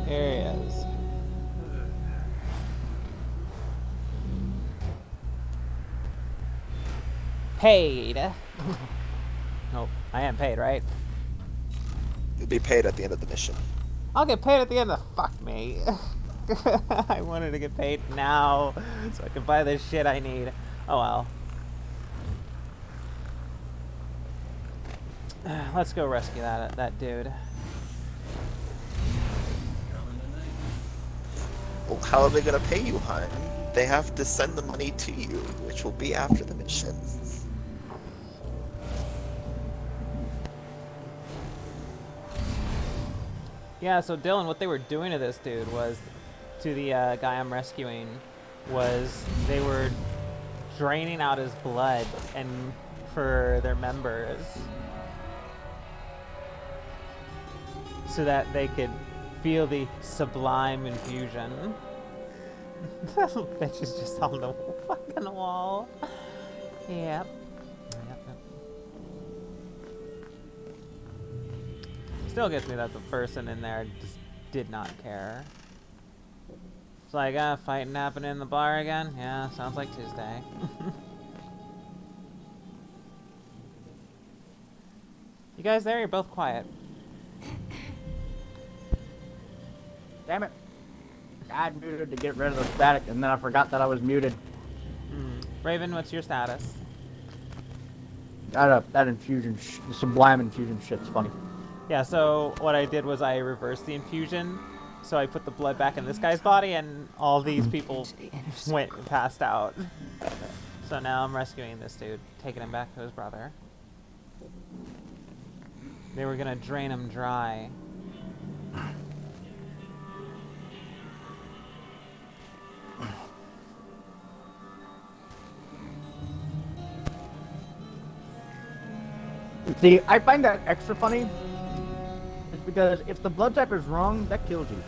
Here he is. Paid. Nope, I am paid, right? You'll be paid at the end of the mission. I'll get paid at the end of... Fuck me. I wanted to get paid now so I can buy this shit I need. Oh well. Let's go rescue that dude. Well, how are they gonna pay you, hun? They have to send the money to you, which will be after the mission. Yeah, so Dylan, what they were doing to this dude was, to the guy I'm rescuing, was they were draining out his blood and for their members so that they could feel the sublime infusion. That little bitch is just on the fucking wall. Yep. Still gets me that the person in there just did not care. It's like, fighting happening in the bar again? Yeah, sounds like Tuesday. You guys there? You're both quiet. Damn it. I had muted to get rid of the static, and then I forgot that I was muted. Raven, what's your status? That infusion, the sublime infusion shit's funny. Yeah, so what I did was I reversed the infusion. So I put the blood back in this guy's body, and all these people went and passed out. So now I'm rescuing this dude, taking him back to his brother. They were gonna drain him dry. See, I find that extra funny. It's because if the blood type is wrong, that kills you.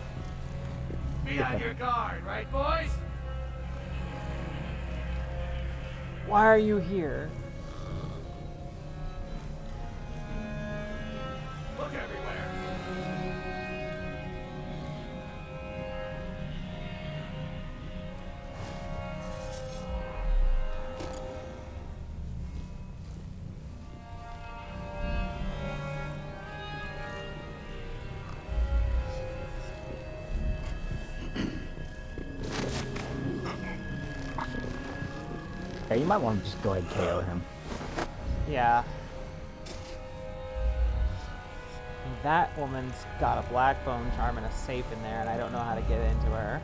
Be on your guard, right, boys? Why are you here? Look everywhere. Yeah, you might want to just go ahead and KO him. Yeah. That woman's got a black bone charm and a safe in there, and I don't know how to get into her.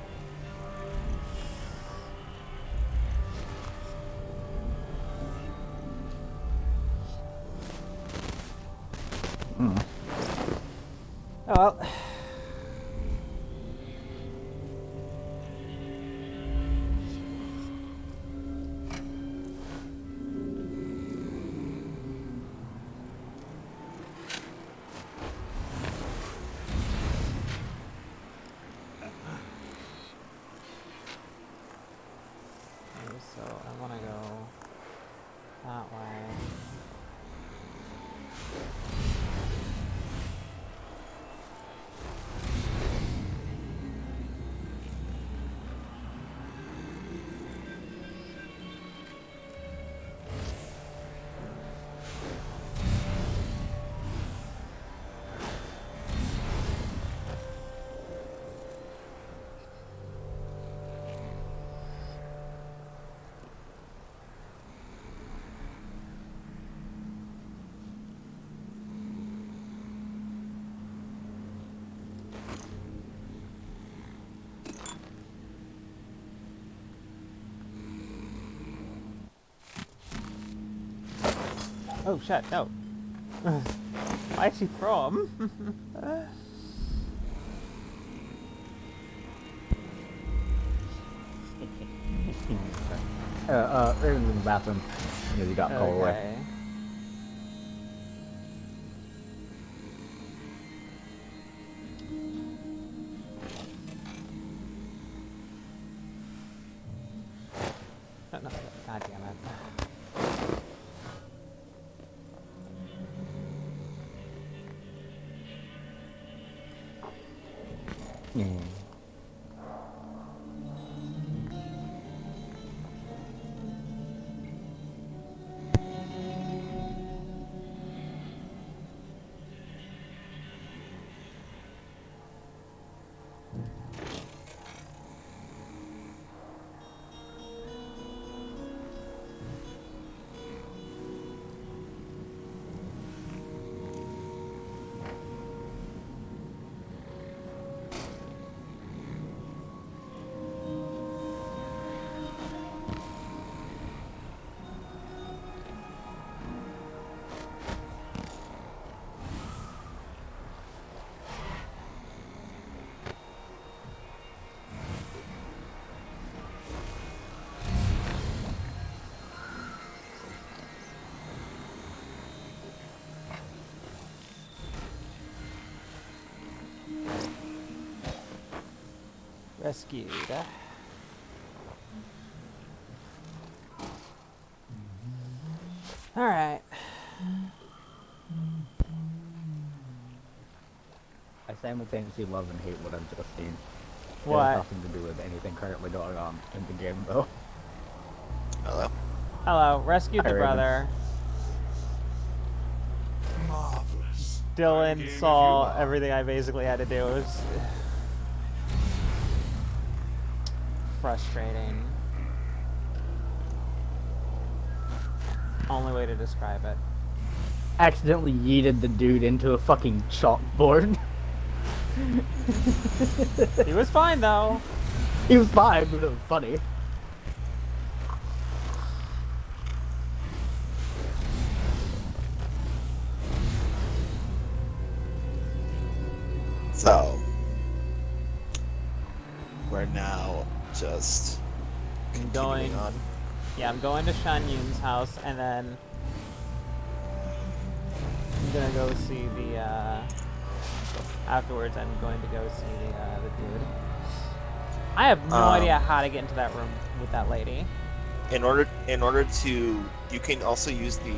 Oh well. So I want to go that way. Oh shit, no. Why'd she throw him? Raven's in the bathroom because he got called away. No, God damn it. Rescued. Alright. I simultaneously love and hate what I've just seen. What? It has nothing to do with anything currently going on in the game, though. Hello? Hello. Rescued the Hi, Raven. brother. Marvelous. Dylan saw everything I basically had to do. It was frustrating. Only way to describe it. Accidentally yeeted the dude into a fucking chalkboard. He was fine though. He was fine, but it was funny. So, we're now just continuing on. Yeah, I'm going to Shan Yun's house, and then I'm gonna go see the, afterwards I'm going to go see the dude. I have no idea how to get into that room with that lady. In order to, you can also use the.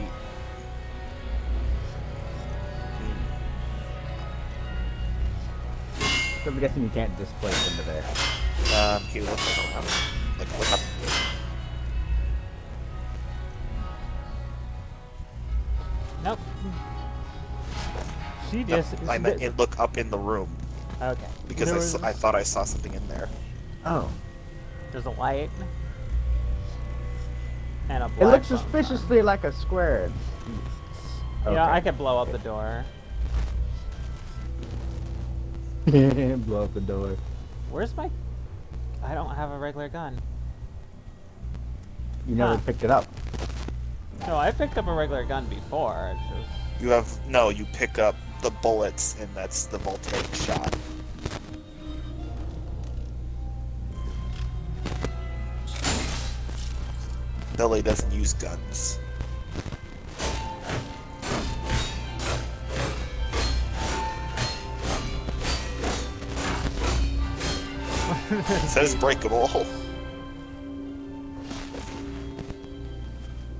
So I'm guessing you can't displace into there. Here, look up. Nope. She No, just. I meant look up in the room. Okay. Because I thought I saw something in there. Oh. There's a light. And a black It looks bump. suspiciously like a square. Yeah, I could blow up the door. Blow up the door. Where's my... I don't have a regular gun. You never picked it up. No, I picked up a regular gun before. It's just... You pick up the bullets, and that's the voltaic shot. Billy doesn't use guns. It says breakable.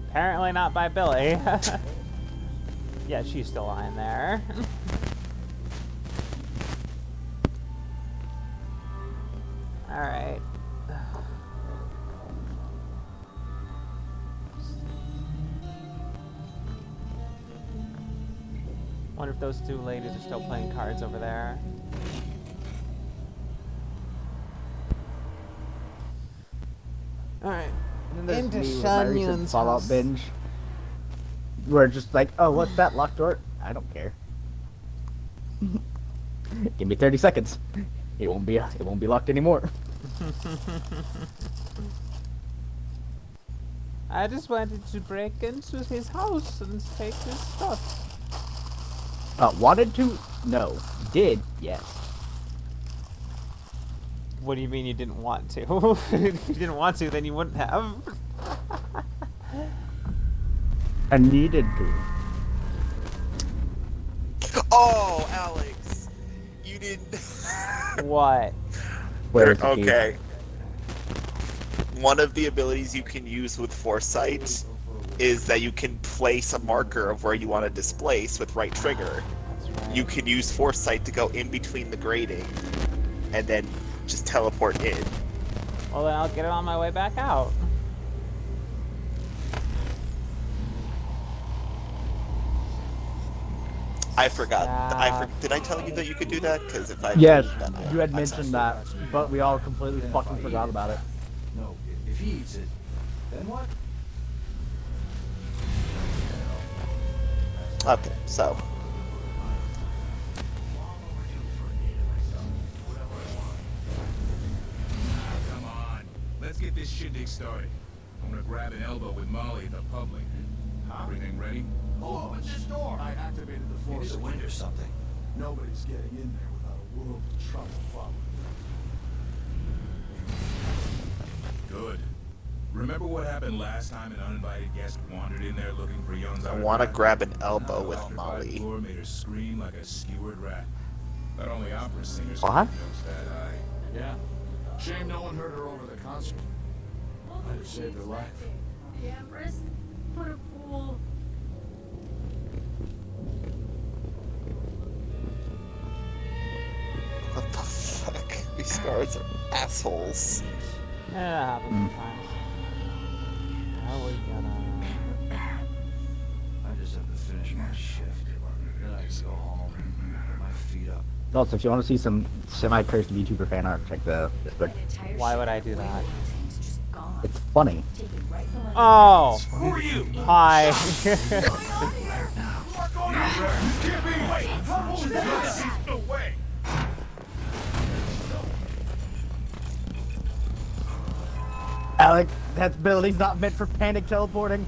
Apparently not by Billy. Yeah, she's still lying there. Alright. Wonder if those two ladies are still playing cards over there. Alright. And then Into there's me with my recent Shanyun's Fallout house. binge. We're just like, oh, what's that locked door? I don't care. Give me 30 seconds. It won't be locked anymore. I just wanted to break into his house and take his stuff. Wanted to? No. Did? Yes. What do you mean you didn't want to? If you didn't want to, then you wouldn't have. I needed to. Oh, Alex, you didn't. What? Okay. One of the abilities you can use with Foresight is that you can place a marker of where you want to displace with right trigger. Right. You can use Foresight to go in between the grating and then just teleport in. Well, then I'll get it on my way back out. I forgot. Did I tell you that you could do that? Because if I Yes, did that, you had I'm mentioned sorry. that, but we all completely Then if fucking I forgot eat about it. No, if he eats it, then what? Okay, so Come on, let's get this shindig started. I'm gonna grab an elbow with Molly at the public. Everything ready? Who opens this door? I activated the force. It's a wind or something. Nobody's getting in there without a world of trouble following. Good. Remember what happened last time an uninvited guest wandered in there looking for Young's I want to autograph? grab an elbow The with electrified Molly. floor made her scream like a skewered rat. Not only opera singers What? can notes that high. Yeah. Shame no one heard her over the concert. Might have saved her life. The Empress? What a fool. What the fuck? These guards are assholes. Yeah, that happens sometimes. How we gonna... I just have to finish my shift. Then I can go home and put my feet up. Also, if you want to see some semi-cursed VTuber fan art, check the Discord. Why would I do that? It's funny. Oh! Who are you? Hi. No way. Alex, that ability's not meant for panic teleporting.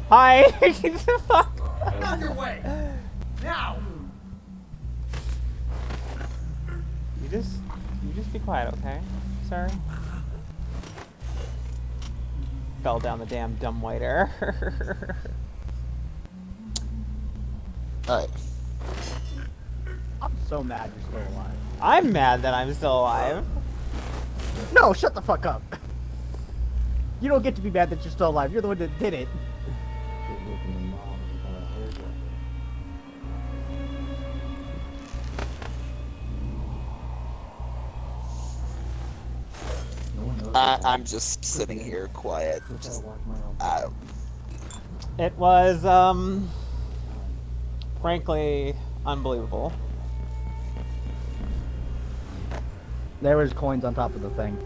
Hi! On your way! Now! You just be quiet, okay, sir? Fell down the damn dumbwaiter. Alright. I'm so mad you're still alive. I'm mad that I'm still alive. No, shut the fuck up. You don't get to be mad that you're still alive. You're the one that did it. I'm just sitting here quiet. Just, It was, frankly, unbelievable. There was coins on top of the thing.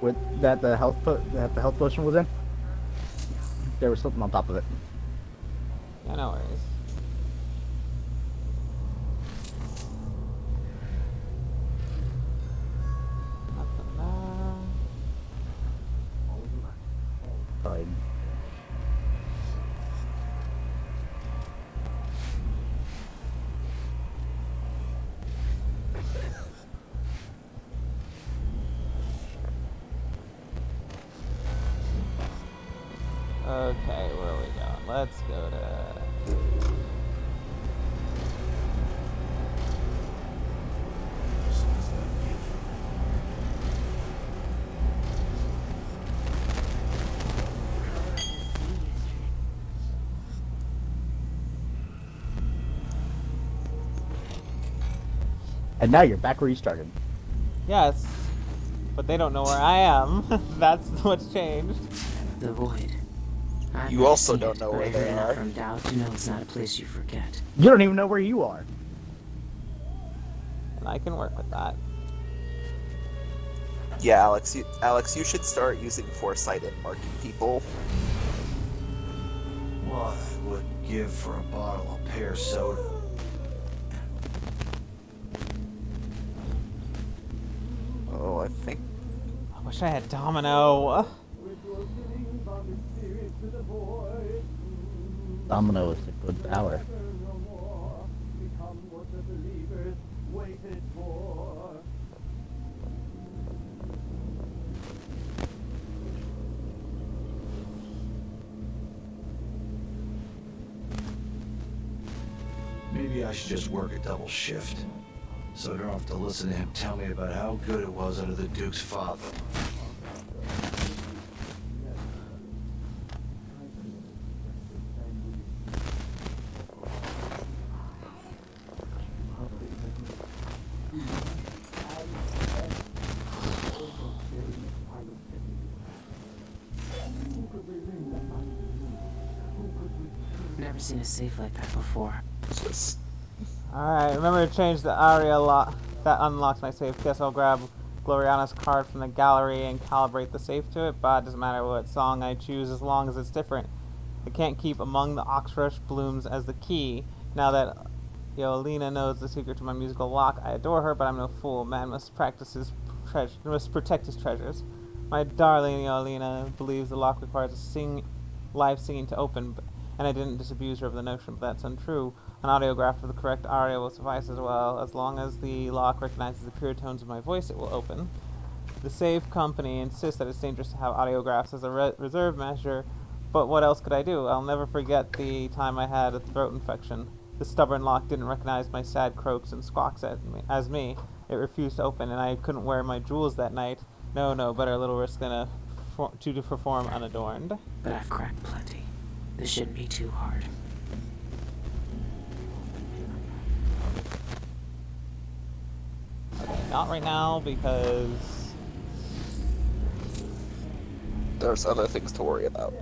With that the health potion was in. There was something on top of it. Yeah, no worries. Nothing there. Fine. Okay, where are we going? Let's go to... And now you're back where you started. Yes, but they don't know where I am. That's what's changed. The void. I've You never also seen don't it, know but where I they heard enough are. from Daud to know it's not a place you forget. You don't even know where you are. And I can work with that. yeah, Alex, you should start using foresight in marking people. What I would give for a bottle of pear soda. Oh, I think. I wish I had Domino. Domino is a good power. Maybe I should just work a double shift, so I don't have to listen to him tell me about how good it was under the Duke's father. Never seen a safe like that before. Just Alright, remember to change the aria lock. That unlocks my safe. Guess I'll grab Gloriana's card from the gallery and calibrate the safe to it, but it doesn't matter what song I choose as long as it's different. I can't keep Among the Oxrush Blooms as the key. Now that Yolina knows the secret to my musical lock, I adore her, but I'm no fool. Man must protect his treasures. My darling Yolina believes the lock requires a live singing to open, and I didn't disabuse her of the notion, but that's untrue. An audiograph of the correct aria will suffice as well. As long as the lock recognizes the pure tones of my voice, it will open. The Save Company insists that it's dangerous to have audiographs as a reserve measure, but what else could I do? I'll never forget the time I had a throat infection. The stubborn lock didn't recognize my sad croaks and squawks as me. It refused to open, and I couldn't wear my jewels that night. No, better a little risk than to perform unadorned. But I've cracked plenty. This shouldn't be too hard. Okay, not right now, because there's other things to worry about.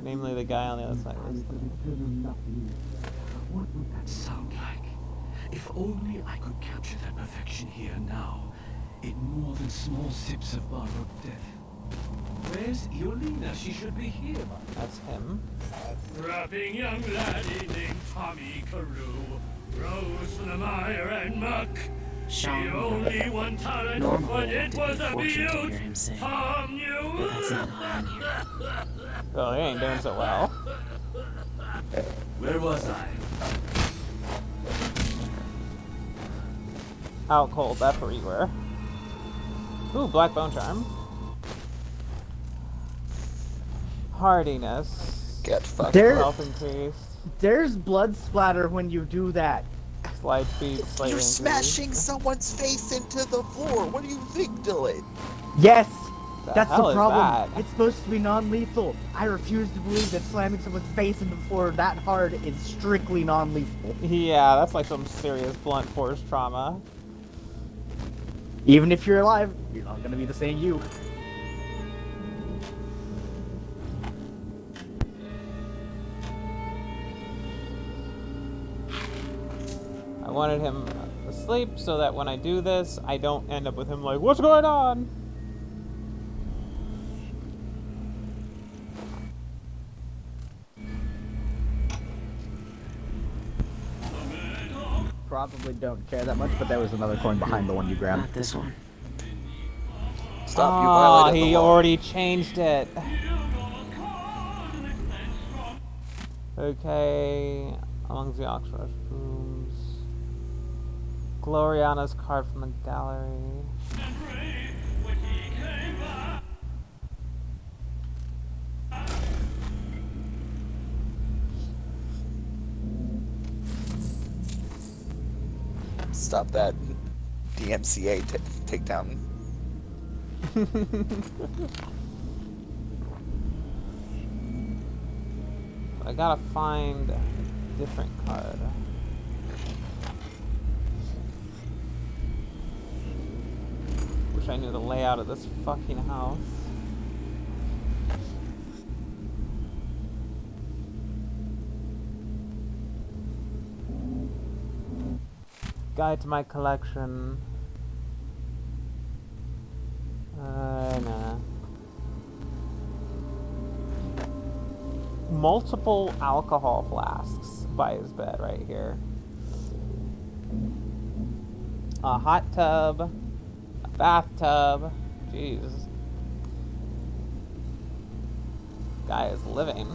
Namely the guy on the other side of this thing. What would that sound like? If only I could capture that perfection here now, in more than small sips of borrowed death. Where's Iolina? She should be here by now. That's him. A strapping young laddie named Tommy Carew rose from the mire and muck. Sean, the only one talent, but it was a beaut. Tom knew. That's not why I'm here. Well, he ain't doing so well. Where was I? Out cold, that's where you were. Ooh, black bone charm. Hardiness. Get fucked. Health increased. There's blood splatter when you do that. Slide speed, slightly You're increased. smashing someone's face into the floor. What do you think, Dylan? Yes! The That's hell the is problem. that? It's supposed to be non-lethal. I refuse to believe that slamming someone's face into the floor that hard is strictly non-lethal. Yeah, that's like some serious blunt force trauma. Even if you're alive, you're not gonna be the same you. I wanted him asleep so that when I do this, I don't end up with him like, what's going on? Probably don't care that much, but there was another coin behind the one you grabbed. Not this one. Stop, you violated the he law. already changed it. Okay, amongst the Oxford rooms. Gloriana's card from the gallery. Stop that DMCA takedown. I gotta find a different card. Wish I knew the layout of this fucking house. Guide to my collection. Nah. Multiple alcohol flasks by his bed right here. A hot tub. A bathtub. Jeez. Guy is living.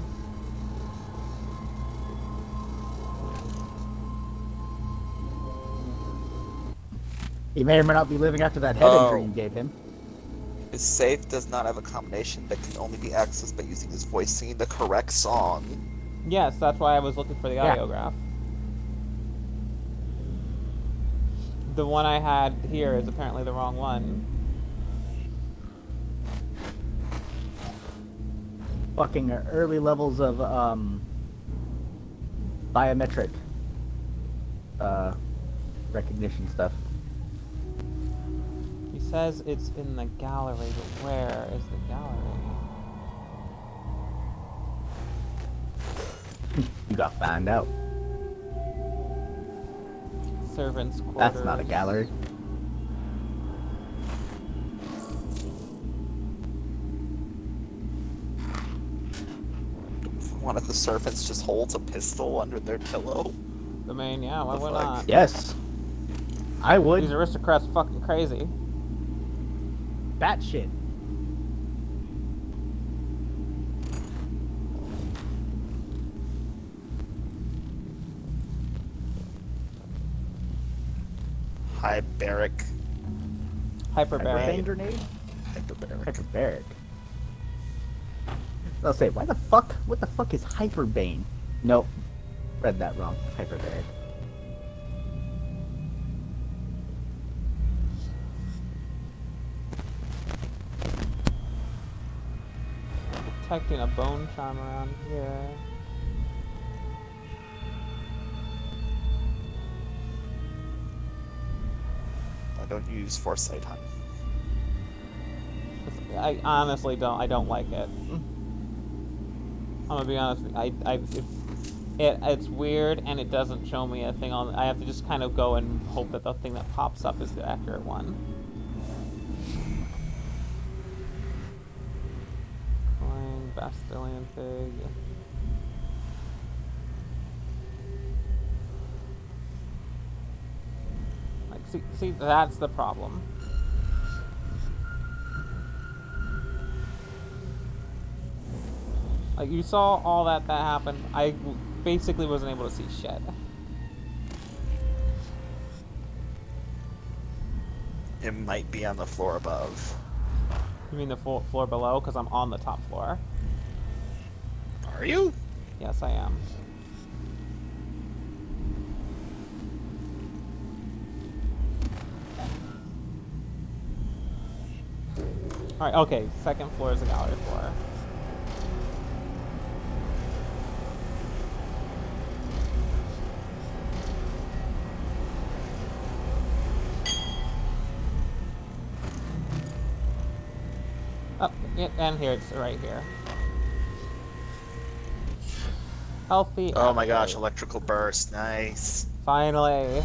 He may or may not be living after that head injury you gave him. His safe does not have a combination that can only be accessed by using his voice singing the correct song. Yes, that's why I was looking for the audiograph. The one I had here is apparently the wrong one. Fucking early levels of biometric recognition stuff. He says it's in the gallery, but where is the gallery? You got found out. Servants' quarters. That's not a gallery. One of the servants just holds a pistol under their pillow. The main, yeah, why would not? Yes. I would. These aristocrats fucking crazy. Bat shit. Hyperbaric. Hyperbaric. Grenade? Hyperbaric. Hyperbaric. I'll say, why the fuck? What the fuck is Hyperbane? Nope. Read that wrong. Hyperbaric. Detecting a bone charm around here. I don't use foresight, hon. I honestly don't. I don't like it. I'm gonna be honest with you. It's weird, and it doesn't show me a thing on. I have to just kind of go and hope that the thing that pops up is the accurate one. Coin, Bastilian Pig. Like, see, that's the problem. Like, you saw all that happened. I basically wasn't able to see shit. It might be on the floor above. You mean the floor below? Because I'm on the top floor. Are you? Yes, I am. Alright, okay. Second floor is the gallery floor. Oh, yeah, and here, it's right here. Healthy. Oh my gosh, electrical burst. Nice. Finally.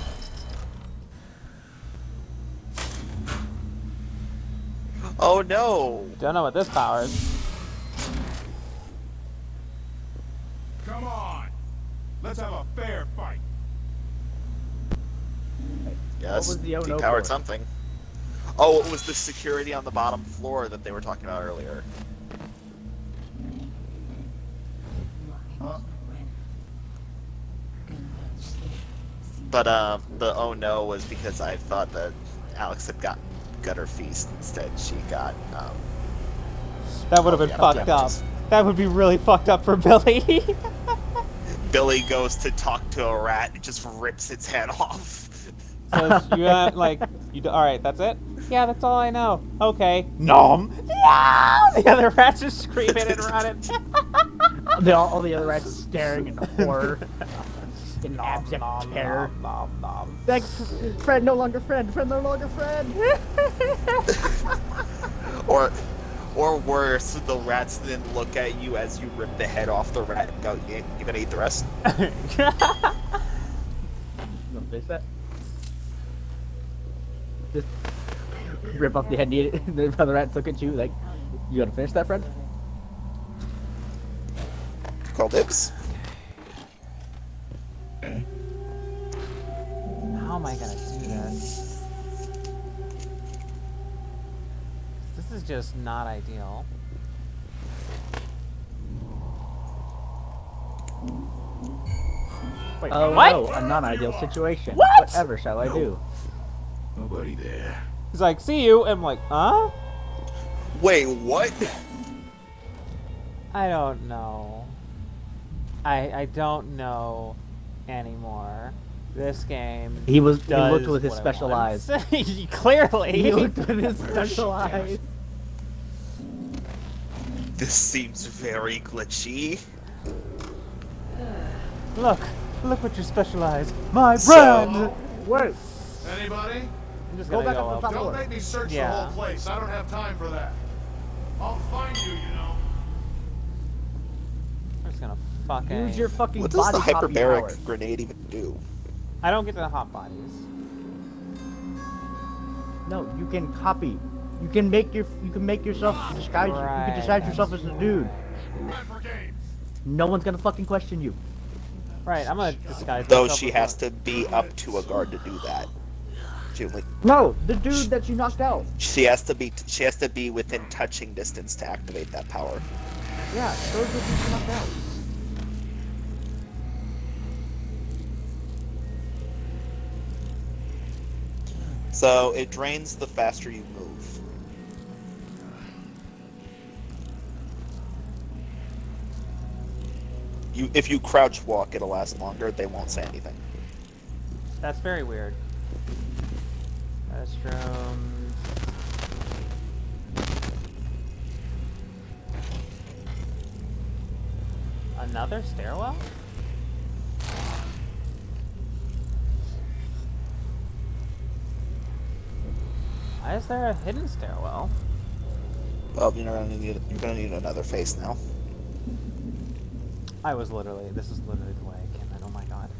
Oh no! Don't know what this power is. Come on! Let's have a fair fight. Yes, What was the oh-no depowered for? something. Oh, it was the security on the bottom floor that they were talking about earlier. But the oh no was because I thought that Alex had gotten Gutter Feast. Instead, she got That would have been fucked up. That would be really fucked up for Billy. Billy goes to talk to a rat and just rips its head off. So you like all right, that's it. Yeah, that's all I know. Okay. Nom. No! The other rats are screaming and running. All the other rats staring in horror. In abject terror. Nom. Like, friend no longer friend. Friend no longer friend. Or worse, the rats then look at you as you rip the head off the rat and go, "You gonna eat the rest?" You wanna finish that? Just rip off the head and eat it. The other rats look at you like, you gonna finish that, friend? Call dibs. How am I gonna do this? This is just not ideal. Wait, oh what? no, A non-ideal situation. What? Whatever shall I do? Nobody there. He's like, see you. I'm like, huh? Wait, what? I don't know. I don't know anymore. This game. He looked does with his what it special wants. eyes. Clearly. He looked with his special eyes. This seems very glitchy. Look what your special eyes. My So- brand. Wait. Anybody? I'm just Go gonna back go up to the top Don't floor. make me search Yeah. the whole place. I don't have time for that. I'll find you, you know. I'm just gonna fucking. Use your fucking What does body the copy hyperbaric powers. grenade even do? I don't get to the hot bodies. No, you can copy. You can make yourself disguise. You can disguise yourself as a dude. No one's gonna fucking question you. Right, I'm gonna disguise Though myself she as has to be up to a guard to do that. No, the dude that you knocked out. She has to be within touching distance to activate that power. Yeah, those dudes you knocked out. So it drains the faster you move. if you crouch walk, it'll last longer. They won't say anything. That's very weird. Restrooms. Another stairwell? Why is there a hidden stairwell? Well, you're gonna need another face now. This is literally the way I came in. Oh my god.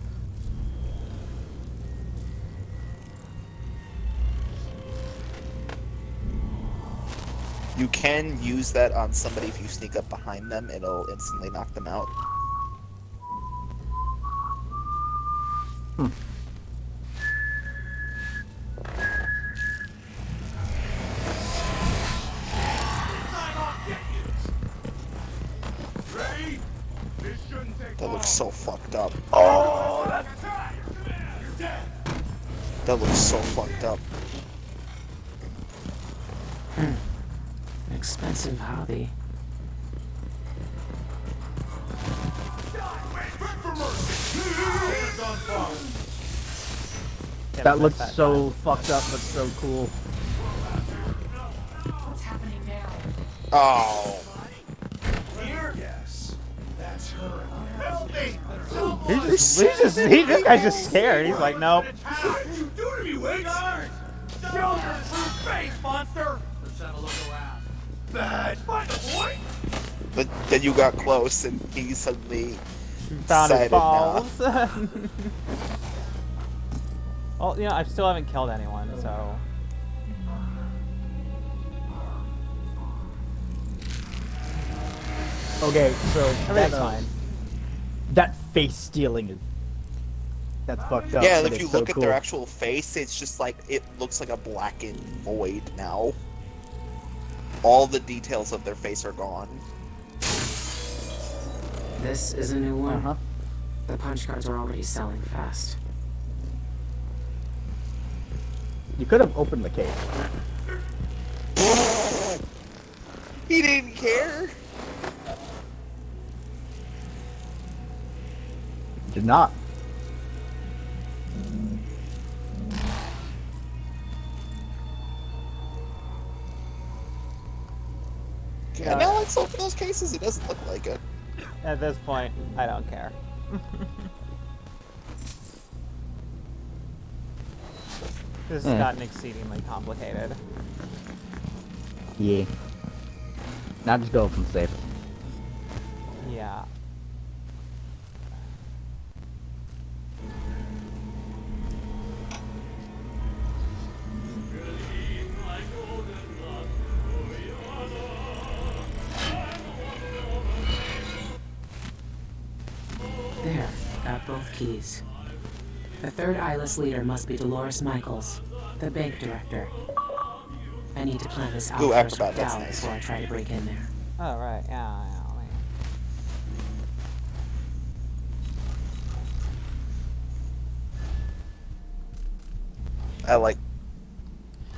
You can use that on somebody if you sneak up behind them. It'll instantly knock them out. That looks so fucked up. Oh, that looks so fucked up. Expensive hobby. That looks so fucked up, but so cool. What's happening now? Oh. Yes, that's her. Help me! This guy's just scared. He's like, nope. What did you do to me, Wiggs? Show your true face, monster! Let's have a look around. Bad, by the point! But then you got close, and he suddenly Found his decided, balls. Well, you know, I still haven't killed anyone, so. Okay, so Everything's fine. That face stealing is that's fucked up. Yeah, and but if you it's look so at cool. their actual face, it's just like, it looks like a blackened void now. All the details of their face are gone. This is a new one. The punch cards are already selling fast. You could have opened the case. He didn't care. Did not. Can Alex open those cases? It doesn't look like it. At this point, I don't care. This has gotten exceedingly complicated. Yeah. Now just go from safe. Yeah. There, got both keys. The third eyeless leader must be Dolores Michaels, the bank director. I need to plan this out Ooh, first acrobat, with that's Daud nice. before I try to break in there. Oh, right. Yeah. I like.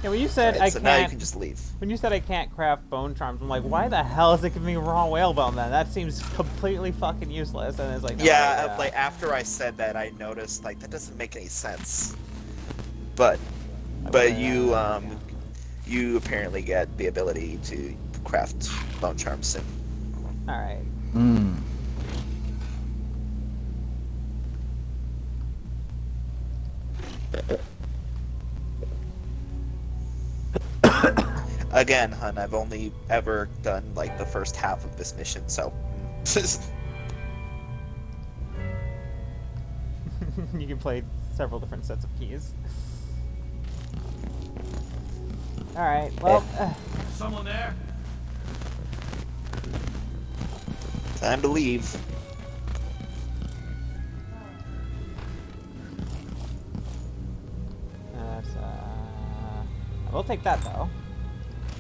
Yeah, when you said Right, I so can't. now you can just leave. When you said I can't craft bone charms, I'm like, why the hell is it giving me raw whalebone then? That seems completely fucking useless. And it's like, no, Yeah, like after I said that, I noticed like that doesn't make any sense. But you you apparently get the ability to craft bone charms soon. All right. Again, hun, I've only ever done like the first half of this mission, so. You can play several different sets of keys. All right. Well. Someone there? Time to leave. That's, we'll take that though,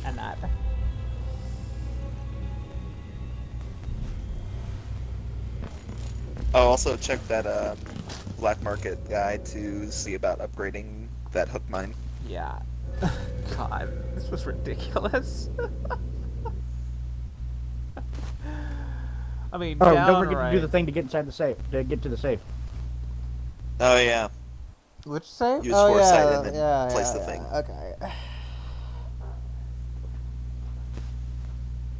and that. Oh, also check that black market guy to see about upgrading that hook mine. Yeah. God, this was ridiculous. I mean, Oh, don't forget to downright. do the thing to get inside the safe. To get to the safe. Oh yeah. Which save? Use Oh foresight yeah, and then yeah, place yeah, the thing. Okay.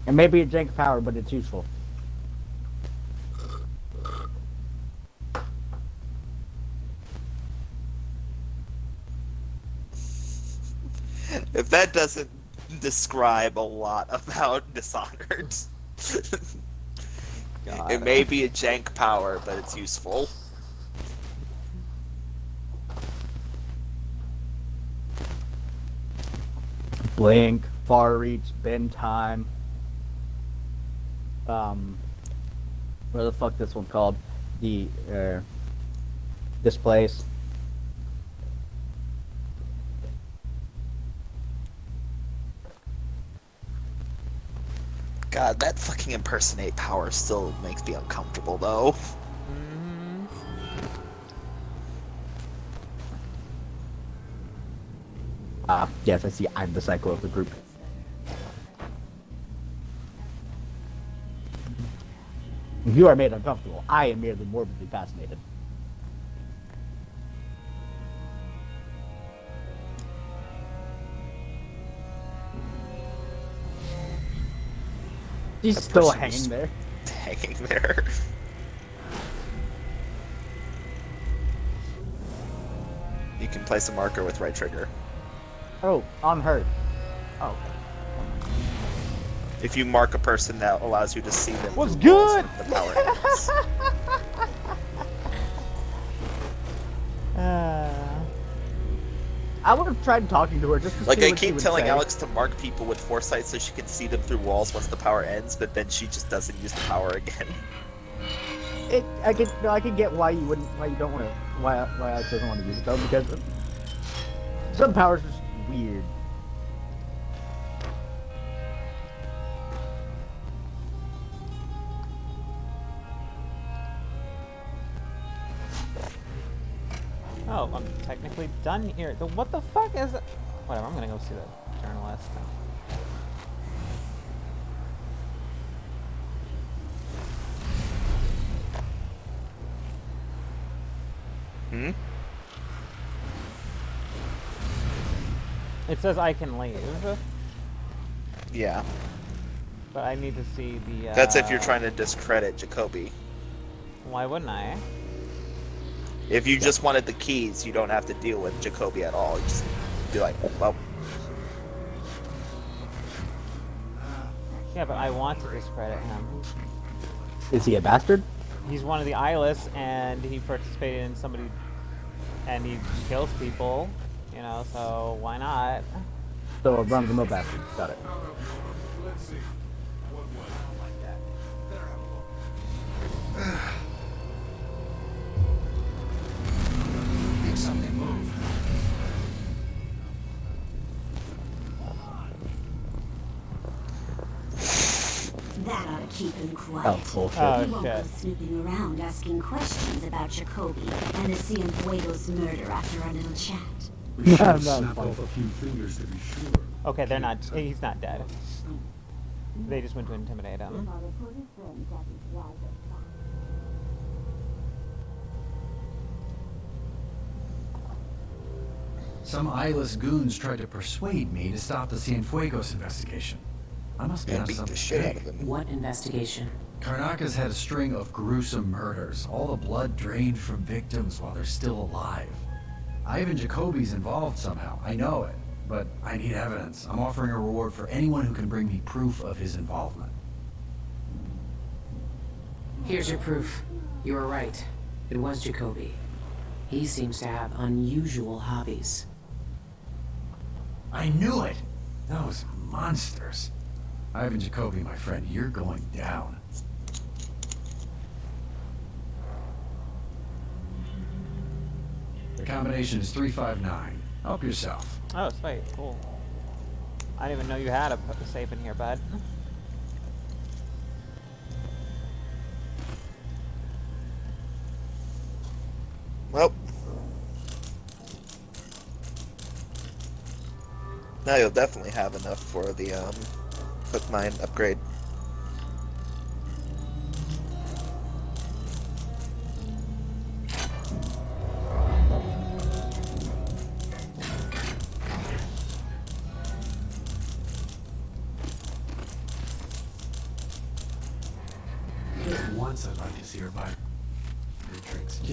It may be a jank power, but it's useful. If that doesn't describe a lot about Dishonored. It may be a jank power, but it's useful. Blink, far reach, bend time. What the fuck this one called? The displace. God, that fucking impersonate power still makes me uncomfortable, though. Yes, I see. I'm the psycho of the group. You are made uncomfortable. I am merely morbidly fascinated. She's That still person hanging was there. Hanging there. You can place a marker with right trigger. Oh, on her. Oh. If you mark a person, that allows you to see them. What's through walls good? when the power ends. I would have tried talking to her just to Like, see I what she keep would telling say. Alex to mark people with foresight so she can see them through walls once the power ends, but then she just doesn't use the power again. I can get why you wouldn't, why you don't want to, why Alex doesn't want to use it though, because some powers are just weird. Oh, I'm technically done here. What the fuck is it? Whatever, I'm gonna go see the journalist. Hmm? It says I can leave. Yeah. But I need to see the, That's if you're trying to discredit Jacoby. Why wouldn't I? If you just wanted the keys, you don't have to deal with Jacoby at all. You just be like, well... Yeah, but I want to discredit him. Is he a bastard? He's one of the eyeless, and he participated in somebody... And he kills people, you know, so why not? So a run-of-the-mill bastard. Got it. Make something move. That ought to keep him quiet. Oh, bullshit. He won't go snooping around asking questions about Jacoby and the Cienfuegos murder after our little chat. We should have snapped off a few fingers to be sure. Okay, they're not... He's not dead. They just went to intimidate him. Some eyeless goons tried to persuade me to stop the Cienfuegos investigation. I must be And on beat the something shit out big. of them. What investigation? Karnaka's had a string of gruesome murders, all the blood drained from victims while they're still alive. Ivan Jacoby's involved somehow, I know it, but I need evidence. I'm offering a reward for anyone who can bring me proof of his involvement. Here's your proof. You were right. It was Jacoby. He seems to have unusual hobbies. I knew it! Those monsters. Ivan Jacoby, my friend, you're going down. The combination is 359. Help yourself. Oh, sweet. Cool. I didn't even know you had a safe in here, bud. Well. Now you'll definitely have enough for the hook mine upgrade.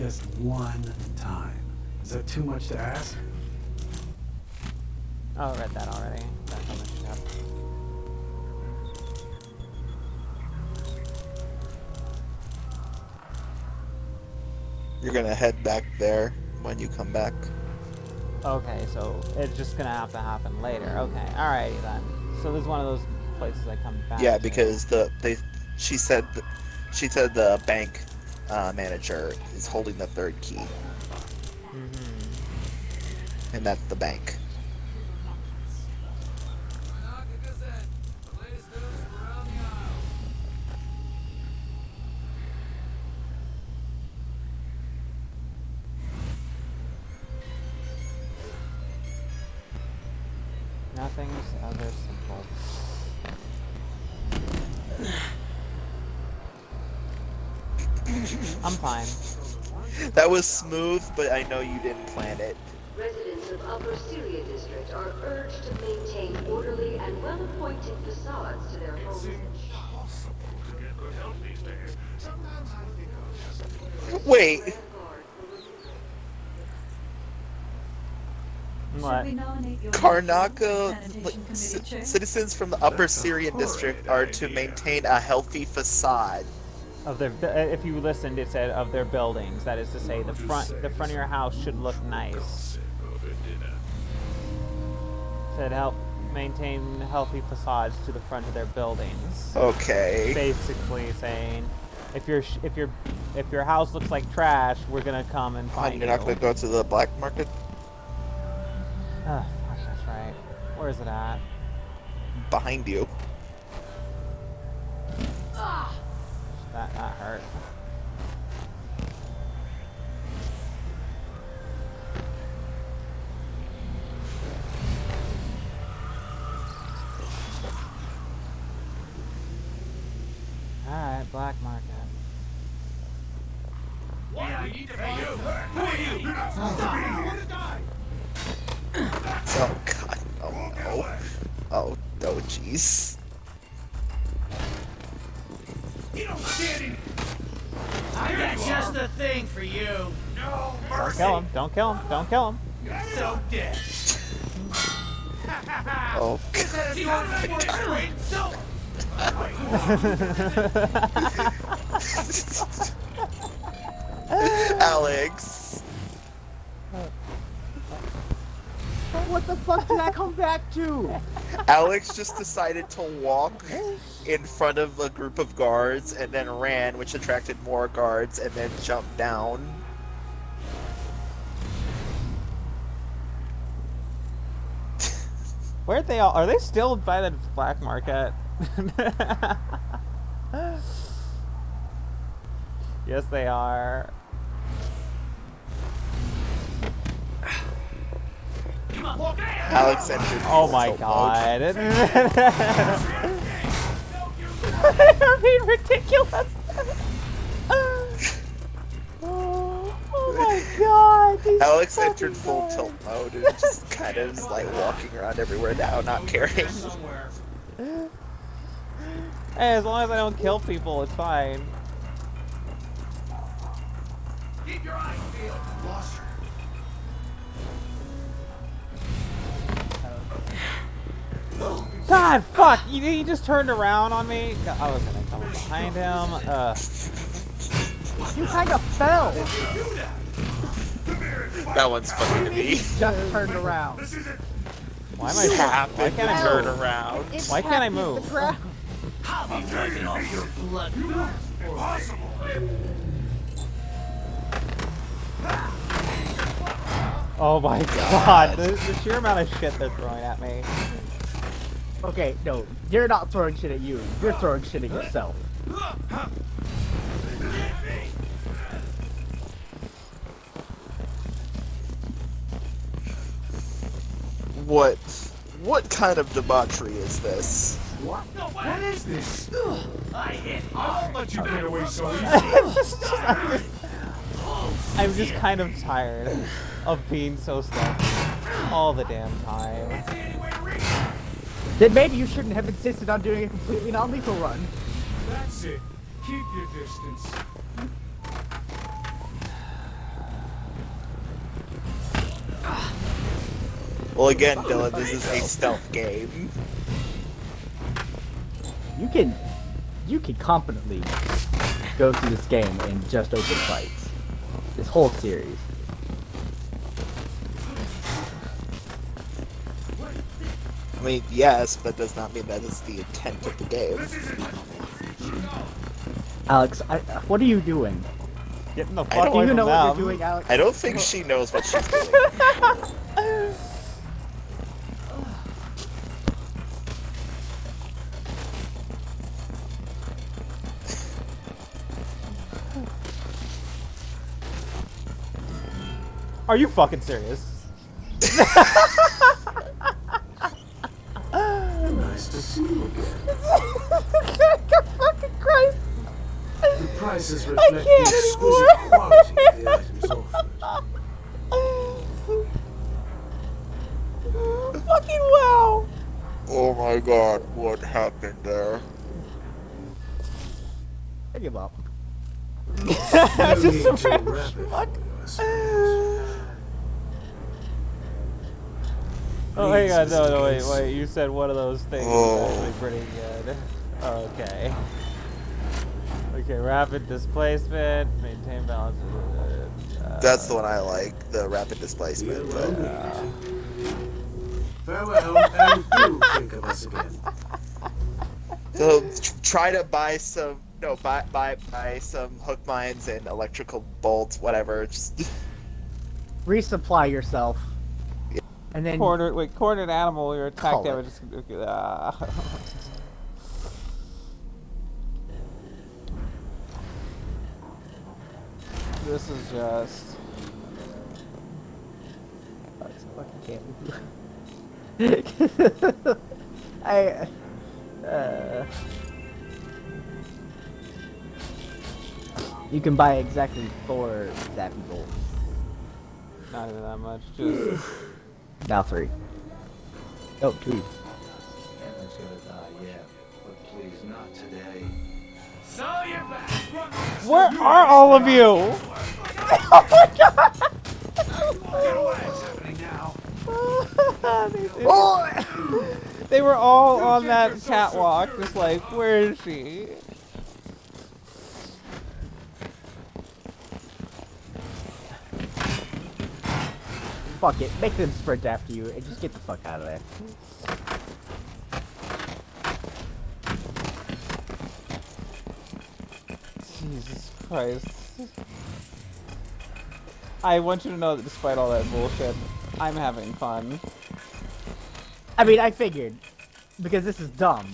Just one time. Is that too much to ask? Oh, I read that already. Back on the ship. You're gonna head back there when you come back. Okay, so it's just gonna have to happen later. Okay, alrighty then. So this is one of those places I come back Yeah, to. because she said the bank manager is holding the third key, and that's the bank. Nothing's other simple. I'm fine. That was smooth, but I know you didn't plan it. Residents of Upper Syria District are urged to maintain orderly and well-appointed facades to their homes. Wait. What? Karnaka citizens from the Upper Syrian District are to maintain a healthy facade. Of their, if you listened, it said of their buildings. That is to say, the front of your house should look nice. Said help maintain healthy facades to the front of their buildings. Okay. Basically saying, if your house looks like trash, we're gonna come and find you. You're not gonna go to the black market? Ah, fuck, that's right. Where is it at? Behind you. That hurt. Alright, black market. Yeah, we need to find you. Who are you? Oh god. Oh no. Oh no, jeez. You don't stand in. I got just the thing for you. No mercy. Don't kill him. Don't kill him. You're so dead. Oh Alex. What the fuck did I come back to? Alex just decided to walk in front of a group of guards and then ran, which attracted more guards, and then jumped down. Where'd they all? Are they still by the black market? Yes, they are. Alex entered. Oh my god. They're being ridiculous. Oh my god. Alex entered full tilt mode and just kind of is like walking around everywhere now, not caring. Hey, as long as I don't kill people, it's fine. Keep your eyes peeled. Lost her. God, fuck! He just turned around on me. I was gonna come behind him. You kind of fell. That one's funny to me. Just turned around. Why am I? Why can't I turn around? Why can't I move? I'll be drinking off your blood. Impossible. Oh my god, the sheer amount of shit they're throwing at me. Okay, no, you're not throwing shit at you. You're throwing shit at yourself. What kind of debauchery is this? What is this? I hit hard. I won't let you get away so easy. I'm just kind of tired of being so stuck all the damn time. Then maybe you shouldn't have insisted on doing a completely non-lethal run. That's it. Keep your distance. Well, again, Dylan, this is a stealth game. You can competently go through this game in just open fights. This whole series. I mean, yes, but does not mean that is the intent of the game. Alex, what are you doing? Getting the I fuck don't away even from know what them. you're doing, Alex. I don't think she knows what she's doing. Are you fucking serious? Nice to see you again. Fucking Christ! The prices reflect the can't exquisite anymore. quality of the items offered. Fucking wow! Oh my god, what happened there? I give up. Just need some to random wrap it schmuck. for you, I suppose. Oh my god, Please no, visit wait, again you said one of those things Oh. is actually pretty good. Okay. Okay, rapid displacement, maintain balance. That's the one I like, the rapid displacement. Farewell, and do think of us again. So try to buy some, buy some hook mines and electrical bolts, whatever. Just Resupply yourself. And then cornered animal, your attack Call damage is This is just It's a fucking game. You can buy exactly 4 zappy bolts. not even that much. Just Now 3. Oh, 2. Aaron's gonna die, yeah, but please not today. So you're back. where are all of you? Oh my god! What's happening now? They were all on that catwalk, just like, where is she? Fuck it, make them sprint after you and just get the fuck out of there. Jesus Christ. I want you to know that despite all that bullshit, I'm having fun. I mean, I figured. Because this is dumb.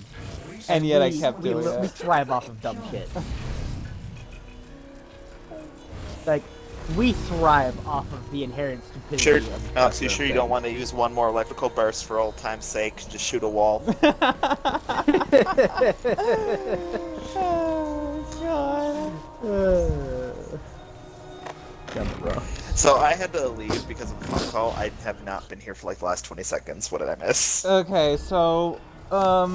And yet I kept doing We it. thrive off of dumb shit. Like, we thrive off of the inherent stupidity Sure. of So you sure you don't want to use one more electrical burst for old time's sake? Just shoot a wall. Oh god. Bro. So I had to leave because of the phone call. I have not been here for like the last 20 seconds. What did I miss? Okay, so y'all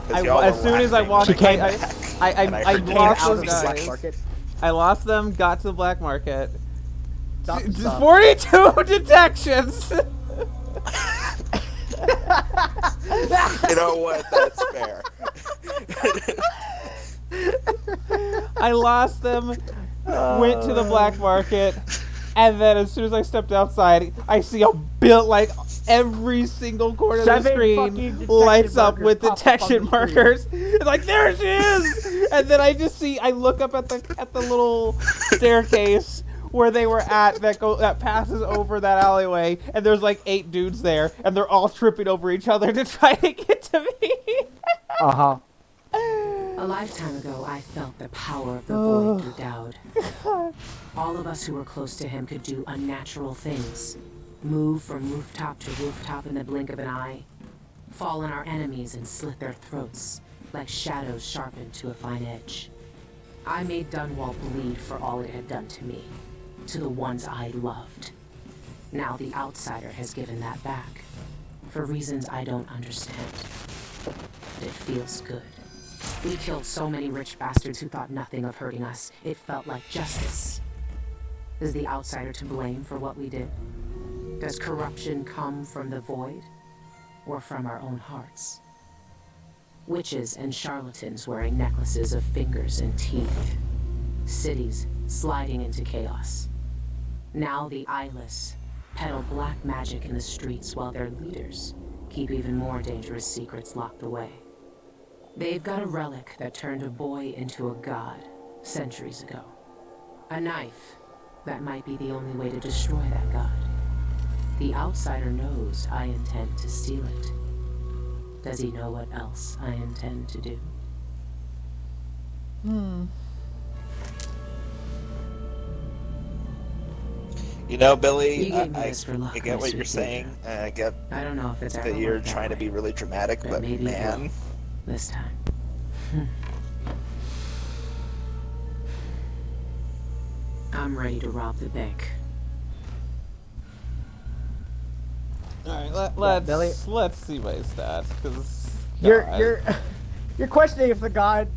as were soon as I laughing walked, when I and I heard lost out those of the guys. black market. I lost them, got to the black market. Stop. 42 detections! You know what? That's fair. I lost them, went to the black market, and then as soon as I stepped outside, I see a bill like every single corner of the 7 screen fucking lights detection up with markers pop up on detection the markers. It's like there she is, and then I just see I look up at the little staircase where they were at that passes over that alleyway, and there's like 8 dudes there, and they're all tripping over each other to try to get to me. Uh-huh. A lifetime ago, I felt the power of the void through Daud. All of us who were close to him could do unnatural things. Move from rooftop to rooftop in the blink of an eye. Fall on our enemies and slit their throats, like shadows sharpened to a fine edge. I made Dunwall bleed for all it had done to me, to the ones I loved. Now the outsider has given that back, for reasons I don't understand. But it feels good. We killed so many rich bastards who thought nothing of hurting us. It felt like justice. Is the outsider to blame for what we did? Does corruption come from the void, or from our own hearts? Witches and charlatans wearing necklaces of fingers and teeth. Cities sliding into chaos. Now the eyeless peddle black magic in the streets while their leaders keep even more dangerous secrets locked away. They've got a relic that turned a boy into a god centuries ago. A knife that might be the only way to destroy that god. The outsider knows I intend to steal it. Does he know what else I intend to do? You know, Billy, You gave me I this for luck, get what Mr. you're saying, and I get I don't know if it's ever that you're worked that trying to way, be really dramatic, but maybe it man, will this time. I'm ready to rob the bank. Alright, Billy. let's see my stats, because... You're questioning if the god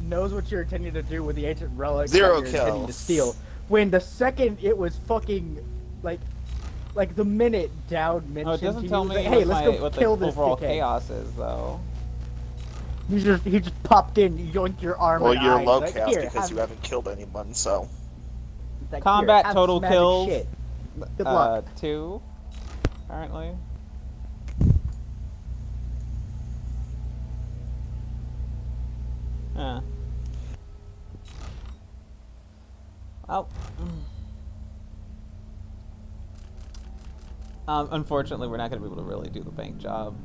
knows what you're intending to do with the ancient relic that Zero you're intending to kills. steal. When the second it was fucking like the minute Daud mentioned, Oh, it doesn't he tell was me like, hey, let's go what kill the this overall dickhead. chaos is, though. He just popped in, you yoinked your arm. well, and you're eye, low like, chaos here, because have- you haven't killed anyone, so. like, Combat here, have total some magic kills. shit. Good luck. 2, apparently. Huh. Well. Unfortunately, we're not going to be able to really do the bank job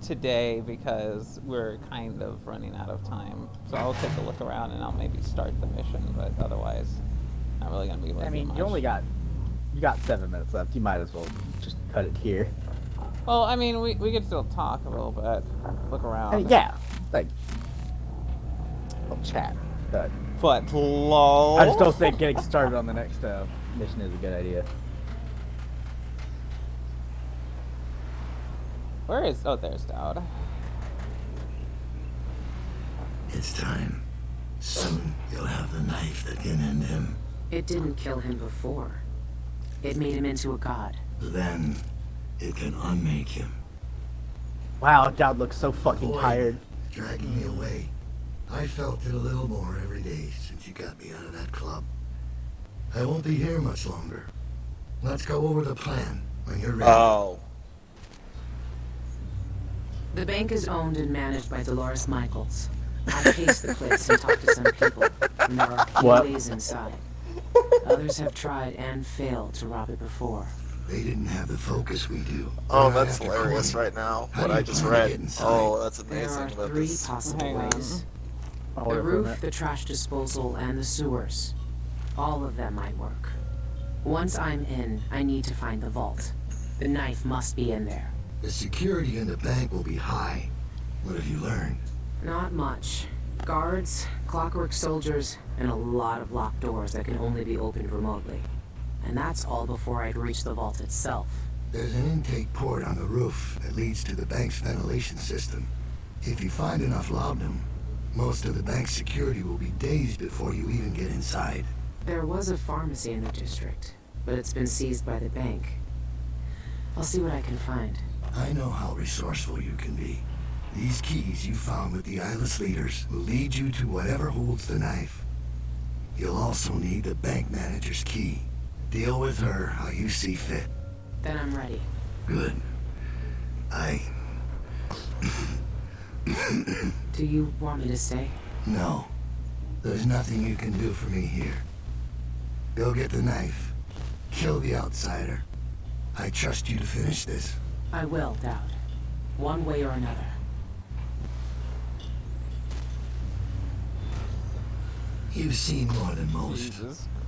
today because we're kind of running out of time. So I'll take a look around and I'll maybe start the mission, but otherwise, not really going to be able to do much. You got 7 minutes left. You might as well just cut it here. Well, I mean, we could still talk a little bit, look around. Yeah, like we'll chat. But lol. I just don't think getting started on the next mission is a good idea. Where is... Oh, there's Daud. It's time. Soon you'll have the knife that can end him. It didn't kill him before. It made him into a god. Then it can unmake him. Wow, Daud looks so fucking Boy, tired. Dragging me away. I felt it a little more every day since you got me out of that club. I won't be here much longer. Let's go over the plan when you're ready. Oh. The bank is owned and managed by Dolores Michaels. I paced the place and talked to some people, and there are a few ways inside. Others have tried and failed to rob it before. They didn't have the focus we do. Oh, that's hilarious right now. How What do I you just plan to read. get inside? Oh, that's There amazing. are about 3 this. possible ways. I'll The wait for a roof, minute. the trash disposal, and the sewers. All of them might work. Once I'm in, I need to find the vault. The knife must be in there. The security in the bank will be high. What have you learned? Not much. Guards, clockwork soldiers, and a lot of locked doors that can only be opened remotely. And that's all before I'd reach the vault itself. There's an intake port on the roof that leads to the bank's ventilation system. If you find enough laudanum, most of the bank's security will be dazed before you even get inside. There was a pharmacy in the district, but it's been seized by the bank. I'll see what I can find. I know how resourceful you can be. These keys you found with the eyeless leaders will lead you to whatever holds the knife. You'll also need the bank manager's key. Deal with her how you see fit. Then I'm ready. Good. Do you want me to stay? No. There's nothing you can do for me here. Go get the knife. Kill the outsider. I trust you to finish this. I will, Daud. One way or another. You've seen more than most.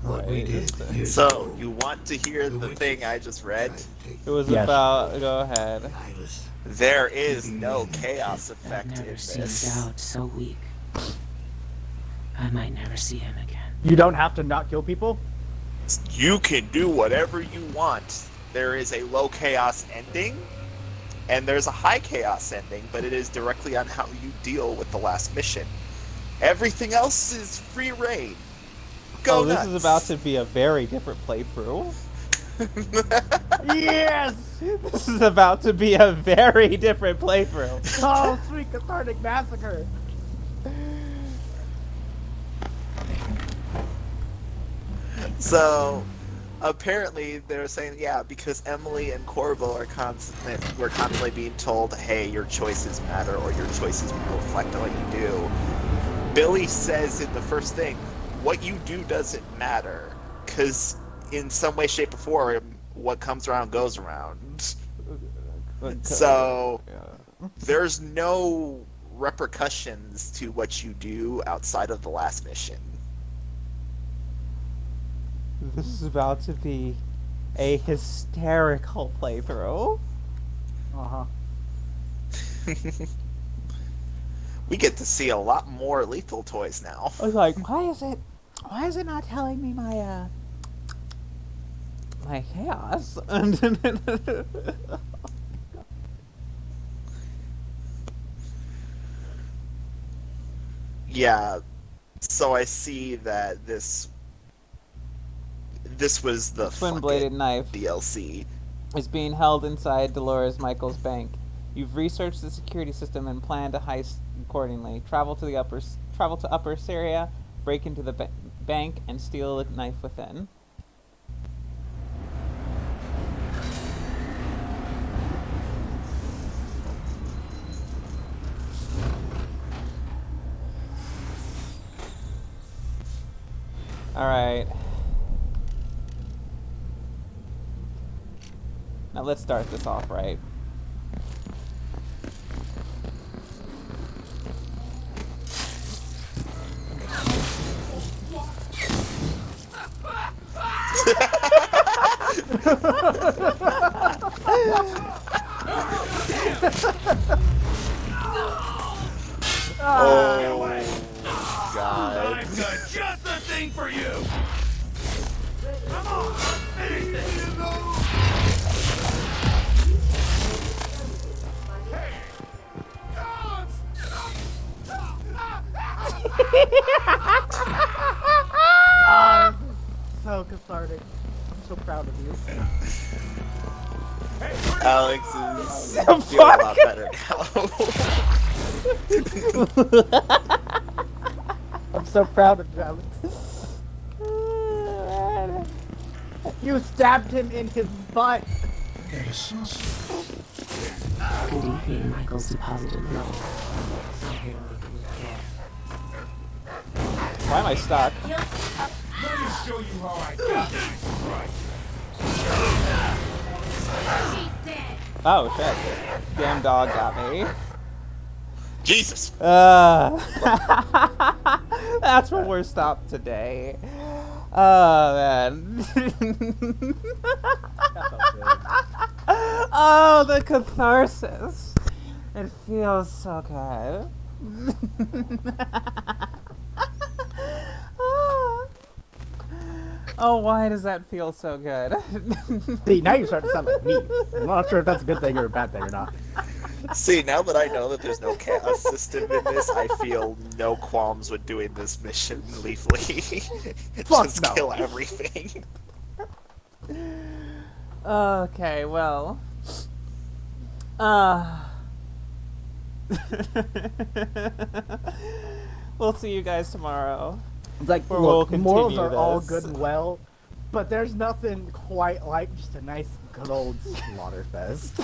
What we did years So, ago. you want to hear the thing I just read? It was Yes. about... Go ahead. There is no chaos effect I've in never seen this. Daud so weak. I might never see him again. You don't have to not kill people? You can do whatever you want. There is a low chaos ending, and there's a high chaos ending, but it is directly on how you deal with the last mission. Everything else is free reign. Go this nuts. is about to be a very different playthrough. Yes! This is about to be a very different playthrough. Oh, sweet cathartic massacre! So, apparently they're saying, yeah, because Emily and Corvo are we're constantly being told, hey, your choices matter, or your choices will reflect on what you do. Billy says in the first thing, what you do doesn't matter, because in some way, shape, or form, what comes around goes around. So, there's no repercussions to what you do outside of the last mission. This is about to be a hysterical playthrough. Uh-huh. We get to see a lot more lethal toys now. I was like, why is it not telling me my chaos? Yeah, so I see that this was the twin-bladed knife DLC. Is being held inside Dolores Michaels' bank. You've researched the security system and plan to heist accordingly. Travel to Upper Syria, break into the bank, and steal the knife within. All right. Now let's start this off right. Oh, God. I've got just the thing for you! Come on, finish this! Oh, so cathartic. I'm so proud of you. Alex is feeling a lot better now. I'm so proud of you, Alex. You stabbed him in his butt. Good evening, Michael's deposited low. Why am I stuck? Let me show you how I got this right. Oh shit! Damn dog got me. Jesus. That's where we're stopped today. Oh man. Oh, the catharsis. It feels so good. Oh, why does that feel so good? See, now you're starting to sound like me. I'm not sure if that's a good thing or a bad thing or not. See, now that I know that there's no chaos system in this, I feel no qualms with doing this mission lethally. Just no. kill everything. Okay, well. We'll see you guys tomorrow. It's like, Where look, we'll morals continue are all this. good and well, but there's nothing quite like just a nice good old slaughter fest.